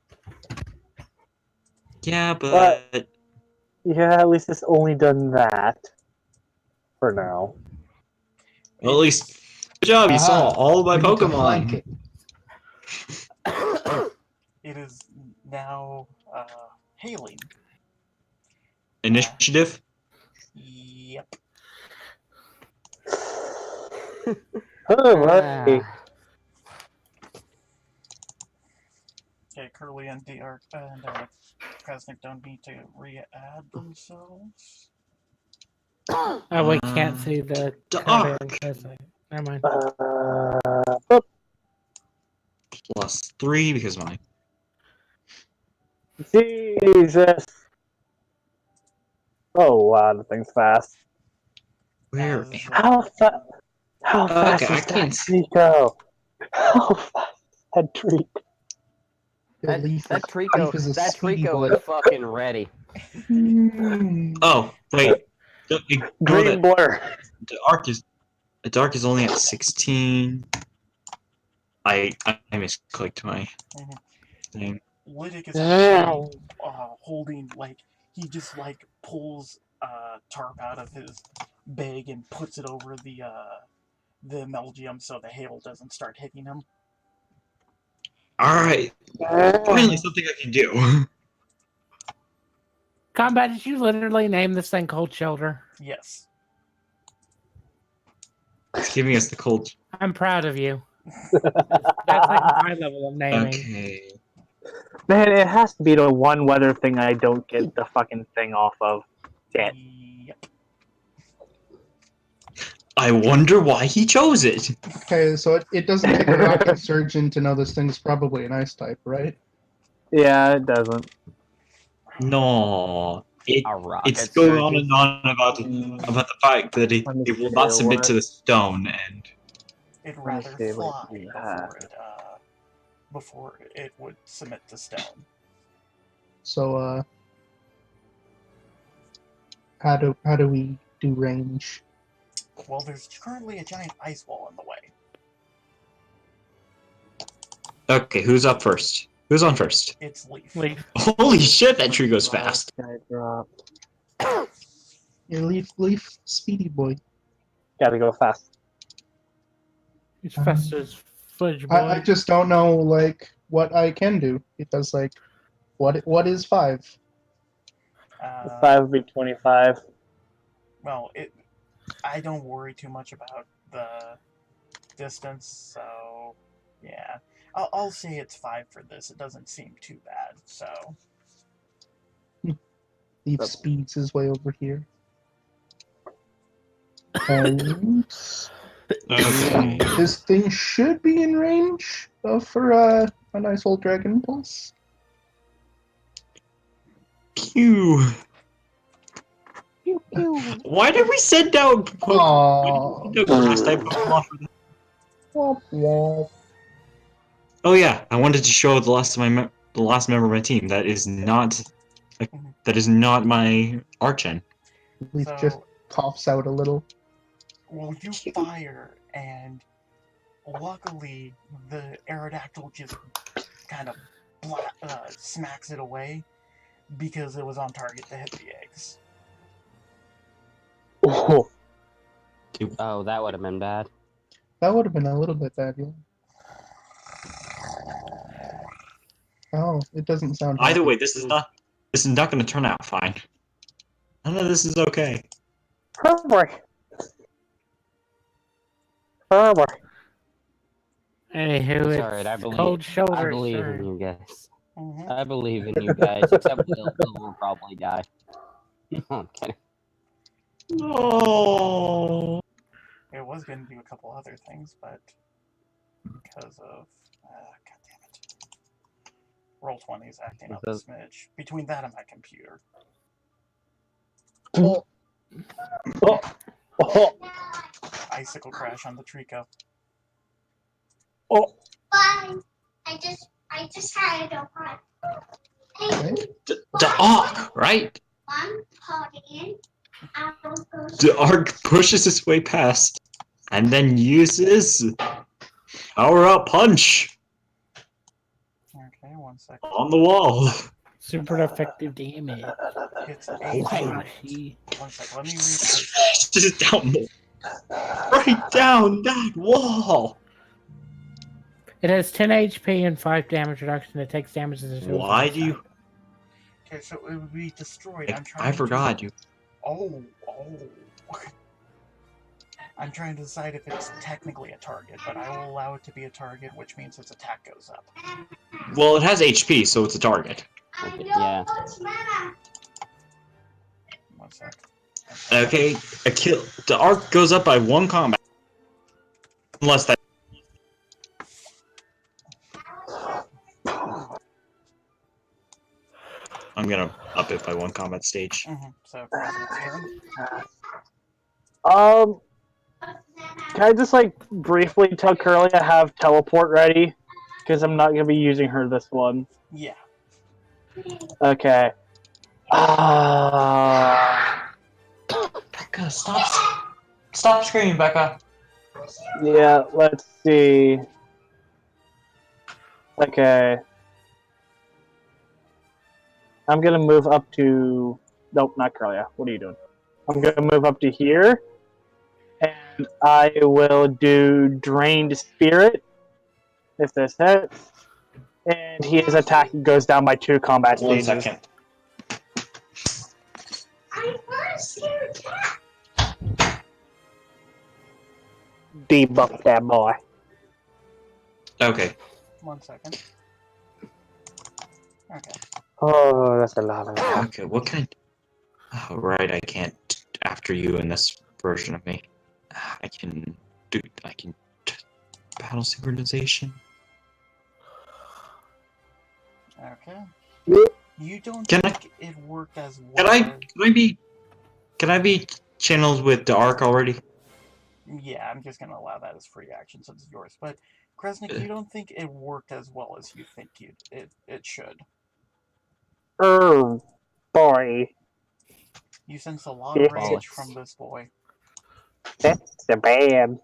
Yeah, but... Yeah, at least it's only done that. For now. Well, at least... Good job, you saw all of my we need to flank Pokemon. it. It is now hailing. Initiative? Yep. Oh, right. Okay, Curly and DR and Krasnik don't need to re-add themselves. Oh, we can't see the Dark. Never mind. Plus 3 because mine. Jesus. Oh wow, the thing's fast. Where As, am How fast? How fast Okay, I is can't that see. tree go? How fast is that tree? That Leaf Trico is a speedy boy. is fucking ready. Oh, wait. Don't ignore Green that. blur. The dark is only at 16. I misclicked my thing. Lydic is actually holding, like, he just, like, pulls tarp out of his bag and puts it over the Melgium so the hail doesn't start hitting him. Alright. Finally something I can do. Combat, did you literally name this thing Cold Shoulder? Yes. It's giving us the cold. I'm proud of you. That's like my level of naming. Okay. Man, it has to be the one weather thing I don't get the fucking thing off of. Damn. Yep. I wonder why he chose it. Okay, so it doesn't take a rocket surgeon to know this thing's probably an ice type, right? Yeah, it doesn't. No. A rocket It's going on surgeon. and on about the fact that it will not submit to the stone, and It'd me rather see what fly you have. before it would submit to stone. So, how do we do range? Well, there's currently a giant ice wall in the way. okay, who's up first? Who's on first? It's Leaf. Leaf. Holy shit, that tree goes fast. Guy dropped. Your leaf speedy boy. Gotta go fast. It's fast as fudge, boy. I just don't know like what I can do because like what is 5? 5 would be 25. Well, I don't worry too much about the distance, so yeah. I'll say it's 5 for this. It doesn't seem too bad, so. Leaf speeds his way over here. And Okay. this thing should be in range for a nice old dragon pulse. Pew. Pew, pew. Why did we send down Aww. grass type Pokemon for that? Womp womp. Oh yeah, I wanted to show the last member of my team that is not my Archen. Leaf So- just coughs out a little. Well, you fire, and luckily the Aerodactyl just kind of smacks it away because it was on target to hit the eggs. Oh, Oh, that would have been bad. That would have been a little bit bad, yeah. Oh, it doesn't sound Either happy. way, this is not going to turn out fine. I know this is okay. hurry. Hurry. Anywho, It's it's alright, I believe. cold I shoulders. believe sir. in you guys. Mhm. I believe in you guys, except Will will probably die. No, I'm kidding. No. It was going to do a couple other things, but because of God damn it, Roll20 is acting up a smidge. Between that and my computer, Oh, Oh, icicle crash on the Trico. oh. Fine. I just had a one. okay. The Arc, right? One party. I will go. The Arc pushes its way past, and then uses Power Up Punch Okay, 1 second. on the wall. Super effective damage. It's a Wow. 1 second. Let me read. Just down right down that wall. It has 10 HP and 5 damage reduction. It takes damage as a Why do you? Okay, so it would be destroyed. I'm trying. I forgot you. Oh. I'm trying to decide if it's technically a target, but I will allow it to be a target, which means its attack goes up. Well, it has HP, so it's a target. Yeah. 1 sec. Okay, a kill. The Arc goes up by 1 combat, unless that. I'm gonna up it by 1 combat stage. So, President's turn. Can I just like briefly tell Curly I have teleport ready? Because I'm not gonna be using her this one. Yeah. Okay. Becca, stop screaming, Becca. Yeah, let's see. Okay. I'm gonna move up to... Nope, not Curlia. What are you doing? I'm gonna move up to here. And I will do Drained Spirit. If this hits. And his attack goes down by 2 combat 1 stages. second. I first your attack. Debuff that boy. Okay. 1 second. Okay. Oh, that's a lot of that. Okay, what kind? Oh, right, I can't after you in this version of me. I can battle synchronization. Okay. You don't Can I- think it worked as well? Can I be channeled with the Arc already? Yeah, I'm just gonna allow that as free action since it's yours. But Kresnik, you don't think it worked as well as you think it should. Boy. You sense a lot of Yeah. rage from this boy. That's the bad.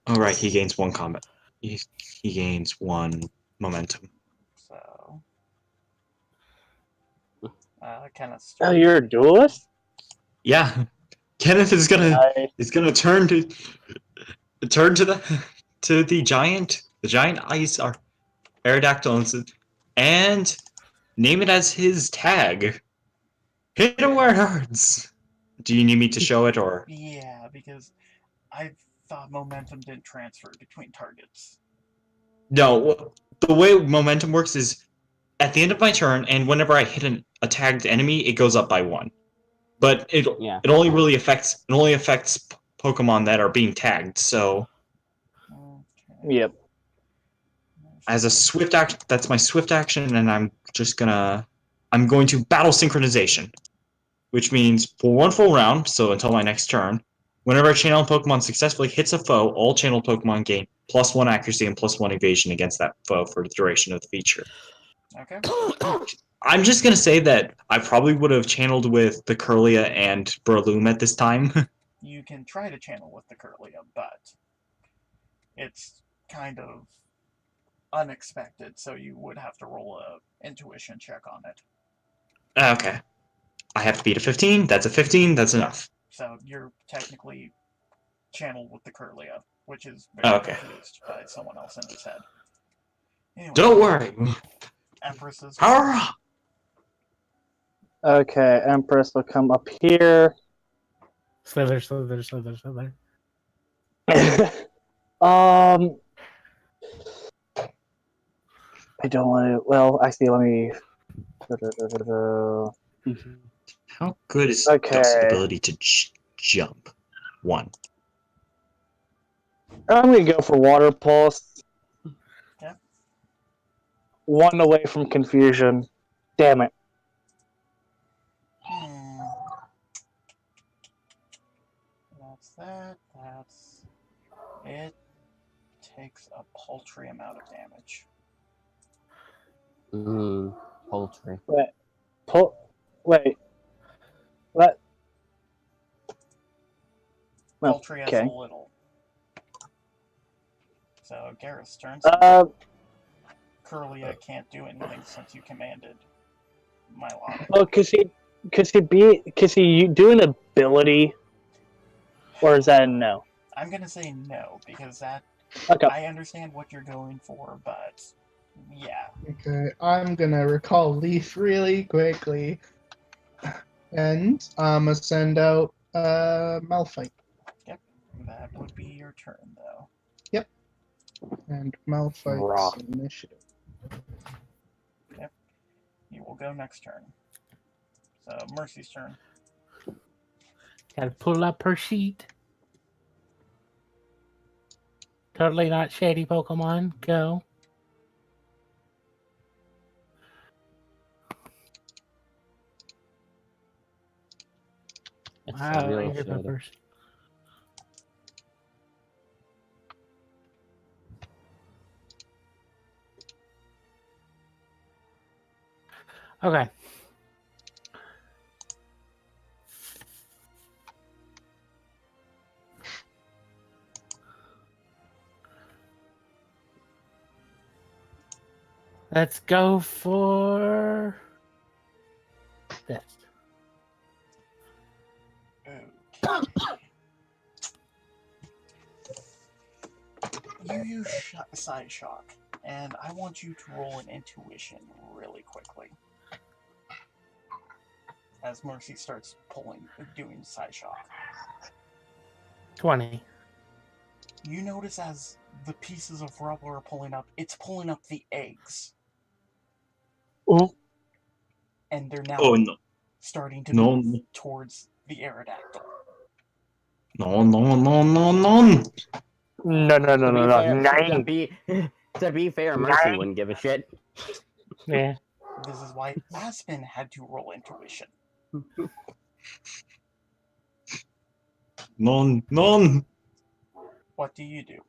Oh, right, he gains 1 combat. He gains 1 momentum. So, kind of. Oh, you're a duelist? Yeah. Kenneth is Nice. turn to the giant. The giant ice are Aerodactyl and name it as his tag. Hit it where it hurts. Do you need me to show it or? Yeah, because I thought momentum didn't transfer between targets. No, the way momentum works is at the end of my turn, and whenever I hit a tagged enemy, it goes up by 1. But it only really affects Pokemon that are being tagged. So Okay. Yep. as a swift action, that's my swift action, and I'm going to battle synchronization, which means for 1 full round, so until my next turn, whenever a channeled Pokemon successfully hits a foe, all channeled Pokemon gain +1 accuracy and +1 evasion against that foe for the duration of the feature. Okay. I'm just gonna say that I probably would have channeled with the Kirlia and Breloom at this time. You can try to channel with the Kirlia, but it's kind of unexpected, so you would have to roll a intuition check on it. Okay. I have to beat a 15. That's a 15. That's enough. So you're technically channeled with the Kirlia, which is very confused by someone else in his head. Anyway, don't worry. Empress's. Okay, Empress will come up here. Slither. I don't want to. Well, actually, let me. How good is Dust's ability to jump? 1. I'm gonna go for Water Pulse. Yeah. 1 away from confusion. Damn it. That's that. That's it. Takes a paltry amount of damage. Poultry. Wait. What? Paltry as a little. So Gareth's turn. Kirlia can't do anything since you commanded Milotic. Oh, could he do an ability? Or is that a no? I'm gonna say no, because that I understand what you're going for, but yeah. Okay, I'm gonna recall Leaf really quickly. And I'm gonna send out Malphite. Yep. That would be your turn though. Yep. And Malphite's initiative. Yep. You will go next turn. So Mercy's turn. Gotta pull up her sheet. Totally not shady Pokemon. Go. Wow, I hit my first. Okay. Let's go for this. You use Side Shock, and I want you to roll an intuition really quickly. As Mercy starts doing Side Shock. 20. You notice as the pieces of rubber are pulling up, it's pulling up the eggs. Oh. And they're now starting to move towards the Aerodactyl. No. To be fair, Mercy wouldn't give a shit. Yeah. This is why Aspen had to roll intuition. None. What do you do?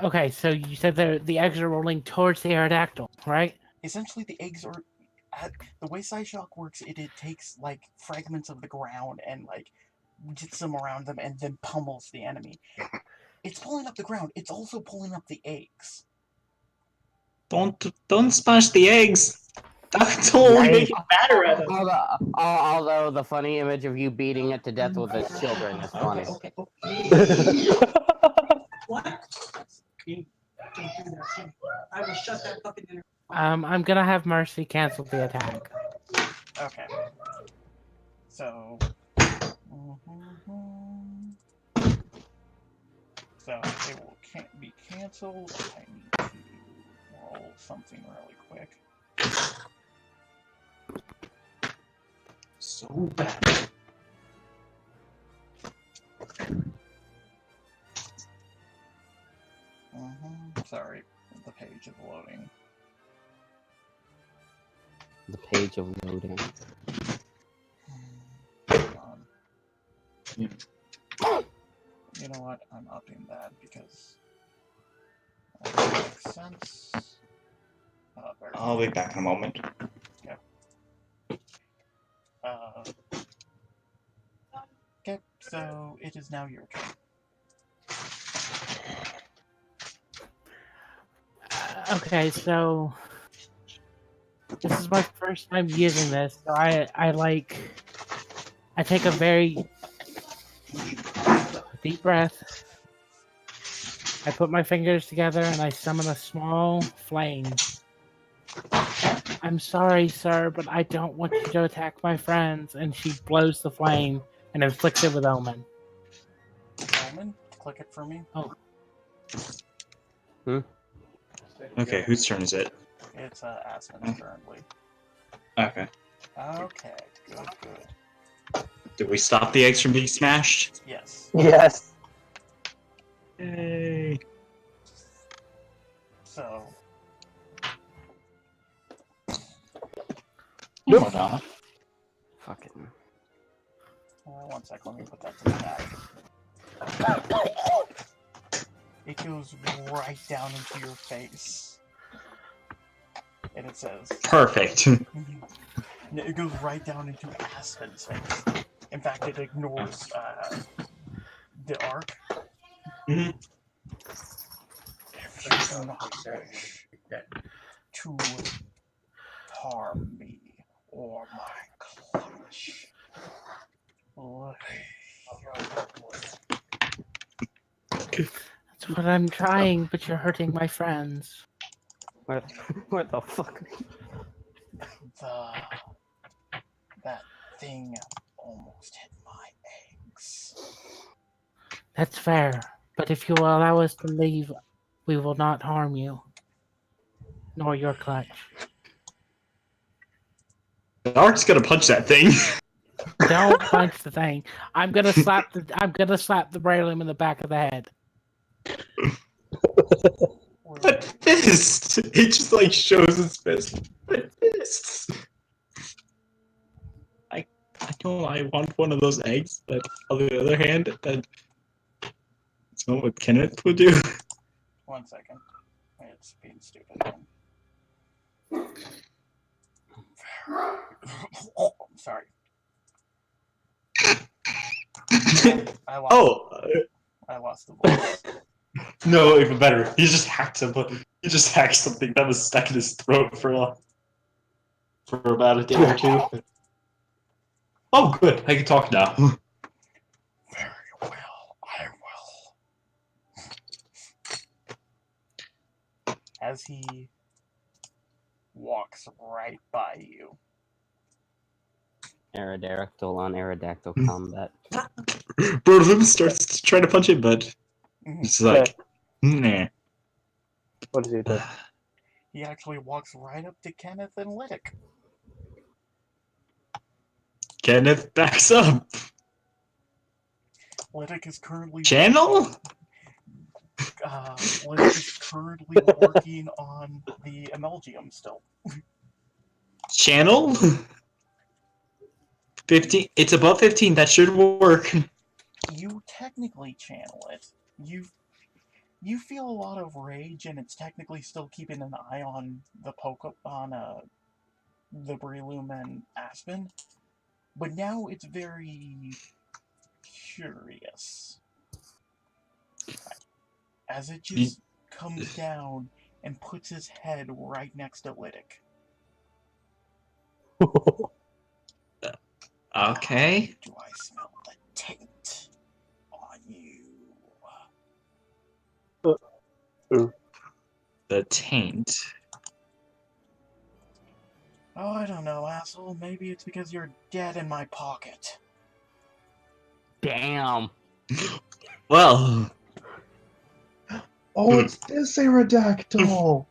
Okay, so you said the eggs are rolling towards the Aerodactyl, right? Essentially, the eggs are... The way Psyshock works, it takes, like, fragments of the ground and, like, gets them around them and then pummels the enemy. It's pulling up the ground. It's also pulling up the eggs. Don't smash the eggs. That's only make it badder at us. Although the funny image of you beating it to death with its children is funny. I'm gonna have Mercy cancel the attack. Okay. So. So it will can't be canceled. I need to roll something really quick. So bad. Sorry, the page is loading. The page of loading. Hold on. You know what? I'm upping that because that makes sense. I'll be back in a moment. Okay. Okay, so it is now your turn. Okay, so this is my first time using this, so I take a very deep breath. I put my fingers together and I summon a small flame. I'm sorry, sir, but I don't want you to attack my friends. And she blows the flame and inflicts it with Omen. Omen, click it for me. Oh. Okay, whose turn is it? It's Aspen's currently. Okay. Okay, good. Did we stop the eggs from being smashed? Yes. Yes. Yay. So. Hold on. Fucking. One sec, let me put that to the back. It goes right down into your face. And it says... Perfect. It goes right down into Aspen's face. In fact, it ignores the arc. Mm-hmm. If you do not wish to harm me or my clutch, That's what I'm trying, but you're hurting my friends. What the fuck? That thing almost hit my eggs. That's fair, but if you will allow us to leave, we will not harm you, nor your clutch. The arc's gonna punch that thing. Don't punch the thing. I'm gonna slap the Braylum in the back of the head. But fist! It just like shows its fist. But fists! I know I want one of those eggs, but on the other hand, that's not what Kenneth would do. 1 second. It's being stupid. Sorry. I lost the voice. No, even better. He just hacked something. He just hacked something that was stuck in his throat for about a day or two. Oh, good. I can talk now. Very well, I will. As he walks right by you. Aerodactyl on Aerodactyl combat. Berlin starts to try to punch it, but it's like, nah. What does he do? He actually walks right up to Kenneth and Lydic. Kenneth backs up. Lydic is currently... Channel? Lydic is currently working on the Emelgium still. Channel? 15. It's above 15. That should work. You technically channel it. You feel a lot of rage, and it's technically still keeping an eye on the the Breloom and Aspen. But now it's very curious. As it just comes down and puts his head right next to Lydic. Okay. Do I smell the taint on you? The taint. Oh, I don't know, asshole. Maybe it's because you're dead in my pocket. Damn. Well. Oh, it's this Aerodactyl!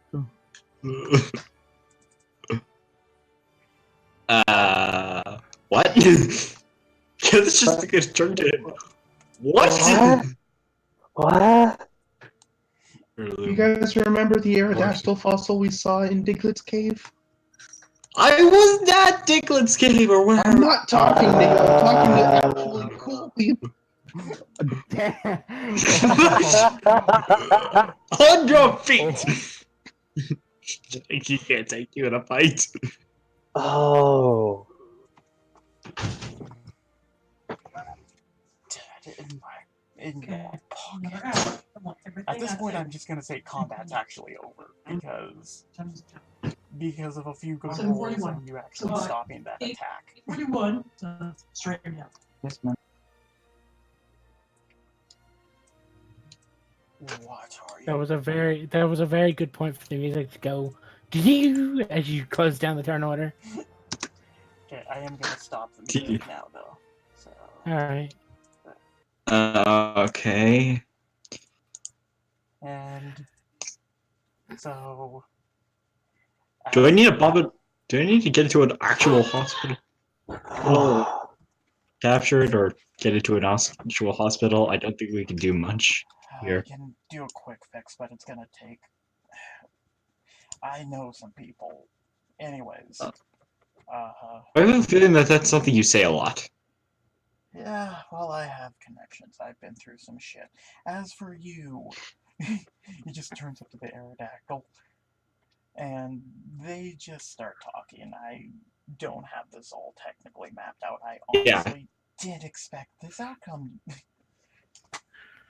What? This just gets turned in. What? What? You guys remember the Aerodactyl fossil we saw in Diglett's cave? I was not Dicklin's cave or whatever. I'm not talking to you, I'm talking to actually cool people. Damn. 100 feet! He can't take you in a fight. Oh. Dead in your pocket. At this point, I'm just gonna say combat's actually over because of a few good rolls and you actually stopping that attack. 41. Straight now. Yes, man. What are you? That was a very good point for the music to go as you close down the turn order. Okay, I am gonna stop the music now, though. So. All right. Okay. And so. Do I need to get into an actual hospital? Capture it or get into an actual hospital? I don't think we can do much here. I can do a quick fix, but it's gonna take. I know some people. Anyways. I have a feeling that that's something you say a lot. Yeah, well, I have connections. I've been through some shit. As for you, he just turns up to the Aerodactyl, and they just start talking. I don't have this all technically mapped out. I honestly didn't expect this outcome.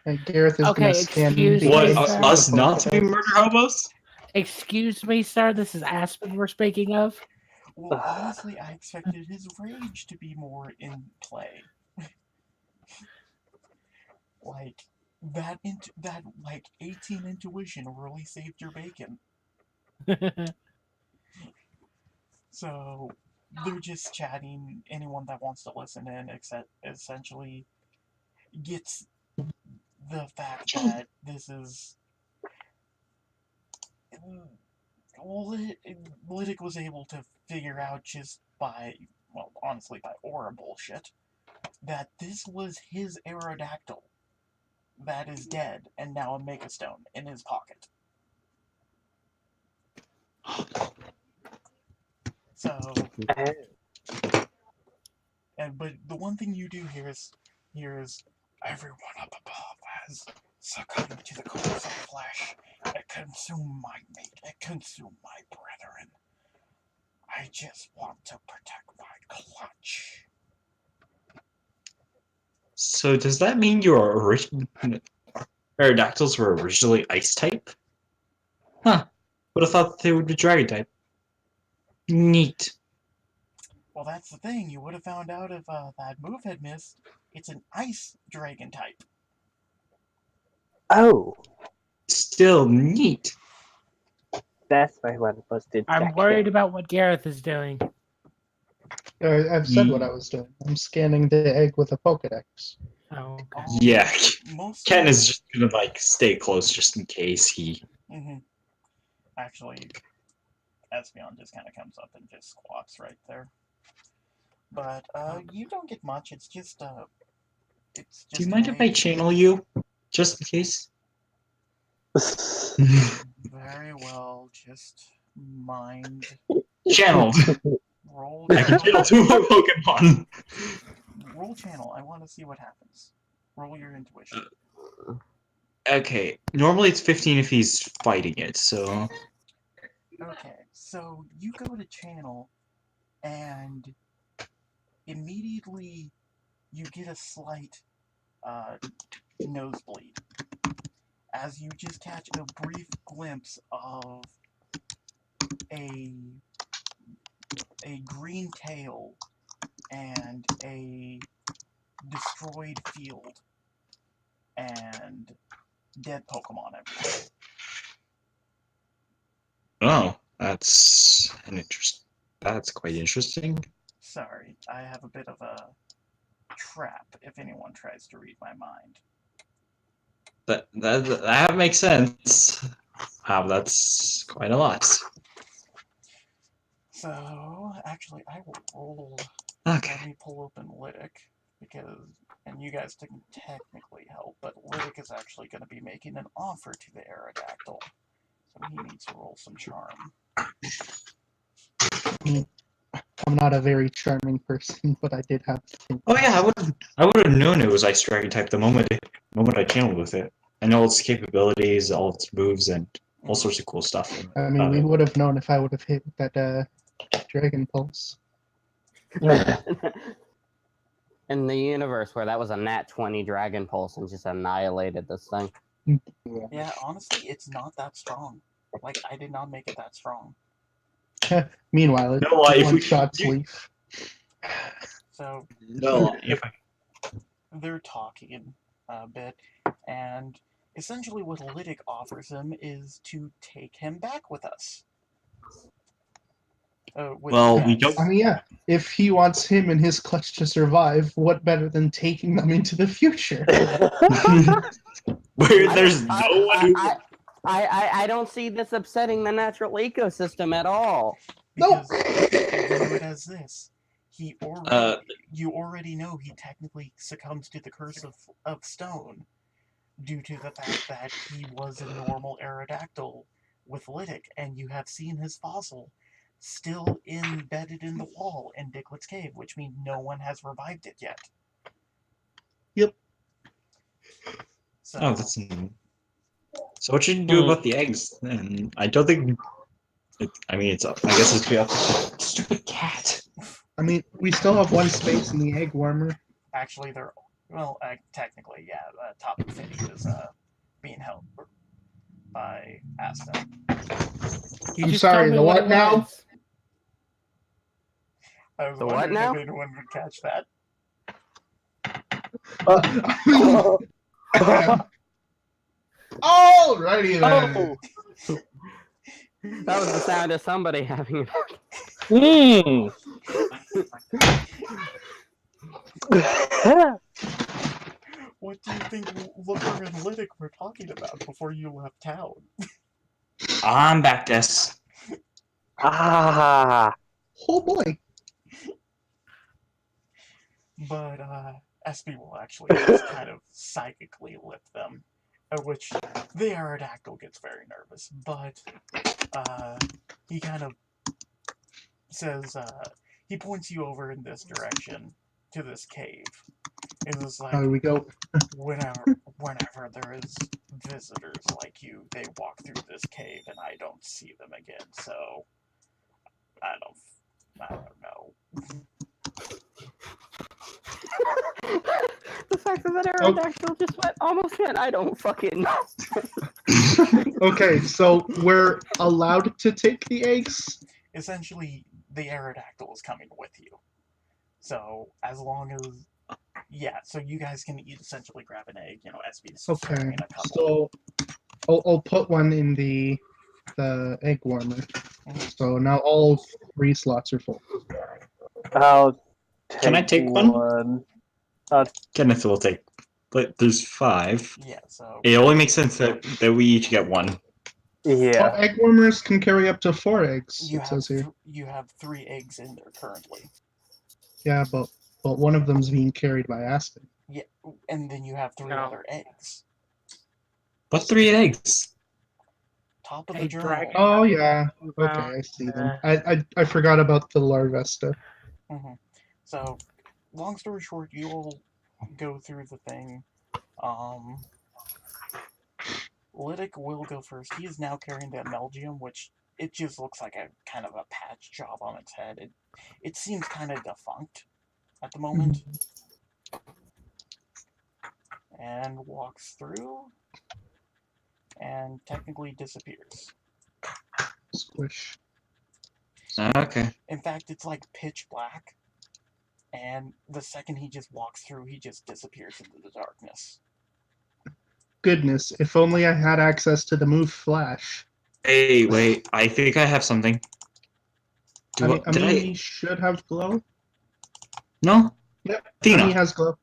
Hey, Gareth is Okay, gonna scan excuse the me, What, sir. us not to be murder hobos? Excuse me, sir. This is Aspen we're speaking of. Well, honestly, I expected his rage to be more in play. Like, that 18 intuition really saved your bacon. So, they're just chatting. Anyone that wants to listen in, except essentially gets the fact that this is. Lytic was able to figure out just by, well, honestly, by aura bullshit, that this was his Aerodactyl that is dead and now a Megastone in his pocket. So, but the one thing you do here is everyone up above has succumbed to the course of flesh. It consumed my meat. It consumed my brethren. I just want to protect my clutch. So does that mean your original Aerodactyls were originally ice type? Huh. Would have thought they would be dragon type. Neat. Well, that's the thing. You would have found out if that move had missed. It's an ice dragon type. Oh. Still neat. That's why one was detection. I'm worried about what Gareth is doing. I've said what I was doing. I'm scanning the egg with a Pokedex. Oh, okay. Yeah. Most Ken is just gonna stay close just in case he. Actually, Espeon just kind of comes up and just squats right there. But you don't get much. It's just Do you mind if I channel you, just in case? Very well. Just mind. Channeled. Roll. I can channel two more Pokemon. Roll channel. I want to see what happens. Roll your intuition. Okay. Normally it's 15 if he's fighting it. So. Okay. So you go to channel, and immediately you get a slight nosebleed as you just catch a brief glimpse of a a green tail and a destroyed field and dead Pokemon everywhere. Oh, that's quite interesting. Sorry, I have a bit of a trap if anyone tries to read my mind. That makes sense. That's quite a lot. So, actually, I will roll. Okay. Let me pull open Lytic, and you guys can technically help, but Lytic is actually going to be making an offer to the Aerodactyl. So he needs to roll some charm. I'm not a very charming person, but I did have to think. Oh yeah, I would have known it was Ice Dragon type the moment I channeled with it. I know its capabilities, all its moves, and all sorts of cool stuff. I mean, we would have known if I would have hit with that Dragon Pulse. In the universe where that was a nat 20 Dragon Pulse and just annihilated this thing. Yeah, honestly, it's not that strong. Like, I did not make it that strong. Meanwhile, it one-shots Leaf. So, No, they're talking a bit, and essentially what Lytic offers him is to take him back with us. Well, we don't. I mean, yeah. If he wants him and his clutch to survive, what better than taking them into the future? Where there's no one. I don't see this upsetting the natural ecosystem at all. Because view it as this. You already know he technically succumbs to the curse of stone due to the fact that he was a normal Aerodactyl with Lytic, and you have seen his fossil still embedded in the wall in Digltt's cave, which means no one has revived it yet. Yep. So, that's. So what should you do about the eggs then? I don't think. I mean, it's up. I guess it's up to the stupid cat. I mean, we still have one space in the egg warmer. Actually, technically, yeah. Top Infinity is being held by Aston. I'm sorry, the what now? I was The what wondering now? if anyone would catch that. Alrighty then. Oh. That was the sound of somebody having. What do you think Looker and Lytic were talking about before you left town? I'm back, Des. Oh boy. But SB will actually just kind of psychically lift them, at which the Aerodactyl gets very nervous, but he kind of says, he points you over in this direction to this cave. It was like, How do we go? whenever there is visitors like you, they walk through this cave and I don't see them again, so I don't know. The fact that Aerodactyl just almost went, I don't fucking know. Okay, so we're allowed to take the eggs? Essentially, the Aerodactyl is coming with you. So, as long as... Yeah, so you guys can essentially grab an egg, SB's Okay, a couple. so I'll put one in the egg warmer. So now all 3 slots are full. Can I take one? Kenneth will take. But there's 5. Yeah, so... It only makes sense that we each get one. Yeah. Well, egg warmers can carry up to 4 eggs, it says here. You have 3 eggs in there currently. Yeah, but one of them's being carried by Aspen. Yeah, and then you have 3 other eggs. What 3 eggs? Top of the journal. Oh yeah, okay, I see them. I forgot about the Larvesta. So, long story short, you all go through the thing. Lytic will go first. He is now carrying the Amelgium, which it just looks like a kind of a patch job on its head. It seems kind of defunct at the moment. And walks through and technically disappears. Squish. Okay. In fact, it's like pitch black, and the second he just walks through, he just disappears into the darkness. Goodness, if only I had access to the move flash. Hey, wait. I think I have something. Ami should have glow. No? Yep. Athena. Ami has glow.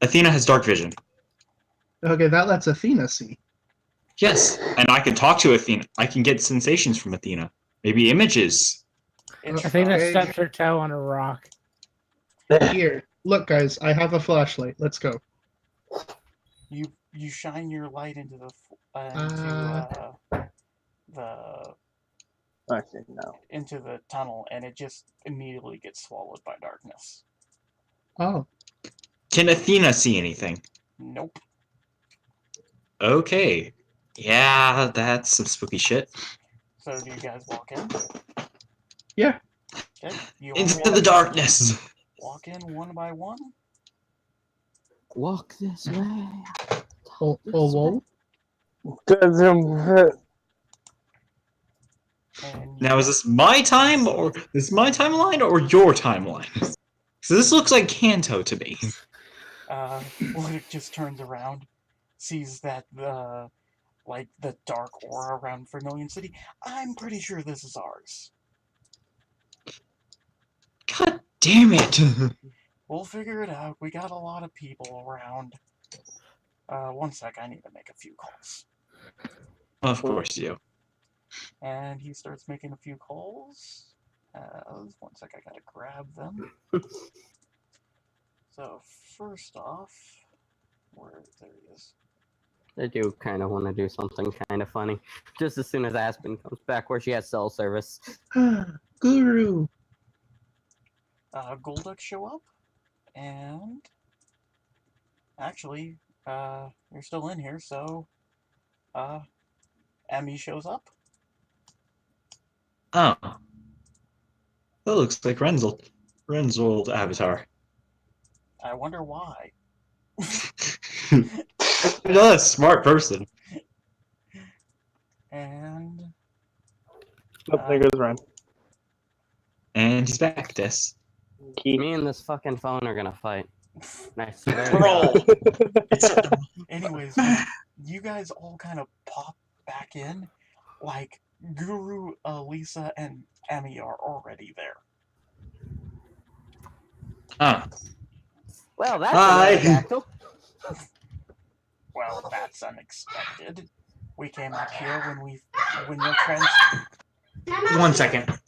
Athena has dark vision. Okay, that lets Athena see. Yes, and I can talk to Athena. I can get sensations from Athena. Maybe images. Athena Okay. steps her toe on a rock. Here, look, guys. I have a flashlight. Let's go. You shine your light into the Actually, no. into the tunnel, and it just immediately gets swallowed by darkness. Oh. Can Athena see anything? Nope. Okay. Yeah, that's some spooky shit. So do you guys walk in? Yeah. Okay. You all Into the darkness. walk in one by one. Walk this way. Whoa. And Now, is this my time, or is my timeline, or your timeline? So this looks like Kanto to me. Ludic just turns around, sees that the dark aura around Vermillion City. I'm pretty sure this is ours. God damn it! We'll figure it out. We got a lot of people around. One sec, I need to make a few calls. Of course you. And he starts making a few calls. One sec, I gotta grab them. So, first off, there he is. I do kind of want to do something kind of funny. Just as soon as Aspen comes back where she has cell service. Guru. Golduck show up, and actually, you're still in here, so, Emmy shows up. Oh. That looks like Ren's old avatar. I wonder why. You're a smart person. And... there goes Ren. And he's back, Des. Me and this fucking phone are gonna fight. Nice. Roll! Anyways, you guys all kind of pop back in, like Guru, Lisa, and Emmy are already there. Ah. Well, that's Hi. Well, that's unexpected. We came up here when your friends... 1 second.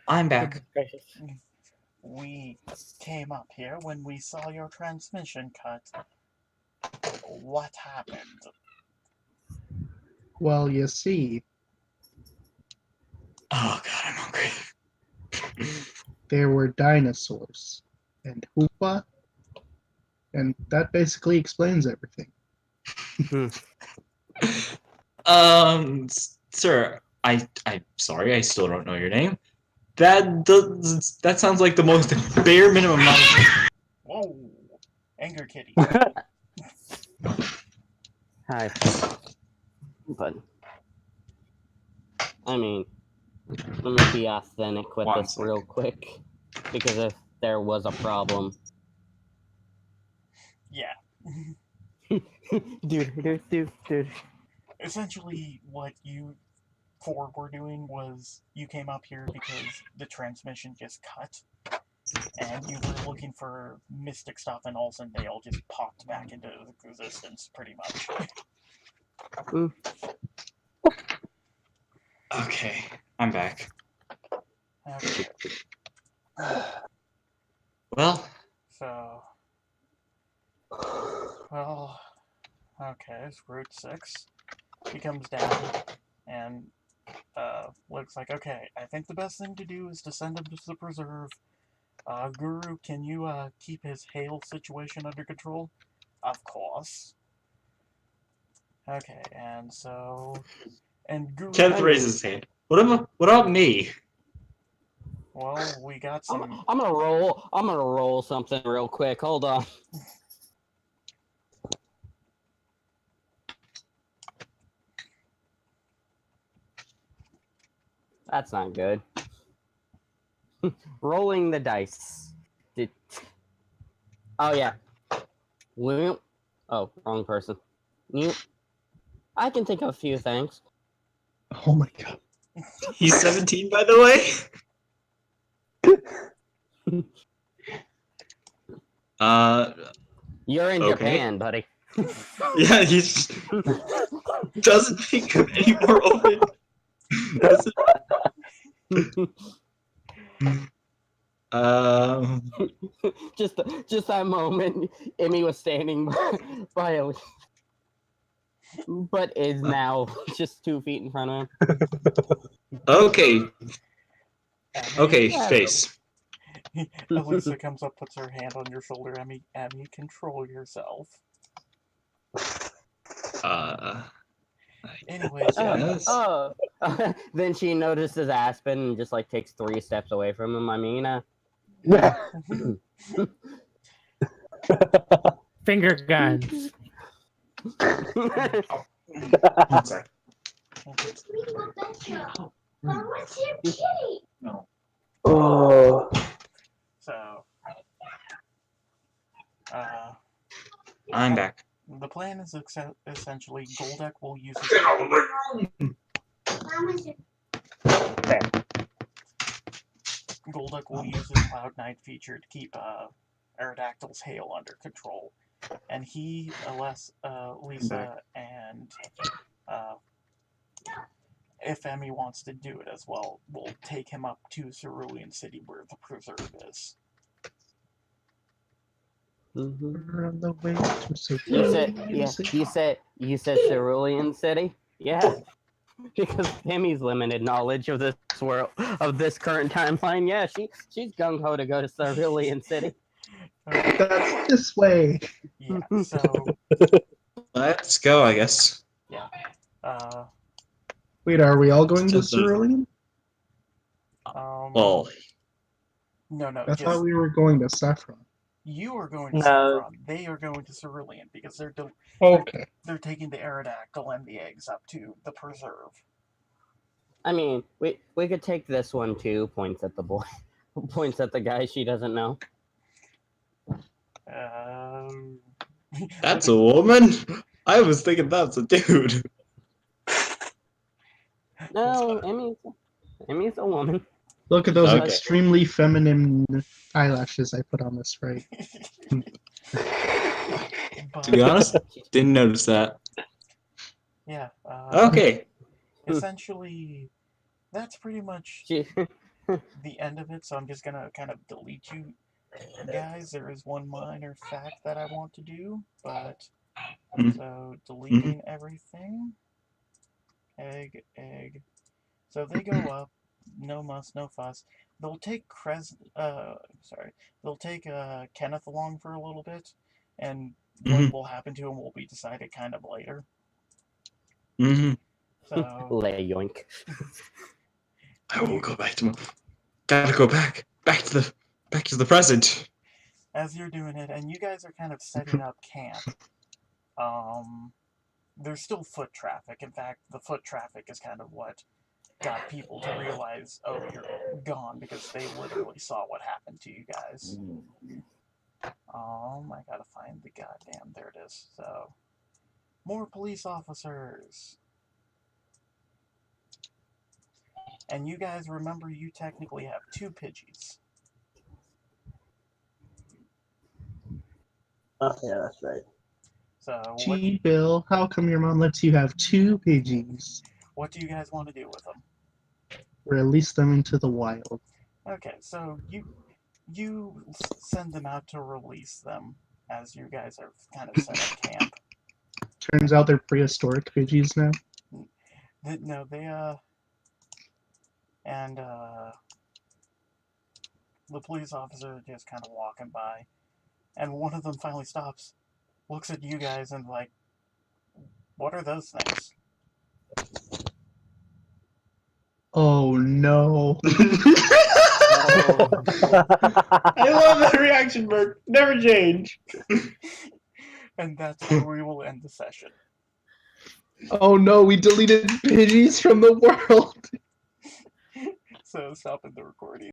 I'm back. We came up here when we saw your transmission cut. What happened? Well, you see, Oh god, I'm hungry. there were dinosaurs and Hoopa, and that basically explains everything. Sir, I'm sorry, I still don't know your name. That sounds like the most bare minimum amount of... Whoa! Anger Kitty. Hi. But I mean, let me be authentic with this real quick, because if there was a problem, Yeah. dude. Essentially, what you four were doing was you came up here because the transmission just cut, and you were looking for mystic stuff, and all of a sudden they all just popped back into existence, pretty much. Okay, I'm back. Okay. Well, So, well, okay, it's Route 6. He comes down and looks like, okay, I think the best thing to do is to send him to the preserve. Guru, can you keep his hail situation under control? Of course. Okay, and so, and Guru. Kenneth raises his hand. What about me? Well, we got some. I'm gonna roll something real quick. Hold on. That's not good. Rolling the dice. Oh, yeah. Oh, wrong person. I can think of a few things. Oh my god. He's 17, by the way. You're in Okay. Japan, buddy. Yeah, he doesn't think of any more open. Just that moment, Emmy was standing by a, but is now just 2 feet in front of him. Okay. Okay, face. Elisa comes up, puts her hand on your shoulder. Emmy, control yourself. Anyways, yes. Then she notices Aspen and just like takes 3 steps away from him. I mean, Finger guns. Sorry. Oh. So, I'm back. the plan is essentially Golduck will use his Cloud 9 feature to keep Aerodactyl's hail under control, and he, Lisa, and if Emmy wants to do it as well, will take him up to Vermillion City where the preserve is. We're on the way to You said Cerulean City? Yeah. Because Emmy's limited knowledge of this world, of this current timeline, yeah, she's gung-ho to go to Cerulean City. That's this way. Yeah, so... Let's go, I guess. Yeah. Wait, are we all going to Cerulean? Well... No, I thought we were going to Saffron. You are going to Saffron. They are going to Cerulean because they're they're taking the Aerodactyl and the eggs up to the preserve. I mean, we could take this one too. Points at the boy. Points at the guy she doesn't know. That's a woman? I was thinking that's a dude. No, Emmy's a woman. Look at those extremely feminine eyelashes I put on this, right? To be honest, didn't notice that. Yeah. Okay. Essentially, that's pretty much the end of it, so I'm just gonna kind of delete you guys. There is one minor fact that I want to do, but... So, deleting everything. Egg. So they go up. No muss, no fuss. They'll take they'll take Kenneth along for a little bit, and what will happen to him will be decided kind of later. So yoink. I will go back to gotta go back to the present. As you're doing it, and you guys are kind of setting up camp. There's still foot traffic. In fact, the foot traffic is kind of what got people to realize, oh, you're gone, because they literally saw what happened to you guys. I gotta find the goddamn, there it is. So, more police officers. And you guys remember you technically have 2 Pidgeys. Oh, yeah, that's right. So, Gee, Bill, how come your mom lets you have 2 Pidgeys? What do you guys want to do with them? Release them into the wild. Okay, so you send them out to release them as you guys are kind of set up camp. Turns out they're prehistoric Pidgeys now. No, they and the police officer is just kind of walking by, and one of them finally stops, looks at you guys, and like, what are those things? Oh no. I love that reaction, Merk. Never change. And that's where we will end the session. Oh no, we deleted Pidgeys from the world. So stopping the recording.